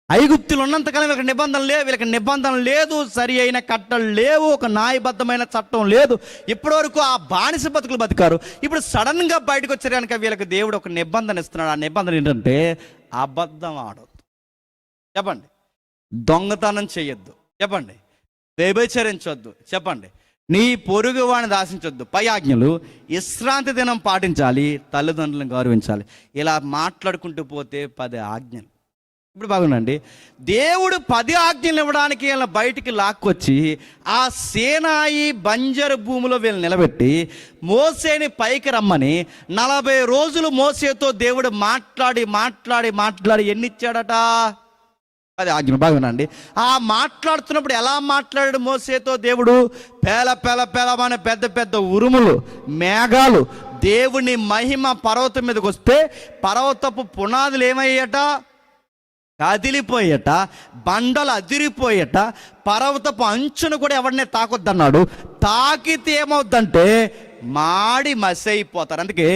ఐగుప్తులు ఉన్నంతకాలం వీళ్ళకి నిబంధనలు లేవు. వీళ్ళకి నిబంధన లేదు, సరి అయిన కట్టలు లేవు, ఒక న్యాయబద్ధమైన చట్టం లేదు. ఇప్పటి వరకు ఆ బానిస బతుకులు బతికారు. ఇప్పుడు సడన్గా బయటకు వచ్చారు కనుక వీళ్ళకి దేవుడు ఒక నిబంధన ఇస్తున్నాడు. ఆ నిబంధన ఏంటంటే అబద్ధం ఆడొద్దు చెప్పండి, దొంగతనం చేయొద్దు చెప్పండి, వ్యభిచరించొద్దు చెప్పండి, నీ పొరుగు వాడిని దాసించొద్దు, పై ఆజ్ఞలు, విశ్రాంతి దినం పాటించాలి, తల్లిదండ్రులను గౌరవించాలి. ఇలా మాట్లాడుకుంటూ పోతే 10 ఆజ్ఞలు. ఇప్పుడు బాగుండండి. దేవుడు 10 ఆజ్ఞలు ఇవ్వడానికి వీళ్ళని బయటికి లాక్కొచ్చి ఆ సేనాయి బంజరు భూమిలో వీళ్ళని నిలబెట్టి మోసేని పైకి రమ్మని 40 రోజులు మోసేతో దేవుడు మాట్లాడి మాట్లాడి మాట్లాడి ఎన్ని ఇచ్చాడట? 10 ఆజ్ఞలు. బాగునండి. ఆ మాట్లాడుతున్నప్పుడు ఎలా మాట్లాడాడు మోసేతో దేవుడు? పేల పేల పేలమనే పెద్ద పెద్ద ఉరుములు, మేఘాలు, దేవుని మహిమ పర్వతం మీదకి వస్తే పర్వతపు పునాదులు ఏమయ్యట? కదిలిపోయట, బండలు అదిరిపోయట, పర్వతపు అంచును కూడా ఎవరినే తాకొద్దన్నాడు. తాకితే ఏమవుద్దంటే మాడి మసైపోతారు. అందుకే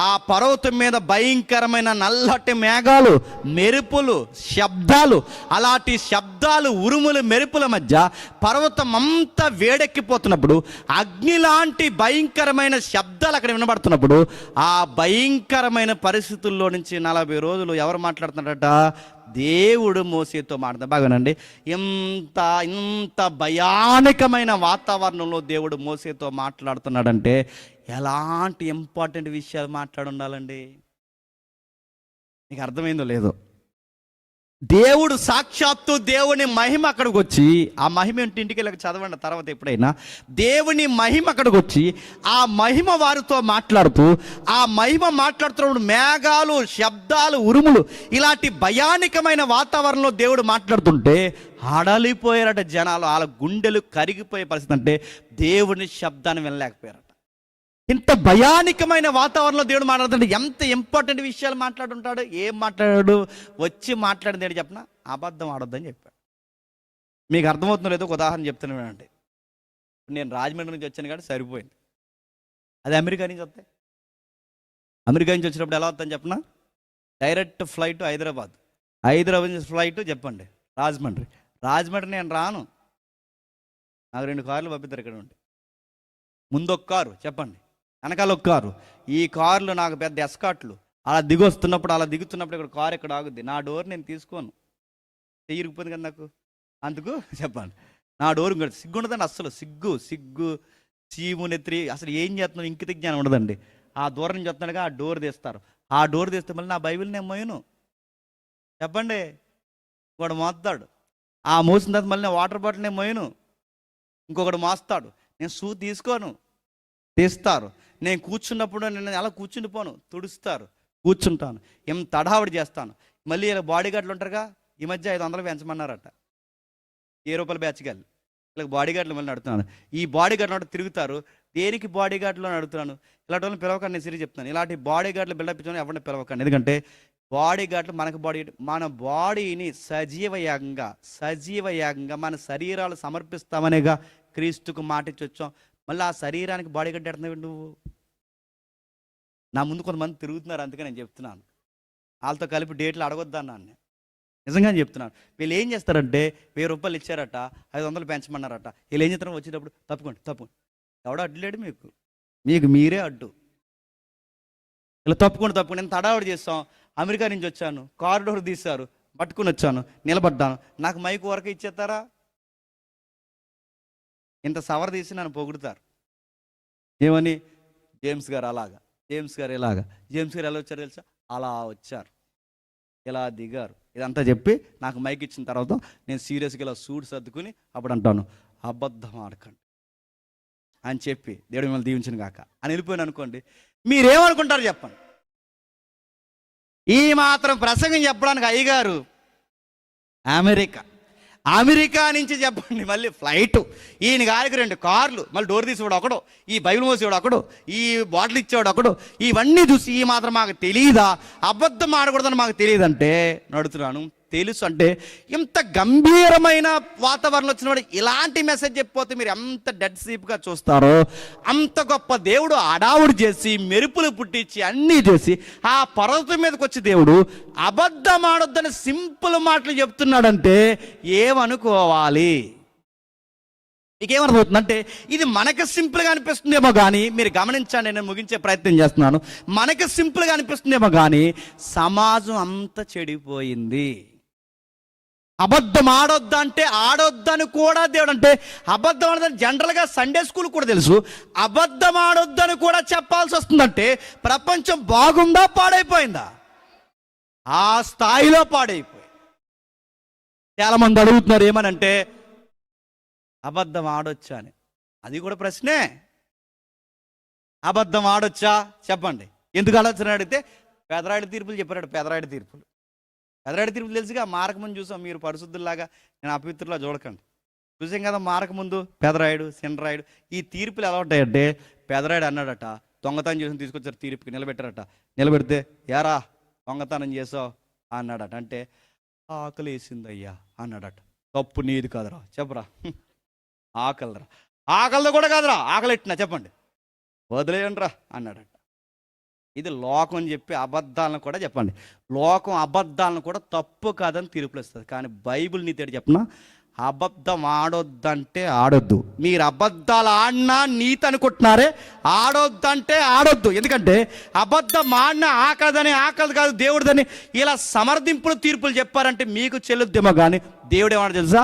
ఆ పర్వతం మీద భయంకరమైన నల్లటి మేఘాలు, మెరుపులు, శబ్దాలు, అలాంటి శబ్దాలు, ఉరుములు, మెరుపుల మధ్య పర్వతం అంతా వేడెక్కిపోతున్నప్పుడు, అగ్ని లాంటి భయంకరమైన శబ్దాలు అక్కడ వినబడుతున్నప్పుడు, ఆ భయంకరమైన పరిస్థితుల్లో నుంచి 40 రోజులు ఎవరు మాట్లాడుతున్నారట? దేవుడు మోసేతో మాట్లాడతాడు. బాగానండి. ఇంత భయానకమైన వాతావరణంలో దేవుడు మోసేతో మాట్లాడుతున్నాడంటే ఎలాంటి ఇంపార్టెంట్ విషయాలు మాట్లాడి ఉండాలండి? మీకు అర్థమైందో లేదో? దేవుడు సాక్షాత్తు దేవుని మహిమ అక్కడికి వచ్చి, ఆ మహిమ ఏంటి ఇంటికి వెళ్ళక చదవండి తర్వాత ఎప్పుడైనా. దేవుని మహిమ అక్కడికి వచ్చి ఆ మహిమ వారితో మాట్లాడుతూ, ఆ మహిమ మాట్లాడుతున్నప్పుడు మేఘాలు, శబ్దాలు, ఉరుములు, ఇలాంటి భయానకమైన వాతావరణంలో దేవుడు మాట్లాడుతుంటే హడలిపోయారట జనాలు. వాళ్ళ గుండెలు కరిగిపోయే పరిస్థితి. అంటే దేవుని శబ్దాన్ని వినలేకపోయారట. ఇంత భయానకమైన వాతావరణంలో దేవుడు మాట్లాడుతుంటే ఎంత ఇంపార్టెంట్ విషయాలు మాట్లాడుంటాడు. ఏం మాట్లాడాడు? వచ్చి మాట్లాడింది ఏంటి చెప్పిన? అబద్ధం ఆడొద్దని చెప్పాడు. మీకు అర్థమవుతుందో లేదో ఒక ఉదాహరణ చెప్తున్నానండి. నేను రాజమండ్రి నుంచి వచ్చాను కాబట్టి సరిపోయింది. అది అమెరికా నుంచి వస్తే, అమెరికా నుంచి వచ్చినప్పుడు ఎలా వద్దని చెప్పిన? డైరెక్ట్ ఫ్లైట్ హైదరాబాద్, హైదరాబాద్ నుంచి ఫ్లైట్ చెప్పండి రాజమండ్రి. రాజమండ్రి నేను రాను, నాకు 2 కార్లు పంపిస్తారు ఇక్కడ ఉండి. ముందు ఒక కారు చెప్పండి, వెనకాల ఒక కారు. ఈ కార్లు నాకు పెద్ద ఎస్కాట్లు. అలా దిగొస్తున్నప్పుడు, అలా దిగుతున్నప్పుడు ఇక్కడ కారు ఎక్కడ ఆగుద్ది? నా డోర్ నేను తీసుకోను, చెయ్యిరిగిపోయింది కదా నాకు. అందుకు చెప్పండి, నా డోర్ సిగ్గు ఉండదండి అస్సలు. సిగ్గు చీమునెత్తి అసలు ఏం చేస్తున్నావు ఇంకిత జ్ఞానం ఉండదండి. ఆ దూరం నుంచి వస్తున్నాడుగా ఆ డోర్ తీస్తారు. ఆ డోర్ తీస్తే మళ్ళీ నా బైబిల్ నేను మోయను చెప్పండి. వాడు మోస్తాడు. ఆ మోసిన తర్వాత మళ్ళీ వాటర్ బాటిల్ నేను మోయను. ఇంకొకడు మోస్తాడు. నేను షూ తీసుకోను, తీస్తారు. నేను కూర్చున్నప్పుడు నేను అలా కూర్చుండిపోను, తుడుస్తారు, కూర్చుంటాను. ఏం తడావిడి చేస్తాను. మళ్ళీ ఇలా బాడీ గార్డులు ఉంటారుగా, ఈ మధ్య 500 పెంచమన్నారట. ₹10 బ్యాచ్కి వెళ్ళి ఇలా బాడీ గార్డులు మళ్ళీ నడుతున్నాను. ఈ బాడీ గార్డులు తిరుగుతారు. దేనికి బాడీ గార్డులో అడుగుతున్నాను? ఇలాంటి వాళ్ళని పిలవకండి, నేను సిరి చెప్తాను. ఇలాంటి బాడీ గార్డులు బిల్డప్ ఇచ్చిన ఎవరిని పిలవకండి. ఎందుకంటే బాడీ గార్డులు మన బాడీని సజీవయాగంగా మన శరీరాలు సమర్పిస్తామనేగా క్రీస్తుకు మాట ఇచ్చి వచ్చాం. మళ్ళీ ఆ శరీరానికి బాడీ గార్డ్ ఎడుతున్నావు నువ్వు. నా ముందు కొంతమంది తిరుగుతున్నారు, అందుకే నేను చెప్తున్నాను. వాళ్ళతో కలిపి డేట్లు అడగొద్దన్నాను నేను, నిజంగా చెప్తున్నాను. వీళ్ళు ఏం చేస్తారంటే ₹1000 ఇచ్చారట, 500 పెంచమన్నారట. వీళ్ళు ఏం చేస్తారో వచ్చేటప్పుడు తప్పుకోండి. ఎవడో అడ్డులేడు, మీకు మీరే అడ్డు. ఇలా తప్పుకోండి. నేను తడావుడు చేస్తాం. అమెరికా నుంచి వచ్చాను, కారిడోర్ తీశారు, పట్టుకుని వచ్చాను, నిలబడ్డాను. నాకు మైకు వరకు ఇచ్చేస్తారా? ఇంత సవర తీసి నన్ను పొగుడుతారు. ఏమని? జేమ్స్ గారు అలాగా జేమ్స్ గారు ఇలాగా. జేమ్స్ గారు ఎలా వచ్చారు తెలుసా? అలా వచ్చారు, ఇలా దిగారు. ఇదంతా చెప్పి నాకు మైక్ ఇచ్చిన తర్వాత నేను సీరియస్గా ఇలా సూట్ సర్దుకుని అప్పుడు అంటాను, అబద్ధం ఆడకండి అని చెప్పి దేవుడు మిమ్మల్ని దీవించను గాక అని వెళ్ళిపోయాను అనుకోండి. మీరేమనుకుంటారు చెప్పండి? ఈ మాత్రం ప్రసంగం చెప్పడానికి అయ్యగారు అమెరికా నుంచి చెప్పండి, మళ్ళీ ఫ్లైట్, ఈయన గారికి 2 కార్లు, మళ్ళీ డోర్ తీసేవాడు ఒకడు, ఈ బైబిల్ మోసేవాడు ఒకడు, ఈ బాటిల్ ఇచ్చేవాడు ఒకడు, ఇవన్నీ చూసి ఈ మాత్రం మాకు తెలియదా, అబద్ధం ఆడకూడదని మాకు తెలియదంటే నడుతున్నాను. తెలుసు అంటే ఇంత గంభీరమైన వాతావరణం వచ్చినప్పుడు ఇలాంటి మెసేజ్ చెప్పిపోతే మీరు ఎంత డెడ్ స్లీప్గా చూస్తారో, అంత గొప్ప దేవుడు అడావుడు చేసి మెరుపులు పుట్టించి అన్నీ చేసి ఆ పర్వతం మీదకి వచ్చి దేవుడు అబద్ధం ఆడొద్దని సింపుల్ మాటలు చెప్తున్నాడంటే ఏమనుకోవాలి? మీకేమర్థమవుతుందంటే ఇది మనకు సింపుల్గా అనిపిస్తుందేమో కానీ, మీరు గమనించండి, నేను ముగించే ప్రయత్నం చేస్తున్నాను. మనకు సింపుల్గా అనిపిస్తుందేమో కానీ సమాజం అంతా చెడిపోయింది. అబద్ధం ఆడొద్దంటే ఆడొద్దని కూడా దేవుడు, అంటే అబద్ధం ఆడొద్దని జనరల్గా సండే స్కూల్ కూడా తెలుసు, అబద్ధం ఆడొద్దని కూడా చెప్పాల్సి వస్తుందంటే ప్రపంచం బాగుందా పాడైపోయిందా? ఆ స్థాయిలో పాడైపోయి చాలామంది అడుగుతున్నారు ఏమనంటే అబద్ధం ఆడొచ్చా అని. అది కూడా ప్రశ్నే. అబద్ధం ఆడొచ్చా చెప్పండి. ఎందుకు ఆడొచ్చని అడిగితే పెదరాయుడు తీర్పులు చెప్పాడు. పెదరాయుడు తీర్పులు తెలుసుగా. మారకముందు చూసాం, మీరు పరిశుద్ధుల్లాగా నేను అపవిత్రులా చూడకండి. చూసాం కదా మారకముందు పెదరాయుడు, సినరాయుడు. ఈ తీర్పులు ఎలా ఉంటాయంటే, పెదరాయుడు అన్నాడట, దొంగతనం చేసి తీసుకొచ్చారు తీర్పుకి, నిలబెట్టారట. నిలబెడితే యారా దొంగతనం చేసావు అన్నాడట. అంటే ఆకలి వేసిందయ్యా అన్నాడట. తప్పు నీది కాదురా చెప్పరా, ఆకలిరా, ఆకలితో కూడా కాదురా, ఆకలి ఎట్టినా చెప్పండి, వదిలేయండి రా అన్నాడట. ఇది లోకం చెప్పి అబద్ధాలను కూడా చెప్పండి, లోకం అబద్ధాలను కూడా తప్పు కాదని తీర్పులు ఇస్తుంది. కానీ బైబిల్ నీతి చెప్పనా, అబద్ధం ఆడొద్దంటే ఆడొద్దు. మీరు అబద్ధాలు ఆడినా నీతి అనుకుంటున్నారే, ఆడొద్దంటే ఆడొద్దు. ఎందుకంటే అబద్ధం ఆడినా ఆకలి కాదు దేవుడిదని ఇలా సమర్థింపులు తీర్పులు చెప్పారంటే మీకు చెల్లుద్దేమో. కానీ దేవుడు ఏమన్నా తెలుసా,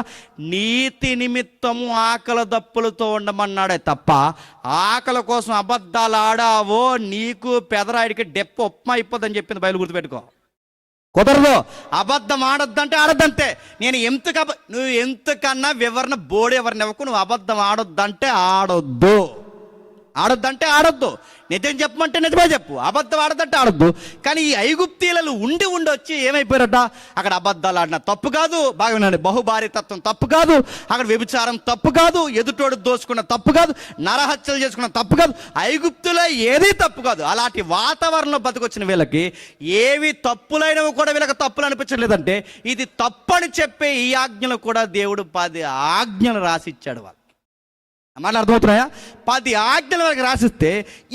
నీతి నిమిత్తము ఆకలి దప్పులతో ఉండమన్నాడే తప్ప ఆకలి కోసం అబద్ధాలు ఆడావో నీకు పెదరాయిడికి డెప్ప ఉప్మా అయిపోద్దని చెప్పింది బయలు, గుర్తుపెట్టుకో. కుదరదు. అబద్ధం ఆడొద్దంటే ఆడొద్దంతే. నువ్వు ఎంతకన్నా వివరణ బోర్డు ఎవరిని ఇవ్వకు, నువ్వు అబద్ధం ఆడొద్దంటే ఆడొద్దు. ఆడొద్దంటే ఆడొద్దు. నిజం చెప్పమంటే నిజమే చెప్పు, అబద్ధం ఆడొద్దంటే ఆడొద్దు. కానీ ఈ ఐగుప్తీయులు ఉండి వచ్చి ఏమైపోయారట, అక్కడ అబద్ధాలు ఆడిన తప్పు కాదు, బాగా వినండి, బహుభార్యతత్వం తప్పు కాదు, అక్కడ వ్యభిచారం తప్పు కాదు, ఎదుటోడు దోచుకున్న తప్పు కాదు, నరహత్యలు చేసుకున్న తప్పు కాదు, ఐగుప్తులో ఏది తప్పు కాదు. అలాంటి వాతావరణంలో బతికొచ్చిన వీళ్ళకి ఏవి తప్పులైనవి కూడా వీళ్ళకి తప్పులు అనిపించలేదంటే ఇది తప్పని చెప్పే ఈ ఆజ్ఞలు కూడా దేవుడు 10 ఆజ్ఞలు రాసిచ్చాడు వాళ్ళు. అమ్మాయిలు అర్థమవుతున్నాయా? 10 ఆజ్ఞలు వాళ్ళకి రాసిస్తే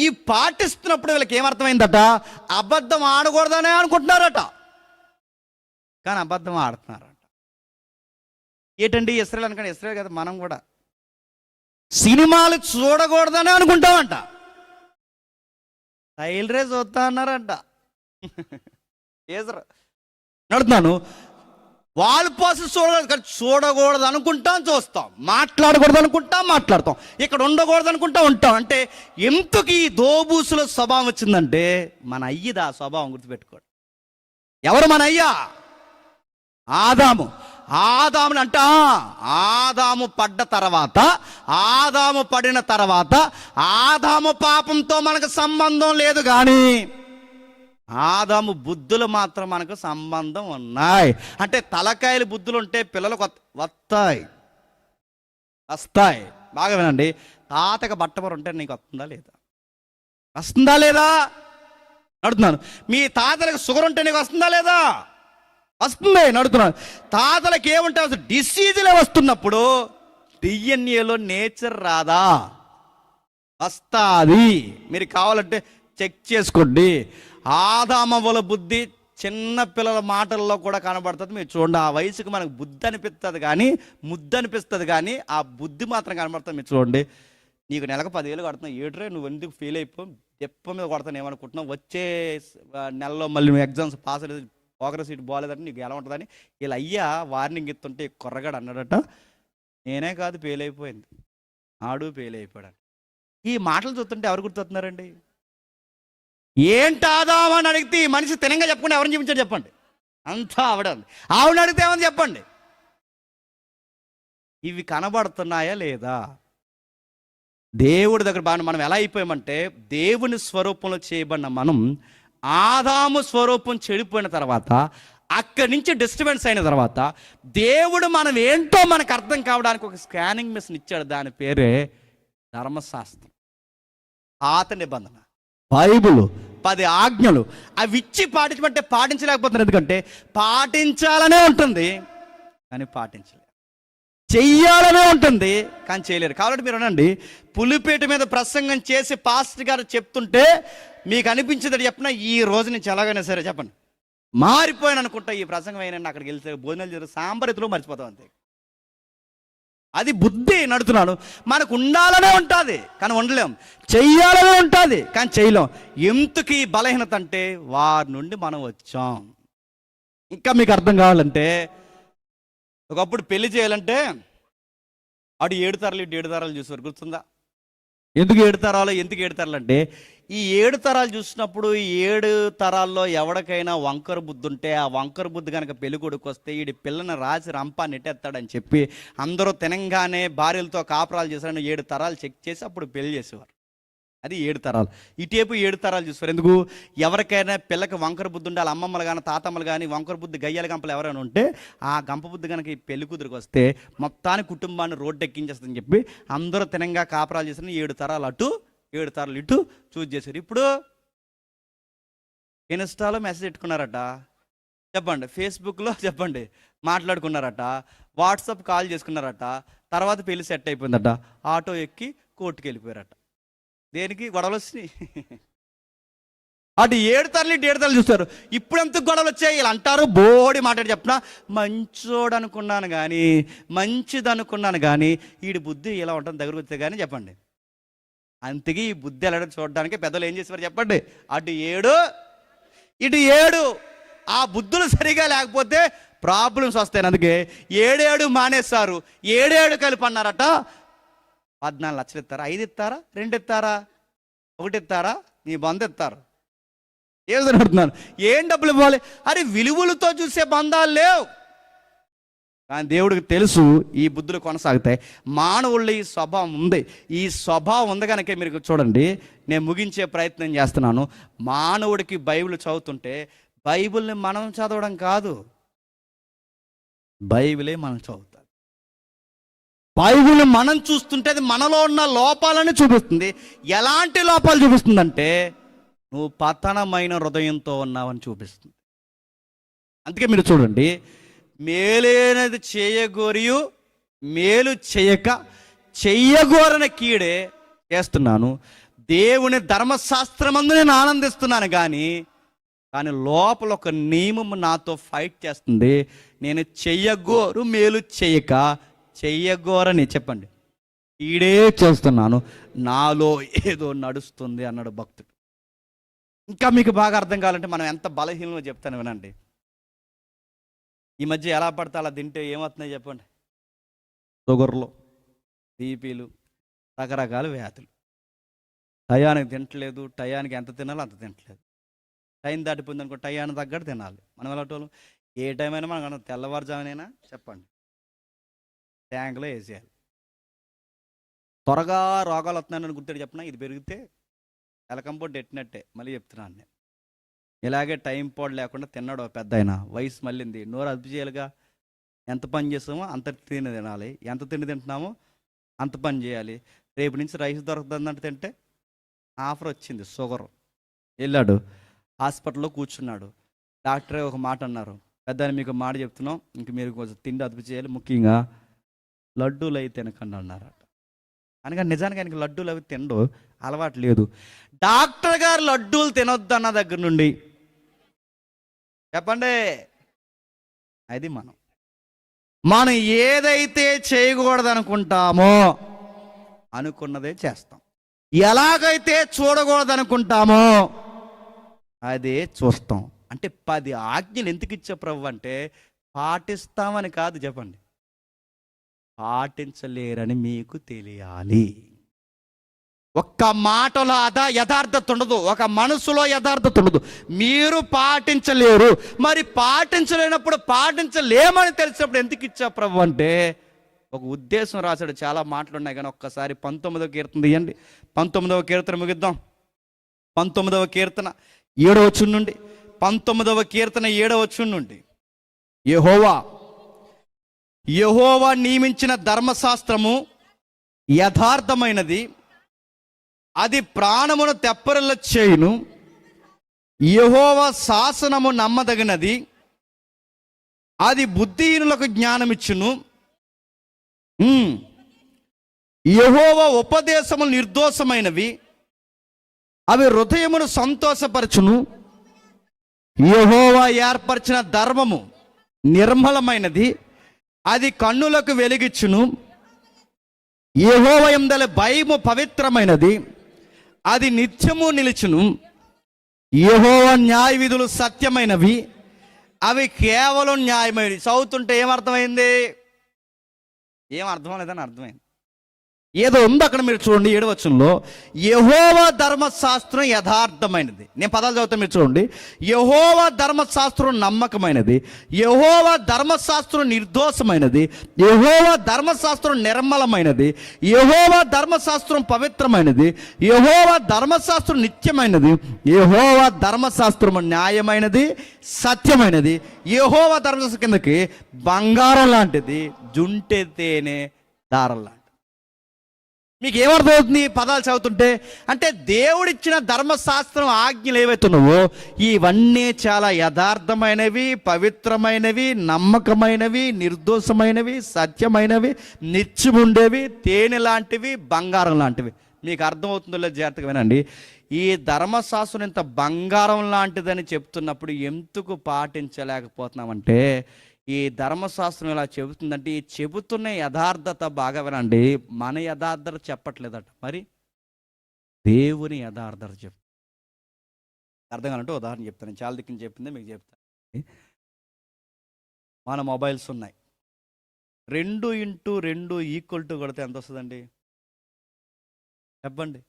ఈ పాటిస్తున్నప్పుడు వీళ్ళకి ఏమర్థమైందట, అబద్ధం ఆడకూడదనే అనుకుంటున్నారట, కానీ అబద్ధం ఆడుతున్నారట. ఏంటండి ఇస్రాయేల్ అనుకోండి, ఇస్రాయేల్ కదా మనం కూడా సినిమాలు చూడకూడదనే అనుకుంటామంట, టైలరే చూస్తా అన్నారంట. నడుతున్నాను, వాళ్ళు పోసి చూడకూడదు, కానీ చూడకూడదు అనుకుంటాం చూస్తాం, మాట్లాడకూడదు అనుకుంటాం మాట్లాడతాం, ఇక్కడ ఉండకూడదు అనుకుంటా ఉంటాం. అంటే ఎందుకు ఈ దోబూసుల స్వభావం వచ్చిందంటే మన అయ్యదా స్వభావం, గుర్తుపెట్టుకోండి. ఎవరు మన అయ్యా? ఆదాముని అంట. ఆదాము పడిన తర్వాత ఆదాము పాపంతో మనకు సంబంధం లేదు, కానీ ఆదాము బుద్ధులు మాత్రం మనకు సంబంధం ఉన్నాయి. అంటే తలకాయలు బుద్ధులు ఉంటే పిల్లలకు వస్తాయి. బాగా వినండి, తాతకి బట్టబర ఉంటే నీకు వస్తుందా లేదా నడుతున్నాను. మీ తాతలకు షుగర్ ఉంటే నీకు వస్తుందా లేదా? వస్తుంది. నడుతున్నాను. తాతలకు ఏముంటే అసలు డిసీజులే వస్తున్నప్పుడు డిఎన్ఏలో నేచర్ రాదా? వస్తుంది. మీరు కావాలంటే చెక్ చేసుకోండి. ఆదామవ్వల బుద్ధి చిన్న పిల్లల మాటల్లో కూడా కనబడుతుంది. మీరు చూడండి, ఆ వయసుకి మనకు బుద్ధి అనిపిస్తుంది కానీ ముద్దు అనిపిస్తుంది, కానీ ఆ బుద్ధి మాత్రం కనబడుతుంది. మీరు చూడండి, నీకు నెలకు 10,000 కడుతున్నావు, ఏడ్రే నువ్వు ఎందుకు ఫెయిల్ అయిపో, దెప్ప మీద కొడతాను ఏమనుకుంటున్నావు, వచ్చే నెలలో మళ్ళీ నువ్వు ఎగ్జామ్స్ పాస్ అయ్యేది, ప్రోగ్రెస్ సీట్ బాగాలేదంటే నీకు ఎలా ఉంటుందని ఇలా అయ్యా వార్నింగ్ ఇస్తుంటే కొర్రగాడు అన్నాడట, నేనే కాదు ఫెయిల్ అయిపోయింది, ఆడు ఫెయిల్ అయిపోయాడు. ఈ మాటలు చూస్తుంటే ఎవరు గుర్తొస్తున్నారండి? ఏంటి ఆదాము అని అడిగితే ఈ మనిషి తినంగా చెప్పకుండా ఎవరిని చూపించాడు చెప్పండి? అంతా ఆవిడ ఉంది. ఆవిడ అడిగితే ఏమని చెప్పండి? ఇవి కనబడుతున్నాయా లేదా? దేవుడి దగ్గర బాగా మనం ఎలా అయిపోయామంటే, దేవుని స్వరూపంలో చేయబడిన మనం ఆదాము స్వరూపం చెడిపోయిన తర్వాత, అక్కడి నుంచి డిస్టర్బెన్స్ అయిన తర్వాత, దేవుడు మనం ఏంటో మనకు అర్థం కావడానికి ఒక స్కానింగ్ మిషన్ ఇచ్చాడు. దాని పేరే ధర్మశాస్త్రం, పాత నిబంధన, బైబుల్, 10 ఆజ్ఞలు. అవి ఇచ్చి పాటించమంటే పాటించలేకపోతున్నారు. ఎందుకంటే పాటించాలనే ఉంటుంది కానీ పాటించలేరు, చెయ్యాలనే ఉంటుంది కానీ చేయలేరు. కాబట్టి మీరు అనండి, పులిపేట మీద ప్రసంగం చేసి పాస్టర్ గారు చెప్తుంటే మీకు అనిపించింది చెప్పిన ఈ రోజు నుంచి ఎలాగైనా సరే చెప్పండి మారిపోయాను అనుకుంటా, ఈ ప్రసంగం అయినా అక్కడికి వెళ్తే భోజనాలు చేసి సాంబారితులో మర్చిపోతాం అంతే. అది బుద్ధి నడుతున్నాను. మనకు ఉండాలనే ఉంటుంది కానీ ఉండలేం, చెయ్యాలనే ఉంటుంది కానీ చేయలేం. ఎందుకు ఈ బలహీనత అంటే వారి నుండి మనం వచ్చాం. ఇంకా మీకు అర్థం కావాలంటే, ఒకప్పుడు పెళ్లి చేయాలంటే అటు 7 తరాలు ఇటు 7 తరాలు చూసేవారు, గుర్తుందా? ఎందుకు 7 తరాలు అంటే, ఈ 7 తరాలు చూసినప్పుడు ఈ 7 తరాల్లో ఎవరికైనా వంకర బుద్ధి ఉంటే, ఆ వంకర బుద్ధి కనుక పెళ్లి కొడుకు వస్తే ఈ పిల్లని రాసి రంపా నెట్టేస్తాడని చెప్పి అందరూ తినంగానే భార్యలతో కాపురాలు చేశారని 7 తరాలు చెక్ చేసి అప్పుడు పెళ్లి చేసేవారు. అది 7 తరాలు. ఇటేపు 7 తరాలు చూస్తారు. ఎందుకు? ఎవరికైనా పిల్లకి వంకర బుద్ధి ఉండాలి, అమ్మమ్మలు కానీ తాతమ్మలు కానీ వంకర బుద్ధి గయ్యాల గంపలు ఎవరైనా ఉంటే ఆ గంప బుద్ధి కనుక ఈ పెళ్లి కుదురుకు వస్తే మొత్తానికి కుటుంబాన్ని రోడ్డు ఎక్కించేస్తుందని చెప్పి అందరూ తినంగా కాపురాలు చేసిన 7 తరాలు అటు 7 తరాలు ఇటు చూజ్ చేశారు. ఇప్పుడు ఇన్స్టాలో మెసేజ్ పెట్టుకున్నారట చెప్పండి, ఫేస్బుక్లో చెప్పండి మాట్లాడుకున్నారట, వాట్సాప్ కాల్ చేసుకున్నారట, తర్వాత పెళ్లి సెట్ అయిపోయిందట, ఆటో ఎక్కి కోర్టుకు వెళ్ళిపోయారట. దేనికి? గొడవలు వచ్చినాయి. అటు 7 తరలు ఇటు 7 తరలు చూస్తారు. ఇప్పుడు ఎంత గొడవలు వచ్చాయి? ఇలా అంటారు, బోడి మాట్లాడి చెప్పిన మంచోడు అనుకున్నాను కానీ, మంచిది అనుకున్నాను కానీ వీడి బుద్ధి ఇలా ఉంటుంది దగ్గరకు వస్తే కానీ చెప్పండి. అంతకీ ఈ బుద్ధి ఎలా చూడడానికి పెద్దలు ఏం చేసేవారు చెప్పండి? అటు 7 ఇటు 7 ఆ బుద్ధులు సరిగా లేకపోతే ప్రాబ్లమ్స్ వస్తాయి. అందుకే 7 మానేస్తారు, 7 కలిపి అన్నారట. 14 లక్షలు ఇస్తారా? 5 ఇస్తారా? 2 ఇస్తారా? 1 ఇస్తారా? నీ బంధు ఇస్తారు. ఏదో అడుగుతున్నాను, ఏం డబ్బులు ఇవ్వాలి? అరే విలువలతో చూసే బంధాలు లేవు. కానీ దేవుడికి తెలుసు ఈ బుద్ధులు కొనసాగుతాయి. మానవుల్లో ఈ స్వభావం ఉంది. ఈ స్వభావం ఉంది కనుక మీరు చూడండి, నేను ముగించే ప్రయత్నం చేస్తున్నాను. మానవుడికి బైబిల్ చదువుతుంటే బైబిల్ని మనం చదవడం కాదు, బైబిలే మనం చదువుతాం. బైబిల్ మనం చూస్తుంటే అది మనలో ఉన్న లోపాలని చూపిస్తుంది. ఎలాంటి లోపాలు చూపిస్తుందంటే నువ్వు పతనమైన హృదయంతో ఉన్నావని చూపిస్తుంది. అందుకే మీరు చూడండి, మేలేనది చేయగోరియు మేలు చేయక చెయ్యగోరని కీడే చేస్తున్నాను, దేవుని ధర్మశాస్త్రమందు నేను ఆనందిస్తున్నాను కానీ లోపల ఒక నియమం నాతో ఫైట్ చేస్తుంది. నేను చెయ్యగోరు మేలు చేయక చెయ్యగోరని చెప్పండి ఈడే చేస్తున్నాను, నాలో ఏదో నడుస్తుంది అన్నాడు భక్తుడు. ఇంకా మీకు బాగా అర్థం కావాలంటే మనం ఎంత బలహీనమో చెప్తాను వినండి. ఈ మధ్య ఎలా పడితే అలా తింటే ఏమవుతున్నాయి చెప్పండి? షుగర్లు, బీపీలు, రకరకాల వ్యాధులు. టయానికి తినట్లేదు, టయానికి ఎంత తినాలో అంత తినట్లేదు. టైం దాటిపోయింది అనుకో, టయానికి తగ్గట్టు తినాలి. మనం ఎలాంటి ఏ టైం అయినా మనం తెల్లవారుజామునైనా చెప్పండి ట్యాంకులో వేసేయాలి. త్వరగా రోగాలు వస్తున్నాయని గుర్తుడు చెప్పిన, ఇది పెరిగితే ఎలకంపోటు ఎట్టినట్టే. మళ్ళీ చెప్తున్నాను నేను, ఇలాగే టైం పోడు లేకుండా తిన్నాడు పెద్ద ఆయన, వయసు మళ్ళీంది, నోరు అదుపు చేయాలిగా. ఎంత పని చేస్తామో అంత తిండి తినాలి, ఎంత తిండి తింటున్నామో అంత పని చేయాలి. రేపు నుంచి రైస్ దొరుకుతుందంటే తింటే ఆఫర్ వచ్చింది షుగర్. వెళ్ళాడు హాస్పిటల్లో కూర్చున్నాడు. డాక్టరే ఒక మాట అన్నారు, పెద్ద మీకు మాట చెప్తున్నాం, ఇంక మీరు కొంచెం తిండి అదుపు చేయాలి, ముఖ్యంగా లడ్డూలు అవి తినకండి అన్నారట. అనగా నిజానికి ఆయనకి లడ్డూలు అవి తినడు, అలవాటు లేదు. డాక్టర్ గారు లడ్డూలు తినొద్దు అన్న దగ్గర నుండి చెప్పండి, అది మనం ఏదైతే చేయకూడదు అనుకుంటామో అనుకున్నదే చేస్తాం, ఎలాగైతే చూడకూడదు అనుకుంటామో అదే చూస్తాం. అంటే 10 ఆజ్ఞలు ఎందుకు ఇచ్చే ప్రభు అంటే పాటిస్తామని కాదు, చెప్పండి పాటించలేరని మీకు తెలియాలి. ఒక్క మాటలో యథార్థత ఉండదు, ఒక మనసులో యథార్థత ఉండదు. మీరు పాటించలేరు. మరి పాటించలేనప్పుడు పాటించలేమని తెలిసినప్పుడు ఎందుకు ఇచ్చా ప్రభు అంటే ఒక ఉద్దేశం రాశాడు. చాలా మాటలు ఉన్నాయి కానీ ఒక్కసారి 19వ కీర్తన తీయండి. 19వ కీర్తన ముగిద్దాం. 19వ కీర్తన 7వ వచనం నుండి, 19వ కీర్తన 7వ వచనం నుండి. యెహోవా నియమించిన ధర్మశాస్త్రము యథార్థమైనది, అది ప్రాణమును తెప్పరిల్ల చేయును. యెహోవా శాసనము నమ్మదగినది, అది బుద్ధిహీనులకు జ్ఞానమిచ్చును. యెహోవా ఉపదేశము నిర్దోషమైనవి, అవి హృదయమును సంతోషపరచును. యెహోవా ఏర్పరిచిన ధర్మము నిర్మలమైనది, అది కన్నులకు వెలిగిచ్చును. యెహోవా యందలి భయము పవిత్రమైనది, అది నిత్యము నిలుచును. యెహోవా న్యాయ విధులు సత్యమైనవి, అవి కేవలం న్యాయమైనవి. చదువుతుంటే ఏమర్థమైంది? ఏం అర్థం లేదని అర్థమైంది. ఏదో ఉంది అక్కడ, మీరు చూడండి 7వ వచనంలో. యెహోవా ధర్మశాస్త్రం యథార్థమైనది. నేను పదాలు చదువుతాను, మీరు చూడండి. యెహోవా ధర్మశాస్త్రం నమ్మకమైనది, యెహోవా ధర్మశాస్త్రం నిర్దోషమైనది, యెహోవా ధర్మశాస్త్రం నిర్మలమైనది, యెహోవా ధర్మశాస్త్రం పవిత్రమైనది, యెహోవా ధర్మశాస్త్రం నిత్యమైనది, యెహోవా ధర్మశాస్త్రం న్యాయమైనది, సత్యమైనది. యెహోవా ధర్మశాస్త్రం కిందకి బంగారం లాంటిది, జుంటె తేనె దారం లాంటిది. మీకు ఏమర్థమవుతుంది ఈ పదాలు చదువుతుంటే? అంటే దేవుడిచ్చిన ధర్మశాస్త్రం ఆజ్ఞలు ఏవైతున్నావో ఇవన్నీ చాలా యథార్థమైనవి, పవిత్రమైనవి, నమ్మకమైనవి, నిర్దోషమైనవి, సత్యమైనవి, నిత్యముండేవి, తేనె లాంటివి, బంగారం లాంటివి. మీకు అర్థమవుతుందో లేదు జాగ్రత్తగా వినండి. ఈ ధర్మశాస్త్రం ఇంత బంగారం లాంటిదని చెప్తున్నప్పుడు ఎందుకు పాటించలేకపోతున్నామంటే, ఈ ధర్మశాస్త్రం ఇలా చెబుతుందంటే ఈ చెబుతున్న యథార్థత బాగా వినండి. మన యథార్థత చెప్పట్లేదట, మరి దేవుని యథార్థత చెప్తాను. అర్థం కావాలంటే ఉదాహరణ చెప్తాను. చాలా దిక్కుని చెప్పిందే మీకు చెప్తాను. మన మొబైల్స్ ఉన్నాయి. 2x2 = కొడితే ఎంత వస్తుందండి? చెప్పండి.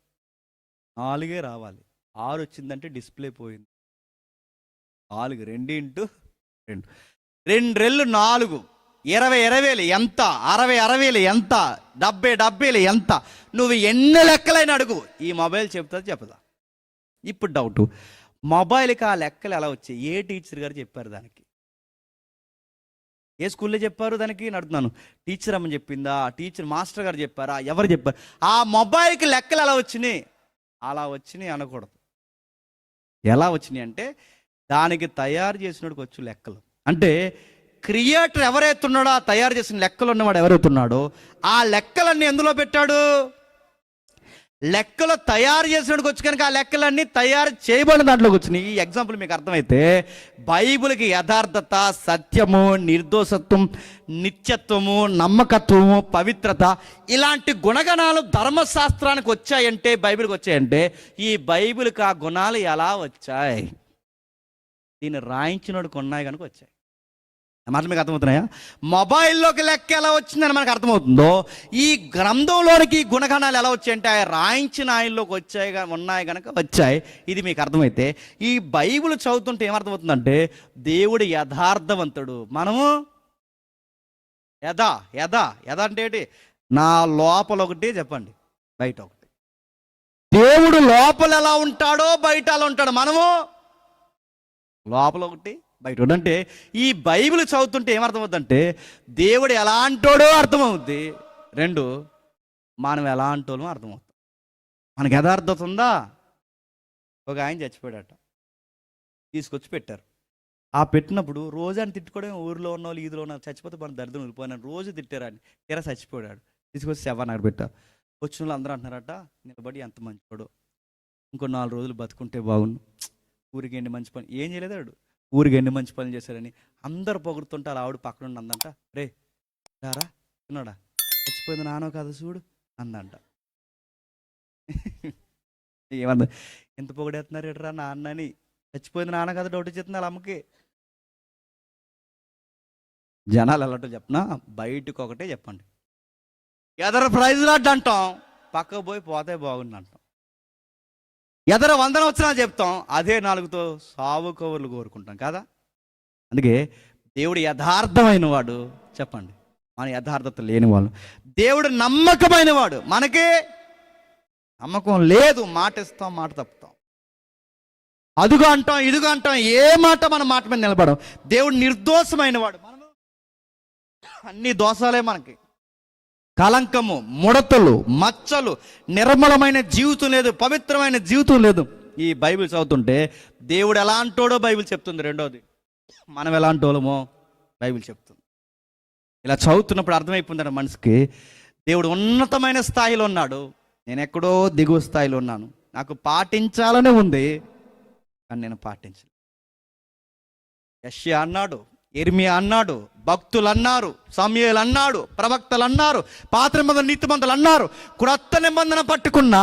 4 రావాలి. 6 వచ్చిందంటే డిస్ప్లే పోయింది. 4 2x2 2 రెళ్ళు 4 20 ఎంత? 60 ఎంత? 70 ఎంత? నువ్వు ఎన్ని లెక్కలైనా అడుగు, ఈ మొబైల్ చెప్తా చెప్పదా? ఇప్పుడు డౌట్, మొబైల్కి ఆ లెక్కలు ఎలా వచ్చాయి? ఏ టీచర్ గారు చెప్పారు దానికి? ఏ స్కూల్లో చెప్పారు దానికి అని అడుగుతున్నాను. టీచర్ అమ్మని చెప్పిందా? టీచర్ మాస్టర్ గారు చెప్పారా? ఎవరు చెప్పారు? ఆ మొబైల్కి లెక్కలు ఎలా వచ్చినాయి? అలా వచ్చినాయి అనకూడదు. ఎలా వచ్చినాయి అంటే దానికి తయారు చేసినోడికి వచ్చు లెక్కలు. అంటే క్రియేటర్ ఎవరైతున్నాడో, ఆ తయారు చేసిన లెక్కలు ఉన్నవాడు ఎవరైతున్నాడో ఆ లెక్కలన్నీ ఎందులో పెట్టాడు? లెక్కలు తయారు చేసినోడికి వచ్చి కనుక ఆ లెక్కలన్నీ తయారు చేయబడిన దాంట్లోకి వచ్చినాయి. ఈ ఎగ్జాంపుల్ మీకు అర్థమైతే, బైబిల్కి యథార్థత, సత్యము, నిర్దోషత్వం, నిత్యత్వము, నమ్మకత్వము, పవిత్రత ఇలాంటి గుణగణాలు ధర్మశాస్త్రానికి వచ్చాయంటే, బైబిల్కి వచ్చాయంటే, ఈ బైబిల్కి ఆ గుణాలు ఎలా వచ్చాయి? దీన్ని రాయించినోడికి ఉన్నాయి కనుక వచ్చాయి. మాటలు మీకు అర్థమవుతున్నాయా? మొబైల్లోకి లెక్క ఎలా వచ్చిందని మనకు అర్థమవుతుందో, ఈ గ్రంథంలోనికి ఈ గుణగణాలు ఎలా వచ్చాయంటే రాయించిన ఆయనలోకి వచ్చాయి, ఉన్నాయి కనుక వచ్చాయి. ఇది మీకు అర్థమైతే ఈ బైబిల్ చదువుతుంటే ఏమర్థమవుతుందంటే దేవుడు యథార్థవంతుడు, మనము యథ అంటే ఏంటి? నా లోపల ఒకటి చెప్పండి, బయట ఒకటి. దేవుడు లోపల ఎలా ఉంటాడో బయట అలా ఉంటాడు, మనము లోపల ఒకటి బయట ఒకటి. అంటే ఈ బైబిల్ చదువుతుంటే ఏమర్థమవుతుందంటే దేవుడు ఎలాంటోడో అర్థమవుద్ది, 2 మనం ఎలాంటోనో అర్థమవుతుంది. మనకి యథార్థత ఉందా? ఒక ఆయన చచ్చిపోయాడట, తీసుకొచ్చి పెట్టారు. ఆ పెట్టినప్పుడు రోజు ఆయన తిట్టుకోవడం, ఊరిలో ఉన్న వాళ్ళు, ఈదులో ఉన్న చచ్చిపోతే మన దరిద్రం వెళ్ళిపోయినాను రోజు తిట్టారని. తీరా చచ్చిపోయాడు, తీసుకొచ్చి శవాన్ని పెట్టారు. వచ్చిన వాళ్ళు అందరూ అంటున్నారట, నిలబడి ఎంత మంచివాడు, ఇంకో 4 రోజులు బతుకుంటే బాగుండు, ఊరికి ఎన్ని మంచి పని ఏం చేయలేదాడు, ఊరికి ఎన్ని మంచి పనులు చేశారని అందరు పొగుడుతుంటే అలా ఆవిడ పక్కన ఉందంట. రే రారా తిన్నాడా, చచ్చిపోయింది నానో కదా చూడు అందంట. ఏమన్నా ఎంత పొగిడేస్తున్నారు ఎట్రా నాన్నని, చచ్చిపోయింది నాన్న కదా డౌట్ వచ్చేస్తుంది వాళ్ళ అమ్మకి. జనాలు ఎలాంటో చెప్పనా, బయటకు ఒకటే చెప్పండి, ఎదరు ప్రైజ్ లాడ్ అంటాం, పక్కకు పోతే బాగుంది అంటాం. ఎదర వందన వచ్చినా చెప్తాం, అదే నాలుగుతో సావు కవర్లు కోరుకుంటాం కదా. అందుకే దేవుడు యథార్థమైన వాడు. చెప్పండి, మన యథార్థత లేని వాళ్ళు. దేవుడు నమ్మకమైన వాడు, మనకే నమ్మకం లేదు. మాట ఇస్తాం, మాట తప్పుతాం, అదుగు అంటాం, ఇదుగు అంటాం, ఏ మాట మన మాట మీద నిలబడం. దేవుడు నిర్దోషమైన వాడు, మనము అన్ని దోషాలే మనకి. కలంకము, ముడతలు, మచ్చలు, నిర్మలమైన జీవితం లేదు, పవిత్రమైన జీవితం లేదు. ఈ బైబిల్ చదువుతుంటే దేవుడు ఎలాంటోడో బైబిల్ చెప్తుంది. రెండోది, మనం ఎలాంటోళమో బైబిల్ చెప్తుంది. ఇలా చదువుతున్నప్పుడు అర్థమైపోతుందట మనసుకి, దేవుడు ఉన్నతమైన స్థాయిలో ఉన్నాడు, నేను ఎక్కడో దిగువ స్థాయిలో ఉన్నాను. నాకు పాటించాలనే ఉంది, కానీ నేను పాటించలేదు. యెషయా అన్నాడు, ఇర్మియా అన్నాడు, భక్తులు అన్నారు, సమూయేలు అన్నాడు, ప్రవక్తలు అన్నారు, పాత నిబంధన నీతిమంతులు అన్నారు, క్రొత్త నిబంధన పట్టుకున్న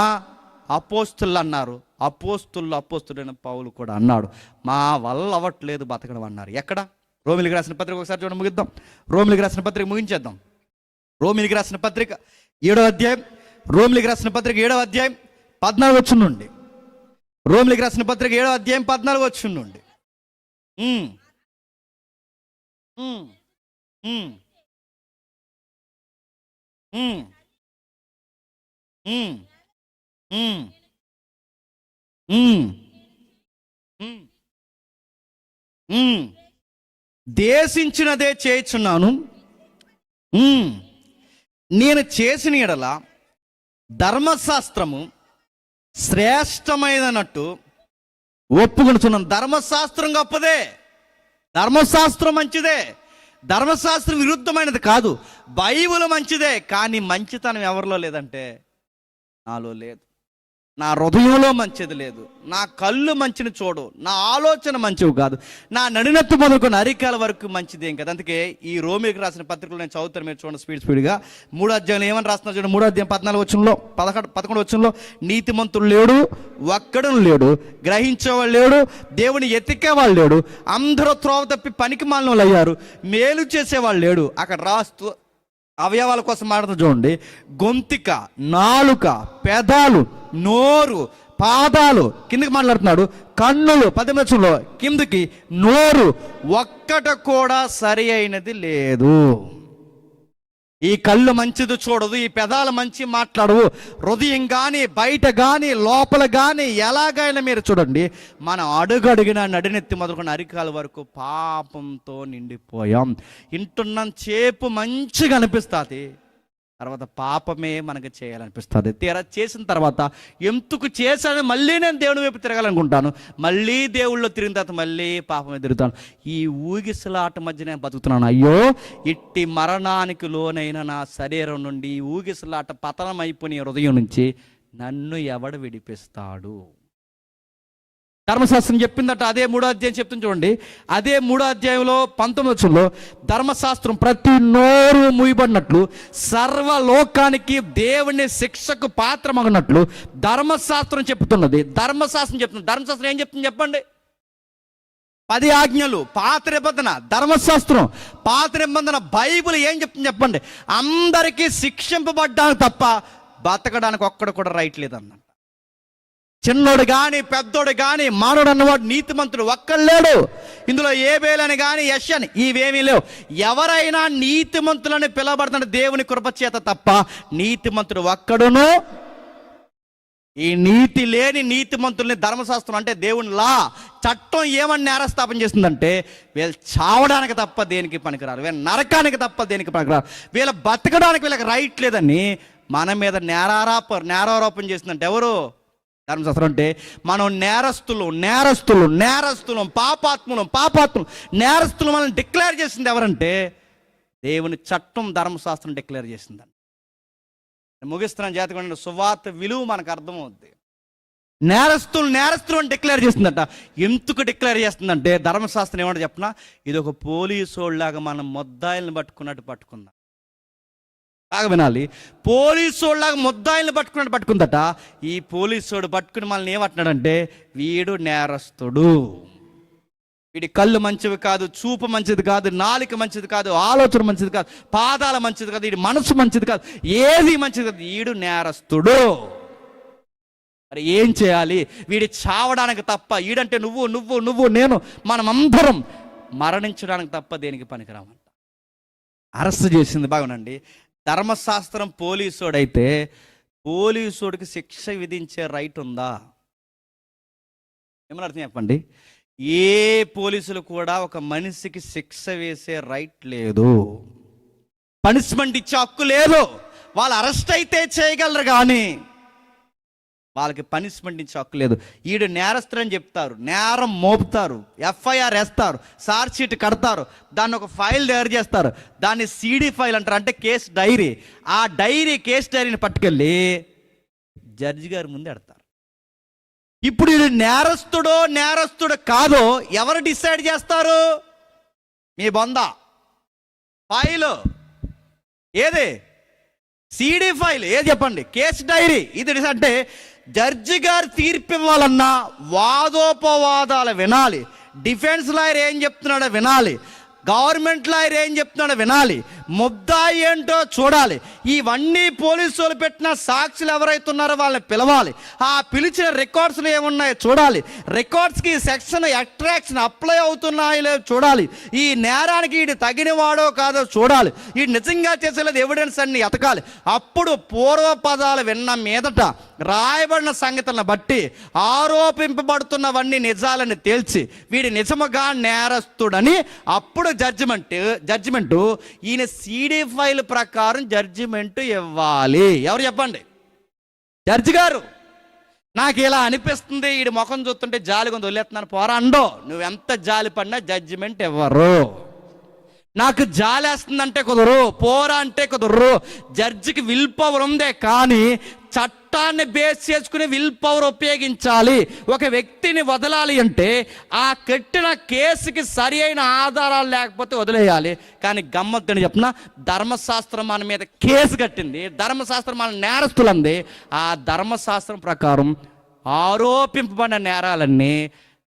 అపోస్తులు అన్నారు. అపోస్తులైన పౌలు కూడా అన్నాడు, మా వల్ల అవ్వట్లేదు బతకడం అన్నారు. ఎక్కడ? రోమిలికి రాసిన పత్రిక ఒకసారి చూడండి, ముగిద్దాం. రోమిలికి రాసిన పత్రిక ముగించేద్దాం. రోమిలికి రాసిన పత్రిక 7వ అధ్యాయం, రోమిలికి రాసిన పత్రిక 7వ అధ్యాయం 14 వచనం నుండి. రోమిలికి రాసిన పత్రిక 7వ అధ్యాయం 14 వచనం నుండి. దేశించినదే చేయుచున్నాను, నేను చేసిన ఎడల ధర్మశాస్త్రము శ్రేష్టమైనట్టు ఒప్పుకొనుచున్నాను. ధర్మశాస్త్రం గొప్పదే, ధర్మశాస్త్రం మంచిదే, ధర్మశాస్త్రం విరుద్ధమైనది కాదు. బైబిల్ మంచిదే, కానీ మంచితనం ఎవరిలో లేదంటే నాలో లేదు. నా హృదయంలో మంచిది లేదు, నా కళ్ళు మంచిని చూడు, నా ఆలోచన మంచివి కాదు, నా నడినెత్తు మొదలుకొని అరికాల వరకు మంచిదేం కదా. అందుకే ఈ రోమిలికి రాసిన పత్రికలు నేను చదువుతాను, మీరు చూడండి స్పీడ్గా. 3వ అధ్యాయంలో ఏమని రాస్తున్నారు చూడండి. 3వ అధ్యాయం 14 వచనంలో, 11 వచనంలో, నీతిమంతుడు లేడు, ఒక్కడు లేడు, గ్రహించేవాళ్ళు లేడు, దేవుని ఎతికేవాళ్ళు లేడు, అందరూ త్రోవ తప్పి పనికి మాలిన వాళ్ళు అయ్యారు, మేలు చేసేవాళ్ళు లేడు. అక్కడ రాస్తూ అవయవాల కోసం మాట్లాడుతూ చూడండి. గొంతిక, నాలుక, పెదాలు, నోరు, పాదాలు, కిందకి మాట్లాడుతున్నాడు. కన్నులు, 10వ వచనంలో కిందకి, నోరు, ఒక్కట కూడా సరి అయినది లేదు. ఈ కళ్ళు మంచిది చూడదు, ఈ పెదాలు మంచి మాట్లాడవు, హృదయం కానీ బయట కానీ లోపల కానీ ఎలాగైనా మీరు చూడండి, మనం అడుగడిగిన నడినెత్తి మొదలుకొని అరికాల వరకు పాపంతో నిండిపోయాం. ఇంటున్న చేపు మంచిగా అనిపిస్తుంది, తర్వాత పాపమే మనకు చేయాలనిపిస్తుంది. తీరా చేసిన తర్వాత ఎందుకు చేశాను, మళ్ళీ నేను దేవుని వైపు తిరగాలనుకుంటాను, మళ్ళీ దేవుళ్ళో తిరిగిన తర్వాత మళ్ళీ పాపమే తిరుగుతాను. ఈ ఊగిసలాట మధ్య నేను బతుకుతున్నాను. అయ్యో, ఇట్టి మరణానికి లోనైన నా శరీరం నుండి, ఈ ఊగిసలాట పతనం అయిపోయిన హృదయం నుంచి నన్ను ఎవడు విడిపిస్తాడు? ధర్మశాస్త్రం చెప్పిందట. అదే 3వ అధ్యాయం చెప్తుంది చూడండి. అదే 3వ అధ్యాయంలో 19వ వచనంలో, ధర్మశాస్త్రం ప్రతి నోరు మూయబడినట్లు, సర్వలోకానికి దేవుని శిక్షకు పాత్రమగినట్లు ధర్మశాస్త్రం చెప్తున్నది. ధర్మశాస్త్రం చెప్తుంది. ధర్మశాస్త్రం ఏం చెప్తుంది చెప్పండి? 10 ఆజ్ఞలు. పాత నిబంధన ధర్మశాస్త్రం, పాత నిబంధన బైబిల్ ఏం చెప్తుంది చెప్పండి? అందరికీ శిక్షింపబడ్డానికి తప్ప బతకడానికి ఒక్కడు కూడా రైట్ లేదన్న. చిన్నోడు కానీ పెద్దోడు కానీ మానవుడు అన్నవాడు నీతిమంతుడు ఒక్కడు లేడు. ఇందులో ఏబేలని కానీ యెషయా ఇవేమీ లేవు. ఎవరైనా నీతిమంతులని పిలవబడుతున్న దేవుని కృప చేత తప్ప నీతిమంతుడు ఒక్కడును. ఈ నీతి లేని నీతిమంతుల్ని ధర్మశాస్త్రం అంటే దేవుని లా, చట్టం ఏమని నేరస్థాపన చేస్తుందంటే, వీళ్ళు చావడానికి తప్ప దేనికి పనికిరారు, వీళ్ళ నరకానికి తప్ప దేనికి పనికిరారు, వీళ్ళ బతకడానికి వీళ్ళకి రైట్ లేదని మన మీద నేరారోపణ చేస్తుందంటే ఎవరు? ధర్మశాస్త్రం. అంటే మనం నేరస్తులు పాపాత్ములు నేరస్తులు మనల్ని డిక్లేర్ చేసింది ఎవరంటే దేవుని చట్టం, ధర్మశాస్త్రం డిక్లేర్ చేసిందండి. ముగిస్తున్నాను జాతకండి, సువార్త విలువ మనకు అర్థమవుద్ది. నేరస్తులు అని డిక్లేర్ చేస్తుందట. ఎందుకు డిక్లేర్ చేస్తుందంటే, ధర్మశాస్త్రం ఏమంటే చెప్పినా, ఇది ఒక పోలీసోళ్ళలాగా మనం ముద్దాయిల్ని పట్టుకున్నట్టు పట్టుకుందాం. బాగా వినాలి. పోలీసోళ్ళలాగా ముద్దాయిల్ని పట్టుకున్నట్టు పట్టుకుందట. ఈ పోలీసోడు పట్టుకుని మనల్ని ఏమంటున్నాడంటే, వీడు నేరస్తుడు, వీడి కళ్ళు మంచివి కాదు, చూపు మంచిది కాదు, నాలుక మంచిది కాదు, ఆలోచన మంచిది కాదు, పాదాల మంచిది కాదు, వీడి మనసు మంచిది కాదు, ఏది మంచిది కాదు, వీడు నేరస్తుడు. మరి ఏం చేయాలి? వీడి చావడానికి తప్ప, ఈడంటే నువ్వు నువ్వు నువ్వు నేను మనమందరం మరణించడానికి తప్ప దేనికి పనికిరామంట. అరెస్ట్ చేసింది బాగునండి. ధర్మశాస్త్రం పోలీసుడైతే పోలీసుడికి శిక్ష విధించే రైట్ ఉందా? ఏమన్నా అర్థం చెప్పండి. ఏ పోలీసులు కూడా ఒక మనిషికి శిక్ష వేసే రైట్ లేదు, పనిష్మెంట్ ఇచ్చే హక్కు లేదు. వాళ్ళు అరెస్ట్ అయితే చేయగలరు కానీ వాళ్ళకి పనిష్మెంట్ ఇచ్చే హక్కు లేదు. ఈడు నేరస్తులని చెప్తారు, నేరం మోపుతారు, ఎఫ్ఐఆర్ వేస్తారు, చార్జ్ షీట్ కడతారు, దాన్ని ఒక ఫైల్ తయారు చేస్తారు, దాన్ని సిడి ఫైల్ అంటారు, అంటే కేసు డైరీ. ఆ కేసు డైరీని పట్టుకెళ్ళి జడ్జి గారి ముందు ఎడతారు. ఇప్పుడు ఇది నేరస్తుడు కాదో ఎవరు డిసైడ్ చేస్తారు? మీ బొంద ఫైల్ ఏది? సిడి ఫైల్ ఏది చెప్పండి? Case dairy. ఇది అంటే జడ్జి గారు తీర్పు ఇవ్వాలన్నా వాదోపవాదాలు వినాలి, డిఫెన్స్ లాయర్ ఏం చెప్తున్నాడో వినాలి, గవర్నమెంట్ లాయర్ ఏం చెప్తున్నాడో వినాలి, ముద్దాయి ఏంటో చూడాలి. ఇవన్నీ పోలీసు వాళ్ళు పెట్టిన సాక్షులు ఎవరైతే ఉన్నారో వాళ్ళని పిలవాలి, ఆ పిలిచిన రికార్డ్స్లు ఏమున్నాయో చూడాలి, రికార్డ్స్కి సెక్షన్ అట్రాక్షన్ అప్లై అవుతున్నాయో చూడాలి, ఈ నేరానికి వీడు తగినవాడో కాదో చూడాలి, ఈ నిజంగా చేసేది ఎవిడెన్స్ అన్ని ఎతకాలి. అప్పుడు పూర్వపదాలు విన్న మీదట రాయబడిన సంగతులను బట్టి ఆరోపింపబడుతున్నవన్నీ నిజాలని తేల్చి వీడి నిజముగా నేరస్తుడని అప్పుడు జడ్జిమెంటు ఈయన సిడి ఫైల్ ప్రకారం జడ్జిమెంట్ ఇవ్వాలి. ఎవరు చెప్పండి? జడ్జి గారు. నాకు ఇలా అనిపిస్తుంది, వీడి ముఖం చూస్తుంటే జాలి కొంత వదిలేస్తున్నాను పోరా అండో, నువ్వెంత జాలి పడినా జడ్జిమెంట్ ఇవ్వరు. నాకు జాలేస్తుందంటే కుదరు, పోరా అంటే కుదరు. జడ్జికి విల్ పవర్ ఉందే కానీ చట్టాన్ని బేస్ చేసుకుని విల్ పవర్ ఉపయోగించాలి. ఒక వ్యక్తిని వదలాలి అంటే ఆ కట్టిన కేసుకి సరి అయిన ఆధారాలు లేకపోతే వదిలేయాలి. కానీ గమ్మత్తని చెప్పిన ధర్మశాస్త్రం మన మీద కేసు కట్టింది, ధర్మశాస్త్రం మన నేరస్తులంది. ఆ ధర్మశాస్త్రం ప్రకారం ఆరోపింపబడిన నేరాలన్నీ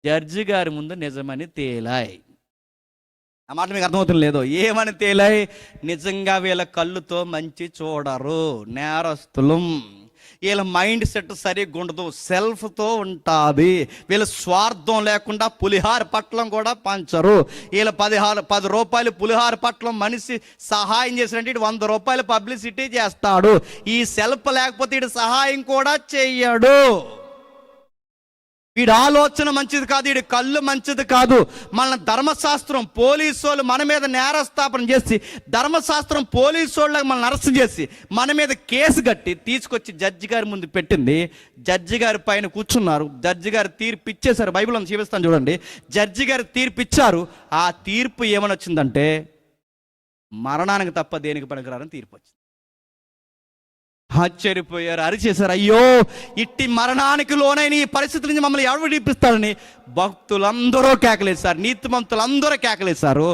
జడ్జి గారి ముందు నిజమని తేలాయి. ఆ మాట మీకు అర్థమవుతుంది లేదో? ఏమని తేలాయి? నిజంగా వీళ్ళ కళ్ళుతో మంచి చూడరు, నేరస్తులు, వీళ్ళ మైండ్ సెట్ సరిగ్గా ఉండదు, సెల్ఫ్తో ఉంటుంది, వీళ్ళ స్వార్థం లేకుండా పులిహార పట్లం కూడా పంచరు. వీళ్ళ 10 రూపాయలు పులిహార పట్లం మనిషి సహాయం చేసినట్టు ఇటు 100 రూపాయలు పబ్లిసిటీ చేస్తాడు. ఈ సెల్ఫ్ లేకపోతే ఇటు సహాయం కూడా చెయ్యడు. వీడి ఆలోచన మంచిది కాదు, వీడి కళ్ళు మంచిది కాదు. మన ధర్మశాస్త్రం పోలీసు వాళ్ళు మన మీద నేరస్థాపన చేసి, ధర్మశాస్త్రం పోలీసు వాళ్ళకి మనల్ని అరెస్ట్ చేసి మన మీద కేసు కట్టి తీసుకొచ్చి జడ్జి గారి ముందు పెట్టింది. జడ్జి గారి పైన కూర్చున్నారు, జడ్జి గారు తీర్పు ఇచ్చేశారు. బైబిల్ అని చూపిస్తాను చూడండి. జడ్జి గారు తీర్పు ఇచ్చారు. ఆ తీర్పు ఏమని వచ్చిందంటే మరణానికి తప్ప దేనికి పనికిరారని తీర్పు వచ్చింది. ఆశ్చర్యపోయారు, అరిచేశారు, అయ్యో ఇట్టి మరణానికి లోనైన ఈ పరిస్థితి నుంచి మమ్మల్ని ఎవరు విడిపిస్తారని భక్తులందరూ కేకలేశారు, నీతిమంతులందరూ కేకలేశారు.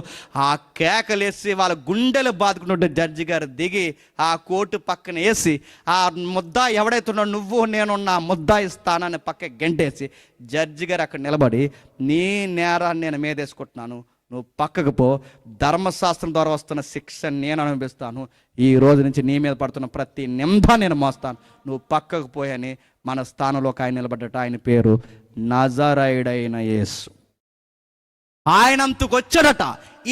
ఆ కేకలేసి వాళ్ళ గుండెలు బాదుకుంటుంటే జడ్జి గారు దిగి ఆ కోర్టు పక్కన వేసి, ఆ ముద్దాయి ఎవడైతే ఉన్నాడో నువ్వు నేను నా ముద్దాయి స్థానాన్ని పక్క గెంటేసి జడ్జి గారు అక్కడ నిలబడి, నీ నేరాన్ని నేను మీదేసుకుంటున్నాను, నువ్వు పక్కకు పో, ధర్మశాస్త్రం ద్వారా వస్తున్న శిక్ష నేను అనుభవిస్తాను, ఈ రోజు నుంచి నీ మీద పడుతున్న ప్రతి నింద నేను మోస్తాను, నువ్వు పక్కకు పోయని మన స్థానంలో ఒక ఆయన నిలబడ్డట. ఆయన పేరు నజరేయుడైన యేసు. ఆయనంతకు వచ్చాడట.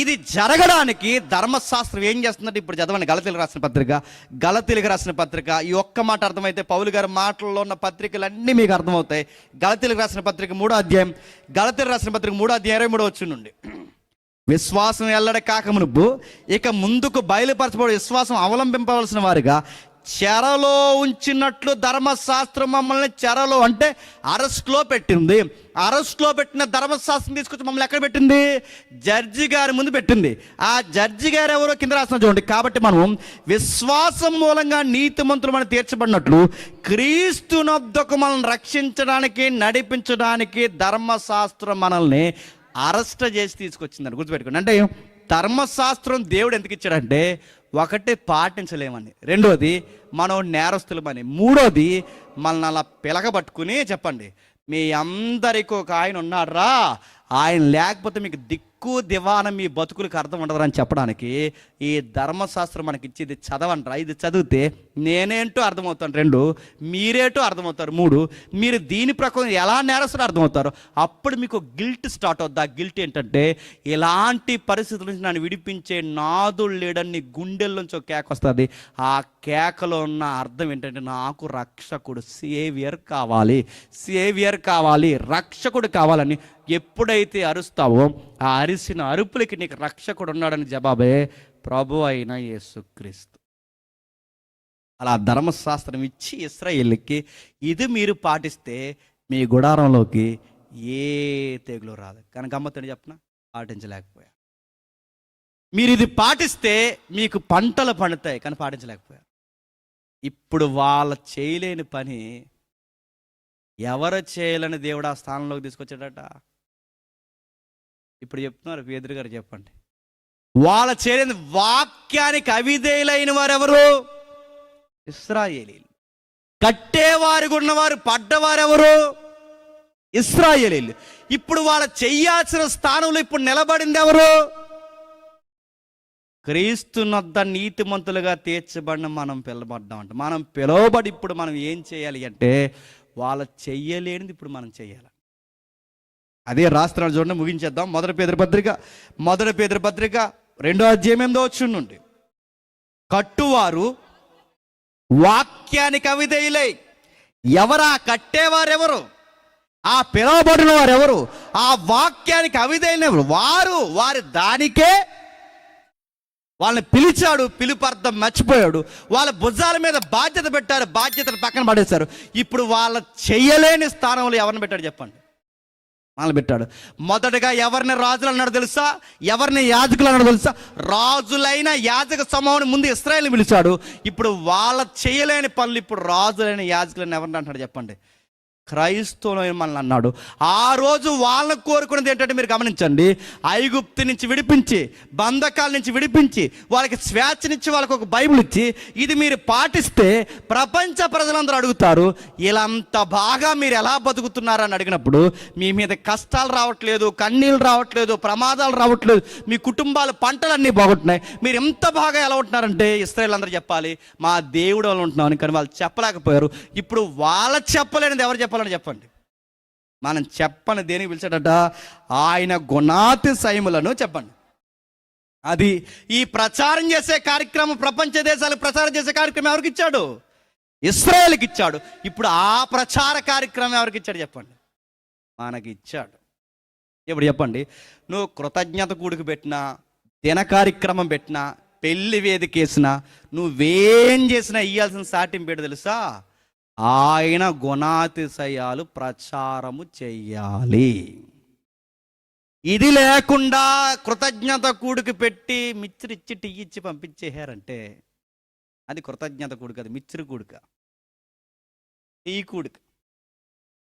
ఇది జరగడానికి ధర్మశాస్త్రం ఏం చేస్తుందంటే, ఇప్పుడు చదవండి గలతీలకు రాసిన పత్రిక. ఈ ఒక్క మాట అర్థమైతే పౌలు గారి మాటల్లో ఉన్న పత్రికలన్నీ మీకు అర్థమవుతాయి. గలతీలకు రాసిన పత్రిక 3వ అధ్యాయం, గలతీలకు రాసిన పత్రిక 3వ అధ్యాయం 23వ వచనం నుండి, విశ్వాసం ఎల్లడ కాకమునుపు ఇక ముందుకు బయలుపరచబడి విశ్వాసం అవలంబింపవలసిన వారిగా చెరలో ఉంచినట్లు ధర్మశాస్త్రం మమ్మల్ని చెరలో అంటే అరెస్ట్లో పెట్టింది. అరెస్ట్లో పెట్టిన ధర్మశాస్త్రం తీసుకొచ్చి మమ్మల్ని ఎక్కడ పెట్టింది? జడ్జి గారి ముందు పెట్టింది. ఆ జడ్జి గారు ఎవరో కింద రాసిన చూడండి. కాబట్టి మనం విశ్వాసం మూలంగా నీతిమంతులు మనం తీర్చబడినట్లు క్రీస్తునొద్దకు మనల్ని రక్షించడానికి నడిపించడానికి ధర్మశాస్త్రం మనల్ని అరెస్ట్ చేసి తీసుకొచ్చిందని గుర్తుపెట్టుకోండి. అంటే ధర్మశాస్త్రం దేవుడు ఎందుకు ఇచ్చాడంటే, ఒకటి పాటించలేమని, రెండోది మనం నేరస్తులమని, మూడోది మనల్ని అలా పిలకబట్టుకుని చెప్పండి మీ అందరికీ ఒక ఆయన ఉన్నాడ్రా, ఆయన లేకపోతే మీకు దిక్కు దివాన మీ బతుకులకు అర్థం ఉండదని చెప్పడానికి ఈ ధర్మశాస్త్రం మనకి ఇచ్చేది చదవంటారా? ఇది చదివితే నేనేంటో అర్థమవుతాను, 2 మీరేంటో అర్థమవుతారు, 3 మీరు దీని ప్రకారం ఎలా నేరస్తులు అర్థమవుతారు. అప్పుడు మీకు గిల్ట్ స్టార్ట్ అవుద్ది. ఆ గిల్ట్ ఏంటంటే, ఇలాంటి పరిస్థితుల నుంచి నన్ను విడిపించే నాదుడు లేడని గుండెల్లోంచి ఒక కేక వస్తుంది. ఆ కేకలో ఉన్న అర్థం ఏంటంటే, నాకు రక్షకుడు సేవియర్ కావాలి, రక్షకుడు కావాలని ఎప్పుడైతే అరుస్తావో, ఆ అరిసిన అరుపులకి నీకు రక్షకుడు ఉన్నాడని జవాబే ప్రభు అయిన యేసుక్రీస్తు. అలా ధర్మశాస్త్రం ఇచ్చి ఇశ్రాయేలుకి ఇది మీరు పాటిస్తే మీ గుడారంలోకి ఏ తెగులు రాదు. కానీ గమ్మత్తని చెప్పిన పాటించలేకపోయారు. మీరు ఇది పాటిస్తే మీకు పంటలు పండుతాయి, కానీ పాటించలేకపోయారు. ఇప్పుడు వాళ్ళ చేయలేని పని ఎవరు చేయాలని దేవుడు ఆ స్థానంలోకి తీసుకొచ్చాడట. ఇప్పుడు చెప్తున్నారు పేదరు గారు, చెప్పండి. వాళ్ళ చేయలేని వాక్యానికి అవిధేయులైన వారు ఎవరు? ఇశ్రాయేలీలు. కట్టేవారు ఉన్నవారు పడ్డవారు ఎవరు? ఇశ్రాయేలీలు. ఇప్పుడు వాళ్ళ చెయ్యాల్సిన స్థానంలో ఇప్పుడు నిలబడింది ఎవరు? క్రీస్తునొద్ద నీతిమంతులుగా తీర్చబడిన మనం పిలవబడ్డామంట. మనం పిలువబడి ఇప్పుడు మనం ఏం చేయాలి అంటే, వాళ్ళ చెయ్యలేనిది ఇప్పుడు మనం చెయ్యాలి. అదే రాష్ట్రాలు చూడండి, ముగించేద్దాం. మొదటి పేదరి పత్రిక 2వ అధ్యాయం 8వ వచనం నుండి, కట్టువారు వాక్యానికి అవిధేయులై. ఎవరా కట్టేవారెవరు? ఆ పిలవబడిన వారు ఎవరు? ఆ వాక్యానికి అవిధేయులు ఎవరు? వారి దానికే వాళ్ళని పిలిచాడు, పిలుపర్థం మర్చిపోయాడు. వాళ్ళ భుజాల మీద బాధ్యత పెట్టారు, బాధ్యతను పక్కన పడేశారు. ఇప్పుడు వాళ్ళ చెయ్యలేని స్థానంలో ఎవరిని పెట్టాడు చెప్పండి? వాళ్ళని పెట్టాడు. మొదటగా ఎవరిని రాజులు అన్నాడు తెలుసా? ఎవరిని యాజకులు అన్నాడు తెలుసా? రాజులైన యాజక సమూహాన్ని ముందు ఇశ్రాయేలుని పిలిచాడు. ఇప్పుడు వాళ్ళ చేయలేని పనులు ఇప్పుడు రాజులైన యాజకులను ఎవరిని అంటాడు చెప్పండి? క్రైస్తవులైన మనల్ని అన్నాడు. ఆ రోజు వాళ్ళని కోరుకున్నది ఏంటంటే, మీరు గమనించండి, ఐగుప్తు నుంచి విడిపించి, బంధకాల నుంచి విడిపించి, వాళ్ళకి స్వేచ్ఛనిచ్చి, వాళ్ళకి ఒక బైబిల్ ఇచ్చి, ఇది మీరు పాటిస్తే ప్రపంచ ప్రజలందరూ అడుగుతారు, ఇలాంత బాగా మీరు ఎలా బతుకుతున్నారని అడిగినప్పుడు, మీ మీద కష్టాలు రావట్లేదు, కన్నీళ్ళు రావట్లేదు, ప్రమాదాలు రావట్లేదు, మీ కుటుంబాలు పంటలన్నీ బాగుంటున్నాయి, మీరు ఎంత బాగా ఎలా ఉంటున్నారంటే ఇశ్రాయేలు అందరూ చెప్పాలి, మా దేవుడు వాళ్ళు ఉంటున్నామని. కానీ వాళ్ళు చెప్పలేకపోయారు. ఇప్పుడు వాళ్ళ చెప్పలేనిది ఎవరు చెప్పాలని చెప్పండి? మనం చెప్పని దేనికి పిలిచాడట? ఆయన గుణాతిశయములను చెప్పండి. అది ఈ ప్రచారం చేసే కార్యక్రమం, ప్రపంచ దేశాలకు ప్రచారం చేసే కార్యక్రమం ఎవరికి ఇచ్చాడు? ఇశ్రాయేలుకి ఇచ్చాడు. ఇప్పుడు ఆ ప్రచార కార్యక్రమం ఎవరికి ఇచ్చాడు చెప్పండి? మనకి ఇచ్చాడు. ఇప్పుడు చెప్పండి, నువ్వు కృతజ్ఞత కూడికి పెట్టినా, దిన కార్యక్రమం పెట్టినా, పెళ్లి వేదిక వేసినా, నువ్వేం చేసినా ఇయ్యాల్సిన సాటింపు ఏంటో తెలుసా? ఆయన గుణాతిశయాలు ప్రచారము చెయ్యాలి. ఇది లేకుండా కృతజ్ఞత కూడికి పెట్టి మిచ్చిరిచ్చి టీ ఇచ్చి పంపించేశారంటే అది కృతజ్ఞత కూడిక, అది మిచ్చిరి కూడిక, టీ కూడిక.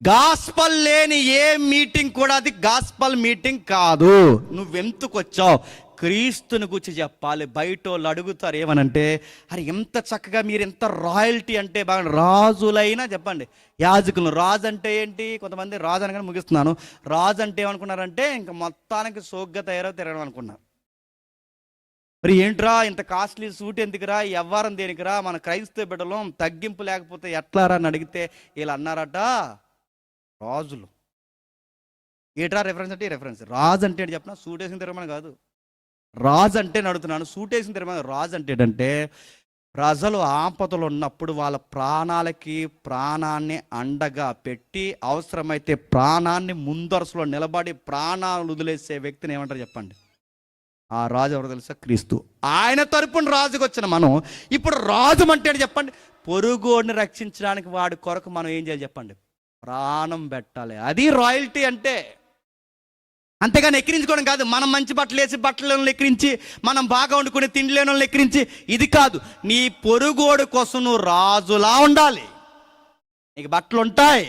గాస్పల్ లేని ఏ మీటింగ్ కూడా అది గాస్పల్ మీటింగ్ కాదు. నువ్వెందుకు వచ్చావు? క్రీస్తుని గురించి చెప్పాలి. బయట వాళ్ళు అడుగుతారు ఏమనంటే, అరే ఎంత చక్కగా మీరు ఎంత రాయల్టీ అంటే బాగా, రాజులైనా చెప్పండి, యాజకులు. రాజు అంటే ఏంటి? కొంతమంది రాజు అనగానే ముగిస్తున్నాను. రాజు అంటే ఏమనుకున్నారంటే, ఇంకా మొత్తానికి సోగ్గా తిరగడం అనుకున్నారు. మరి ఏంట్రా ఇంత కాస్ట్లీ సూట్ ఎందుకురా, ఎవ్వరం దేనికిరా, మన క్రైస్తవ బిడ్డలో తగ్గింపు లేకపోతే ఎట్లారా అని అడిగితే వీళ్ళు అన్నారట, రాజులు. ఏట్రా రెఫరెన్స్ అంటే రెఫరెన్స్. రాజు అంటే ఏంటి చెప్పిన? సూట్ వేసిన తిరగమని కాదు. రాజు అంటే నడుతున్నాను, సూట్ వేసిన తిరగమని. రాజు అంటే ఏంటంటే, ప్రజలు ఆపదలు ఉన్నప్పుడు వాళ్ళ ప్రాణాలకి ప్రాణాన్ని అండగా పెట్టి, అవసరమైతే ప్రాణాన్ని ముందరసులో నిలబడి ప్రాణాలు వదిలేసే వ్యక్తిని ఏమంటారు చెప్పండి? ఆ రాజు ఎవరు తెలుసా? క్రీస్తు. ఆయన తరపున రాజుకు వచ్చిన మనం ఇప్పుడు రాజు అంటే చెప్పండి? పొరుగుడిని రక్షించడానికి వాడి కొరకు మనం ఏం చేయాలి చెప్పండి? ప్రాణం పెట్టాలి. అది రాయల్టీ అంటే. అంతేగాని ఎక్కిరించుకోవడం కాదు. మనం మంచి బట్టలు వేసి బట్టలను ఎక్కిరించి, మనం బాగా వండుకునే తిండి లేని వాళ్ళని ఎక్కిరించి, ఇది కాదు. నీ పొరుగోడు కోసం నువ్వు రాజులా ఉండాలి. నీకు బట్టలు ఉంటాయి,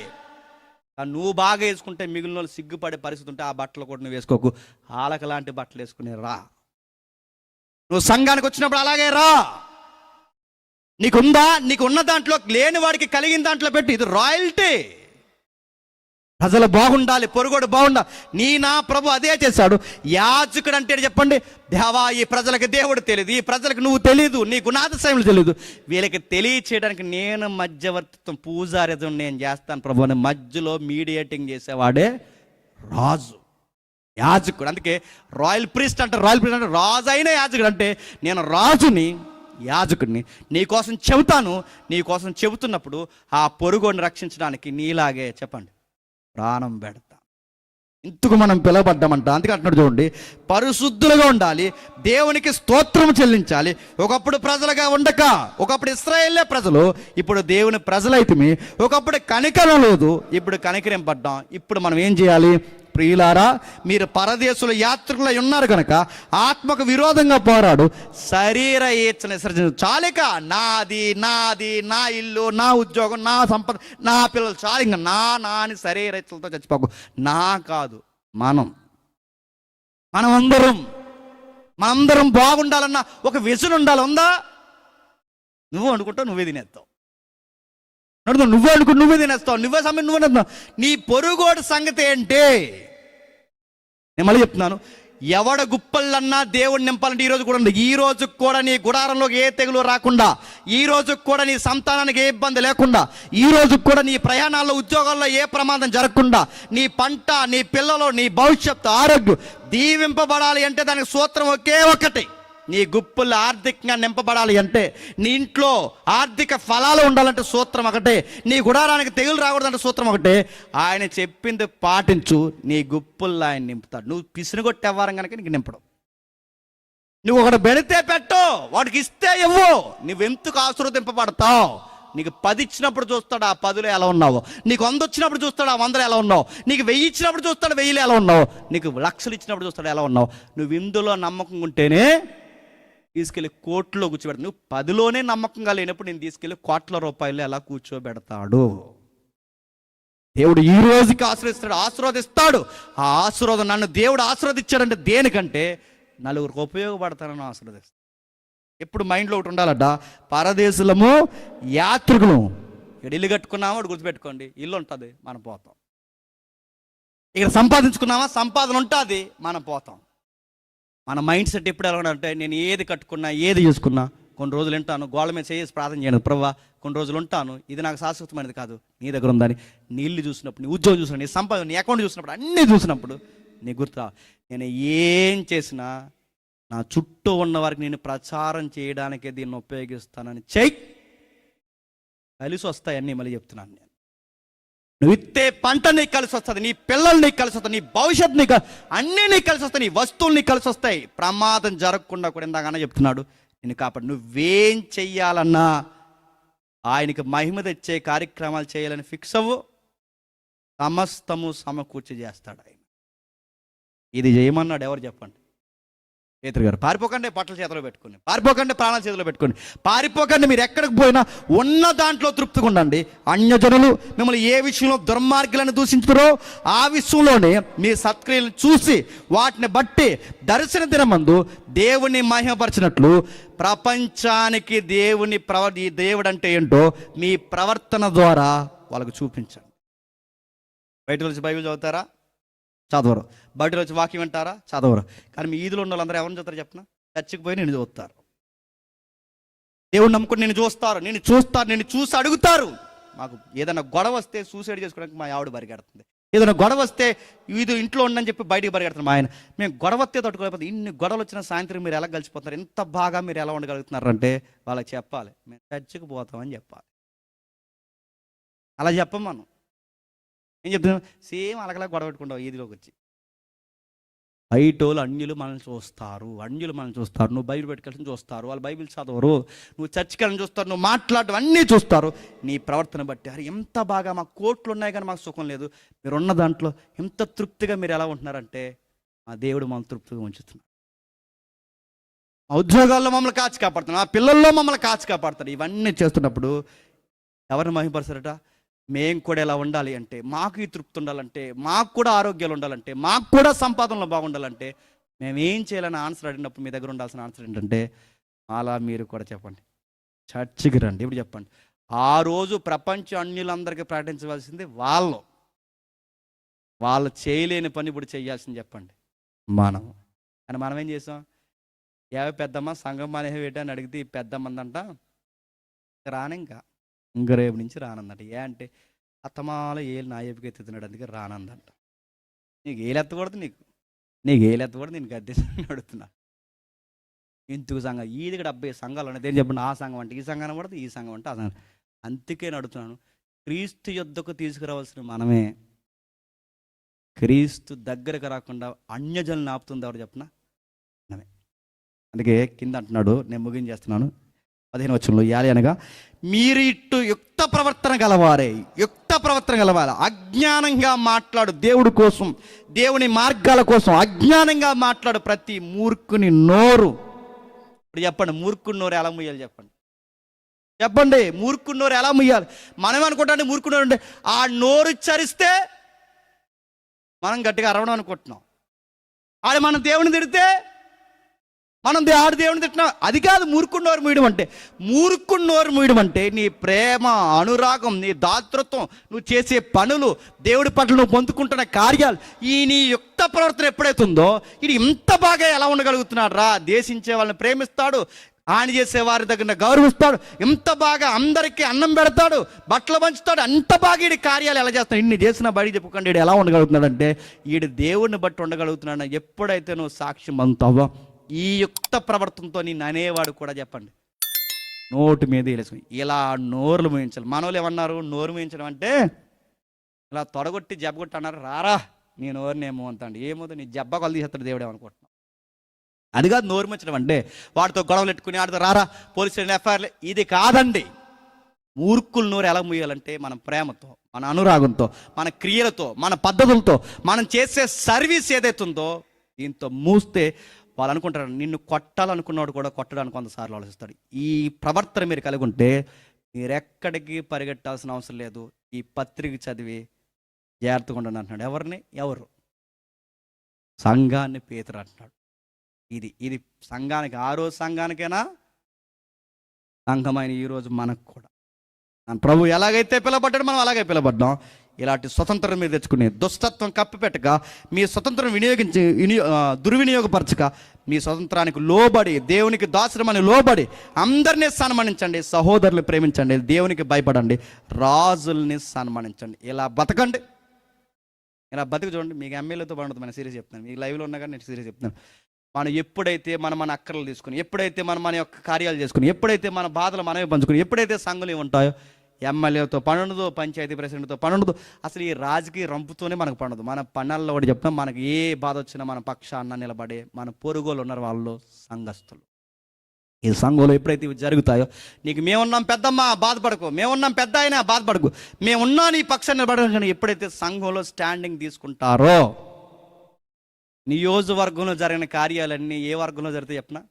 కానీ నువ్వు బాగా వేసుకుంటే మిగిలిన వాళ్ళు సిగ్గుపడే పరిస్థితి ఉంటే ఆ బట్టలు కూడా నువ్వు వేసుకోకు. ఆలక లాంటి బట్టలు వేసుకునే రా. నువ్వు సంఘానికి వచ్చినప్పుడు అలాగే రా. నీకుందా? నీకు ఉన్న దాంట్లో లేని వాడికి కలిగిన దాంట్లో పెట్టు. ఇది రాయల్టీ. ప్రజలు బాగుండాలి, పొరుగోడు బాగుండాలి. నా ప్రభు అదే చేశాడు. యాజకుడు అంటే చెప్పండి, దేవా ఈ ప్రజలకు దేవుడు తెలియదు, ఈ ప్రజలకు నువ్వు తెలీదు, నీ గుణాతిశయములు తెలియదు, వీళ్ళకి తెలియచేయడానికి నేను మధ్యవర్తిత్వం, పూజారితం నేను చేస్తాను ప్రభు అని మధ్యలో మీడియేటింగ్ చేసేవాడే రాజు, యాజకుడు. అందుకే రాయల్ ప్రీస్ట్ అంటే రాజు అయిన యాజకుడు అంటే నేను రాజుని, యాజకుడిని, నీకోసం చెబుతాను. నీకోసం చెబుతున్నప్పుడు ఆ పొరుగోడిని రక్షించడానికి నీలాగే చెప్పండి ప్రాణం పెడతా. ఇందుకు మనం పిలువబడ్డామంట. అందుకే అంటున్నాడు చూడండి, పరిశుద్ధులుగా ఉండాలి, దేవునికి స్తోత్రం చెల్లించాలి. ఒకప్పుడు ప్రజలుగా ఉండక, ఒకప్పుడు ఇశ్రాయేలే ప్రజలు, ఇప్పుడు దేవుని ప్రజలైతిమి. ఒకప్పుడు కనికరం లేదు, ఇప్పుడు కనికరింపడ్డాం. ఇప్పుడు మనం ఏం చేయాలి? ప్రియులారా, మీరు పరదేశుల యాత్రికులై ఉన్నారు కనుక ఆత్మకు విరోధంగా పోరాడు శరీర ఈచ్చను విసర్జించు. చాలిక నాది నాది, నా ఇల్లు, నా ఉద్యోగం, నా సంపద, నా పిల్లలు, చాలు ఇంకా నాని శరీర ఈచ్చలతో చచ్చిపోకు. నా కాదు, మనందరం బాగుండాలన్న ఒక విజన్ ఉండాలి. ఉందా? నువ్వు అనుకుంటావు, నువ్వే తినేస్తావు. నువ్వే అనుకుంటు, నువ్వే తినేస్తావు, నువ్వే సమయం నువ్వే తినేస్తావు. నీ పొరుగోడు సంగతి ఏంటి? నేను మళ్ళీ చెప్తున్నాను, ఎవడ గుప్పలన్నా దేవుడిని నింపాలంటే ఈ రోజు కూడా ఉంది. ఈ రోజు కూడా నీ గుడారంలోకి ఏ తెగులు రాకుండా, ఈ రోజు కూడా నీ సంతానానికి ఏ ఇబ్బంది లేకుండా, ఈ రోజు కూడా నీ ప్రయాణాల్లో, ఉద్యోగాల్లో ఏ ప్రమాదం జరగకుండా, నీ పంట, నీ పిల్లలు, నీ భవిష్యత్తు, ఆరోగ్యం దీవింపబడాలి అంటే దానికి సూత్రం ఒకే ఒకటి. నీ గుప్పుల్లో ఆర్థికంగా నింపబడాలి అంటే, నీ ఇంట్లో ఆర్థిక ఫలాలు ఉండాలంటే సూత్రం ఒకటే. నీ గుడారానికి తెగులు రాకూడదంటే సూత్రం ఒకటే. ఆయన చెప్పింది పాటించు, నీ గుప్పుల్లో ఆయన నింపుతాడు. నువ్వు పిసినుగొట్టేవారం కనుక నీకు నింపడం. నువ్వు ఒకటి పెడితే పెట్టు, వాడికి ఇస్తే ఇవ్వు. నువ్వెందుకు ఆశీర్వదింపబడతావు? నీకు 10 ఇచ్చినప్పుడు చూస్తాడు ఆ 10లో ఎలా ఉన్నావు, నీకు 100 వచ్చినప్పుడు చూస్తాడు ఆ 100లో ఎలా ఉన్నావు, నీకు 1000 ఇచ్చినప్పుడు చూస్తాడు 1000లో ఎలా ఉన్నావు, నీకు లక్షలు ఇచ్చినప్పుడు చూస్తాడు ఎలా ఉన్నావు. నువ్వు ఇందులో నమ్మకం ఉంటేనే తీసుకెళ్ళి కోట్లో కూర్చోబెడతాడు. నువ్వు 10లోనే నమ్మకంగా లేనప్పుడు నేను తీసుకెళ్ళి కోట్ల రూపాయలు ఎలా కూర్చోబెడతాడు. దేవుడు ఈ రోజుకి ఆశీర్వదిస్తాడు. ఆ ఆశీర్వాదం నన్ను దేవుడు ఆశీర్వదించాడంటే దేనికంటే నలుగురికి ఉపయోగపడతానని ఆశీర్వదిస్తాడు. ఎప్పుడు మైండ్లో ఒకటి ఉండాలట, పరదేశులము యాత్రికులు. ఇక్కడ ఇల్లు కట్టుకున్నామో ఒకటి గుర్తుపెట్టుకోండి, ఇల్లు ఉంటుంది, మనం పోతాం. ఇక్కడ సంపాదించుకున్నామా, సంపాదన ఉంటుంది, మనం పోతాం. మన మైండ్ సెట్ ఎప్పుడు ఎలా అంటే, నేను ఏది కట్టుకున్నా, ఏది చేసుకున్నా కొన్ని రోజులు ఉంటాను, గోళ్ళ మీద చేసి ప్రార్థన చేయను, ప్రభువా కొన్ని రోజులు ఉంటాను, ఇది నాకు శాశ్వతమైనది కాదు, నీ దగ్గర ఉందని. నీ ఇల్లు చూసినప్పుడు, నీ ఉద్యోగం చూసినప్పుడు, నీ సంపాదన, నీ అకౌంట్ చూసినప్పుడు, అన్నీ చూసినప్పుడు నీ గుర్తు, నేను ఏం చేసినా నా చుట్టూ ఉన్న వారికి నేను ప్రచారం చేయడానికే దీన్ని ఉపయోగిస్తానని చెయ్యి. కలిసి వస్తాయి అన్నీ. మళ్ళీ చెప్తున్నాను, నేను నువ్వు ఇత్తే పంట నీకు కలిసి వస్తుంది, నీ పిల్లలు నీకు కలిసి వస్తుంది, నీ భవిష్యత్తు నీకు, అన్నీ నీకు కలిసి వస్తాయి, నీ వస్తువులు నీకు కలిసి వస్తాయి. ప్రమాదం జరగకుండా కూడా ఇందాకన్నా చెప్తున్నాడు నేను కాపాడు. నువ్వేం చెయ్యాలన్నా ఆయనకి మహిమ తెచ్చే కార్యక్రమాలు చేయాలని ఫిక్స్ అవ్వు, సమస్తము సమకూర్చి చేస్తాడు ఆయన. ఇది చేయమన్నాడు ఎవరు చెప్పండి? పేతురు గారు. పారిపోకండి, బట్టలు చేతిలో పెట్టుకోండి, పారిపోకండి, ప్రాణాలు చేతిలో పెట్టుకోండి, పారిపోకండి. మీరు ఎక్కడికి పోయినా ఉన్న దాంట్లో తృప్తిగా ఉండండి. అన్యజనులు మిమ్మల్ని ఏ విషయంలో దుర్మార్గులను దూషించుతారో ఆ విషయంలోనే మీ సత్క్రియలను చూసి వాటిని బట్టి దర్శన దినమందు దేవుని మహిమపరిచినట్లు ప్రపంచానికి దేవుడు అంటే ఏంటో మీ ప్రవర్తన ద్వారా వాళ్ళకు చూపించండి. బయట వచ్చి బైబిల్ చదువుతారా? చదవరు. బయటలో వచ్చి వాక్యం వింటారా? చదవరు. కానీ మీ ఈదులో ఉన్న వాళ్ళందరూ ఎవరిని చూస్తారు చెప్పిన? చర్చికి పోయి నేను చూస్తారు, దేవుడు నమ్ముకుని నేను చూస్తారు, నేను చూసి అడుగుతారు. మాకు ఏదైనా గొడవ వస్తే సూసైడ్ చేసుకోవడానికి మా ఆవిడ పరిగెడుతుంది, ఏదైనా గొడవ వస్తే ఇది ఇంట్లో ఉండని చెప్పి బయటికి పరిగెడుతున్నారు మా ఆయన. మేము గొడవ వస్తే తట్టుకోలేకపోతే, ఇన్ని గొడవలు వచ్చిన సాయంత్రం మీరు ఎలా కలిసిపోతున్నారు, ఎంత బాగా మీరు ఎలా ఉండగలుగుతున్నారు అంటే వాళ్ళకి చెప్పాలి, మేము చర్చికి పోతామని చెప్పాలి. అలా చెప్పం మనం. ఏం చెప్తున్నాం? సేమ్ అలాగలా గొడవ పెట్టుకుంటావు ఈదిలోకి వచ్చి. బయటోళ్ళు అన్యులు మనల్ని చూస్తారు, నువ్వు బైబిల్ పెట్టుకెళ్ళి చూస్తారు, వాళ్ళు బైబిల్ చదవరు, నువ్వు చర్చికి వెళ్ళని చూస్తారు, నువ్వు మాట్లాడటం అన్నీ చూస్తారు. నీ ప్రవర్తన బట్టి అరే ఎంత బాగా, మాకు కోట్లు ఉన్నాయి కానీ మాకు సుఖం లేదు, మీరు ఉన్న దాంట్లో ఎంత తృప్తిగా మీరు ఎలా ఉంటున్నారంటే మా దేవుడు మమ్మల్ని తృప్తిగా ఉంచుతున్నాడు. మా ఉద్యోగాల్లో మమ్మల్ని కాచి కాపాడుతున్నాడు, మా పిల్లల్లో మమ్మల్ని కాచి కాపాడుతాడు. ఇవన్నీ చేస్తున్నప్పుడు ఎవరిని మహిమపరుస్తారట? మేము కూడా ఎలా ఉండాలి అంటే, మాకు ఈ తృప్తి ఉండాలంటే, మాకు కూడా ఆరోగ్యాలు ఉండాలంటే, మాకు కూడా సంపాదనలో బాగుండాలంటే మేము ఏం చేయాలని ఆన్సర్ అడిగినప్పుడు మీ దగ్గర ఉండాల్సిన ఆన్సర్ ఏంటంటే, అలా మీరు కూడా చెప్పండి, చర్చికి రండి. ఇప్పుడు చెప్పండి, ఆ రోజు ప్రపంచ అన్యులందరికీ ప్రకటించవలసింది వాళ్ళు. వాళ్ళు చేయలేని పని ఇప్పుడు చేయాల్సింది చెప్పండి మనం. కానీ మనం ఏం చేసాం? పెద్దమ్మ సంఘం మానేసి పెట్టని అడిగితే ఈ పెద్దమ్మందంట రాను, ఇంకా రేపు నుంచి రానందంట. అంటే అత్తమాల ఏళ్ళు నా ఏపుకి ఎత్తుతున్నాడు, అందుకే రానందంట. నీకు ఏలు ఎత్తకూడదు, నీకు ఏలు ఎత్తకూడదు, నేను గద్దె అడుగుతున్నా. ఎందుకు సంఘం ఈది కూడా అబ్బాయి సంఘాలు అనేది ఏం చెప్పండి, ఆ సంఘం అంటే ఈ సంఘం అనకూడదు, ఈ సంఘం అంటే ఆ సంఘం. అందుకే నేను అడుగుతున్నాను, క్రీస్తు యొద్దకు తీసుకురావాల్సిన మనమే. క్రీస్తు దగ్గరకు రాకుండా అన్యజనులను ఆపుతుంది ఎవరు చెప్పనా? మనమే. అందుకే కింద అంటున్నాడు, నేను ముగించేస్తున్నాను 15వ వచనంలో, యాలి అనగా మీరు ఇట్టు యుక్త ప్రవర్తన గలవారే, యుక్త ప్రవర్తన గలవారే. అజ్ఞానంగా మాట్లాడు దేవుడి కోసం, దేవుని మార్గాల కోసం అజ్ఞానంగా మాట్లాడు ప్రతి మూర్ఖుని నోరు. ఇప్పుడు చెప్పండి, మూర్ఖుని నోరు ఎలా ముయ్యాలి చెప్పండి? చెప్పండి, మూర్ఖుని నోరు ఎలా ముయ్యాలి? మనం అనుకుంటాం మూర్ఖుని నోరు అంటే ఆ నోరు చరిస్తే మనం గట్టిగా అరవడం అనుకుంటున్నాం. ఆడ మనం దేవుని తిడితే మనం ఆడు దేవుని తిట్టినాం. అది కాదు మూర్ఖుని నోరు మూయడం అంటే. మూర్ఖుని నోరు మూయడం అంటే నీ ప్రేమ, అనురాగం, నీ దాతృత్వం, నువ్వు చేసే పనులు, దేవుడి పట్ల నువ్వు పొందుకుంటున్న కార్యాలు, ఈ నీ యుక్త ప్రవర్తన ఎప్పుడైతుందో ఇది ఇంత బాగా ఎలా ఉండగలుగుతున్నాడు రా. దేశించే వాళ్ళని ప్రేమిస్తాడు, హాని చేసే వారి దగ్గర గౌరవిస్తాడు, ఇంత బాగా అందరికీ అన్నం పెడతాడు, బట్టలు పంచుతాడు, అంత బాగా ఈడి కార్యాలు ఎలా చేస్తాడు. ఇన్ని చేసిన బడి చెప్పుకోండి, ఈడు ఎలా ఉండగలుగుతున్నాడు అంటే ఈడు దేవుడిని బట్టి ఉండగలుగుతున్నాడు. ఎప్పుడైతే నువ్వు సాక్ష్యం అందుతావో ఈ యుక్త ప్రవర్తనతో నిన్ను అనేవాడు కూడా చెప్పండి నోటి మీద వేసుకుని ఇలా నోరులు మూయించాలి. మనోళ్ళు ఏమన్నారు? నోరు మూయించడం అంటే ఇలా తొడగొట్టి జబ్బగొట్టి అన్నారు, రారా నీ నోరునేమో అంతండి. ఏమవుతుంది, నీ జబ్బ కొలు తీసేస్తాడు దేవుడు ఏమనుకుంటున్నావు. అది కాదు నోరు ముచ్చడం అంటే, వాడితో గొడవలు పెట్టుకుని ఆడితో రారా పోలీస్ స్టేషన్ ఎఫ్ఐఆర్లు. ఇది కాదండి. మూర్ఖుల నోరు ఎలా మూయాలంటే మన ప్రేమతో, మన అనురాగంతో, మన క్రియలతో, మన పద్ధతులతో, మనం చేసే సర్వీస్ ఏదైతుందో దీంతో మూస్తే వాళ్ళు అనుకుంటారు నిన్ను కొట్టాలనుకున్నాడు కూడా కొట్టడానికి కొంతసార్లు ఆలోచిస్తాడు. ఈ ప్రవర్తన మీరు కలిగి ఉంటే మీరెక్కడికి పరిగెట్టాల్సిన అవసరం లేదు. ఈ పత్రిక చదివి జాగ్రత్తగా ఉండండి అంటున్నాడు. ఎవరిని? ఎవరు? సంఘాన్ని పేతురు అంటున్నాడు. ఇది సంఘానికి, ఆ రోజు సంఘానికైనా సంఘమైన ఈరోజు మనకు కూడా ప్రభు ఎలాగైతే పిలబడ్డాడు మనం అలాగే పిలబడ్డాం. ఇలాంటి స్వతంత్రం మీరు తెచ్చుకునే దుష్టత్వం కప్పిపెట్టక మీ స్వతంత్రం దుర్వినియోగపరచక మీ స్వతంత్రానికి లోబడి, దేవునికి దాసురమని లోబడి అందరినీ సన్మానించండి, సహోదరులు ప్రేమించండి, దేవునికి భయపడండి, రాజుల్ని సన్మానించండి. ఇలా బతకండి. ఇలా బతికి చూడండి. మీకు ఎమ్మెల్యేతో పడుతుంది మన సీరియస్ చెప్తాను, మీకు లైవ్లో ఉన్నా కానీ నేను సీరియస్ చెప్తాను. మనం ఎప్పుడైతే మన అక్కర్లు తీసుకుని, ఎప్పుడైతే మన యొక్క కార్యాలు చేసుకుని, ఎప్పుడైతే మన బాధలు మనమే పంచుకుని, ఎప్పుడైతే సంఘాలు ఉంటాయో ఎమ్మెల్యేతో పనుండదు, పంచాయతీ ప్రెసిడెంట్తో పనుండదు, అసలు ఈ రాజకీయ రంపుతోనే మనకు పండదు. మన పనుల్లో కూడా చెప్తాం, మనకి ఏ బాధ వచ్చినా మన పక్షాన నిలబడే మన పొరుగులు ఉన్నారు వాళ్ళు సంఘస్థులు. ఈ సంఘంలో ఎప్పుడైతే ఇవి జరుగుతాయో నీకు మేమున్నాం పెద్దమ్మ బాధపడకు, మేమున్నాం పెద్ద అయినా బాధపడకు, మేమున్నా నీ పక్షాన్ని నిలబడడానికి ఎప్పుడైతే సంఘంలో స్టాండింగ్ తీసుకుంటారో నియోజకవర్గంలో జరిగిన కార్యాలన్నీ ఏ వర్గంలో జరుగుతాయి చెప్పనా?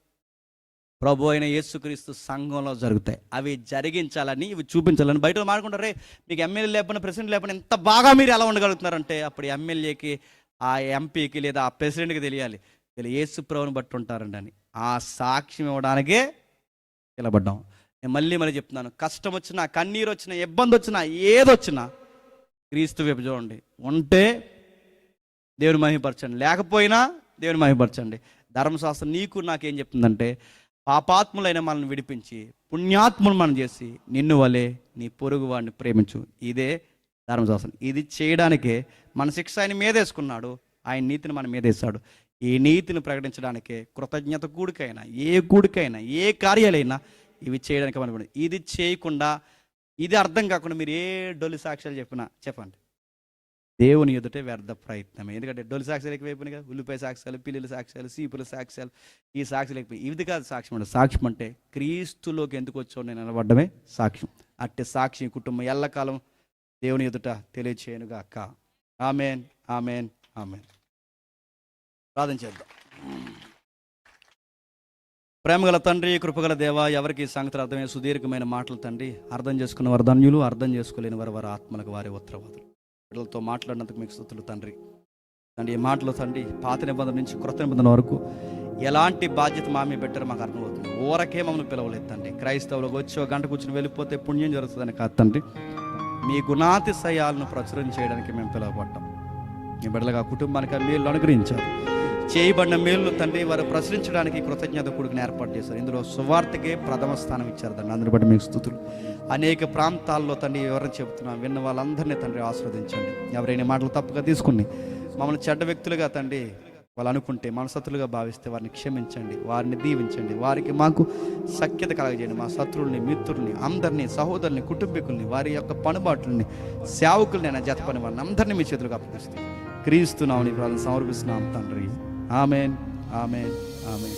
ప్రభు అయిన యేసుక్రీస్తు సంఘంలో జరుగుతాయి. అవి జరిగించాలని, ఇవి చూపించాలని. బయట మాట్లాడుకుంటారు, రే మీకు ఎమ్మెల్యే లేకపోయినా ప్రెసిడెంట్ లేకపోయినా ఎంత బాగా మీరు ఎలా ఉండగలుగుతున్నారంటే అప్పుడు ఎమ్మెల్యేకి, ఆ ఎంపీకి లేదా ఆ ప్రెసిడెంట్కి తెలియాలి వీళ్ళు యేసు ప్రభువుని బట్టి ఉంటారండి అని. ఆ సాక్ష్యం ఇవ్వడానికే నిలబడ్డాం. నేను మళ్ళీ చెప్తున్నాను, కష్టం వచ్చినా, కన్నీరు వచ్చినా, ఇబ్బంది వచ్చినా, ఏదొచ్చినా క్రీస్తు వైపు చూడండి. ఉంటే దేవుని మహిమపరచండి, లేకపోయినా దేవుని మహిమపరచండి. ధర్మశాస్త్రం నీకు నాకేం చెప్తుందంటే పాపాత్ములైన మనల్ని విడిపించి పుణ్యాత్ములు మనం చేసి నిన్ను వలే నీ పొరుగు వాడిని ప్రేమించు. ఇదే ధర్మశాస్త్రం. ఇది చేయడానికే మన శిక్ష ఆయన మీదేసుకున్నాడు, ఆయన నీతిని మన మీదేశాడు. ఈ నీతిని ప్రకటించడానికే కృతజ్ఞత కూడికైనా, ఏ కార్యాలైనా ఇవి చేయడానికి మనం. ఇది చేయకుండా, ఇది అర్థం కాకుండా మీరు ఏ డొల్లి సాక్ష్యాలు చెప్పండి, దేవుని ఎదుటే వ్యర్థ ప్రయత్నమే. ఎందుకంటే డొలి సాక్ష్యాలు ఎక్కువైపోయినాయి కదా, ఉల్లిపాయ సాక్ష్యాలు, పిల్లుల సాక్ష్యాలు, సీపుల సాక్ష్యాలు, ఈ సాక్ష్యాలు ఎక్కువ. ఇది కాదు సాక్ష్యం అంటే. సాక్ష్యం అంటే క్రీస్తులోకి ఎందుకు వచ్చావు నేను నిలబడ్డమే సాక్ష్యం. అట్టే సాక్షి కుటుంబం ఎల్లకాలం దేవుని ఎదుట తెలియచేయనుగాక. Amen, amen, amen. ప్రార్థన చేద్దాం. ప్రేమగల తండ్రి, కృపగల దేవ, ఎవరికి ఈ సంగతి అర్థమయ్యే సుదీర్ఘమైన మాటలు తండ్రి. అర్థం చేసుకున్న వారు ధన్యులు, అర్థం చేసుకోలేని వారి ఆత్మలకు వారి ఉత్తరవాదులు. బిడ్డలతో మాట్లాడినందుకు మీకు స్తుతులు తండ్రి. ఈ మాటలు తండ్రి పాత నిబంధన నుంచి క్రొత్త నిబంధన వరకు ఎలాంటి బాధ్యత మా మీద పెట్టారో మాకు అర్థమవుతుంది. ఊరకే మమ్మల్ని పిలవలేదు తండ్రి. క్రైస్తవులకు వచ్చి ఒక గంట కూర్చొని వెళ్ళిపోతే పుణ్యం జరుగుతుందని కాదు తండ్రి, మీ గుణాతిశయాలను ప్రచురం చేయడానికి మేము పిలువబడ్డాం. మీ బిడ్డలుగా కుటుంబానికి మేలు అనుగ్రహించారు. చేయబడిన మేలు తండ్రి వారు ప్రచురించడానికి కృతజ్ఞత కొడుకుని ఏర్పాటు చేశారు. ఇందులో సువార్తకే ప్రథమ స్థానం ఇచ్చారు తండ్రి. అందరి బట్టి మీకు స్తుతులు. అనేక ప్రాంతాల్లో తండ్రి వివరణ చెబుతున్నాం, విన్న వాళ్ళందరినీ తండ్రి ఆశీర్వదించండి. ఎవరైనా మాటలు తప్పుగా తీసుకుని మమ్మల్ని చెడ్డ వ్యక్తులుగా తండ్రి వాళ్ళు అనుకుంటే, మనసత్తులుగా భావిస్తే వారిని క్షమించండి, వారిని దీవించండి. వారికి మాకు సఖ్యత కలగజేయండి. మా శత్రువుల్ని, మిత్రుల్ని, అందరినీ, సహోదరుల్ని, కుటుంబీకుల్ని, వారి యొక్క పనుబాట్లని, సేవకుల్ని అయినా జత పని వారిని అందరినీ మీ చేతులకు అప్పగిస్తూ క్రీస్తున్నామని ప్రార్థన సమర్పిస్తున్నాం తండ్రి. Amen, amen, amen.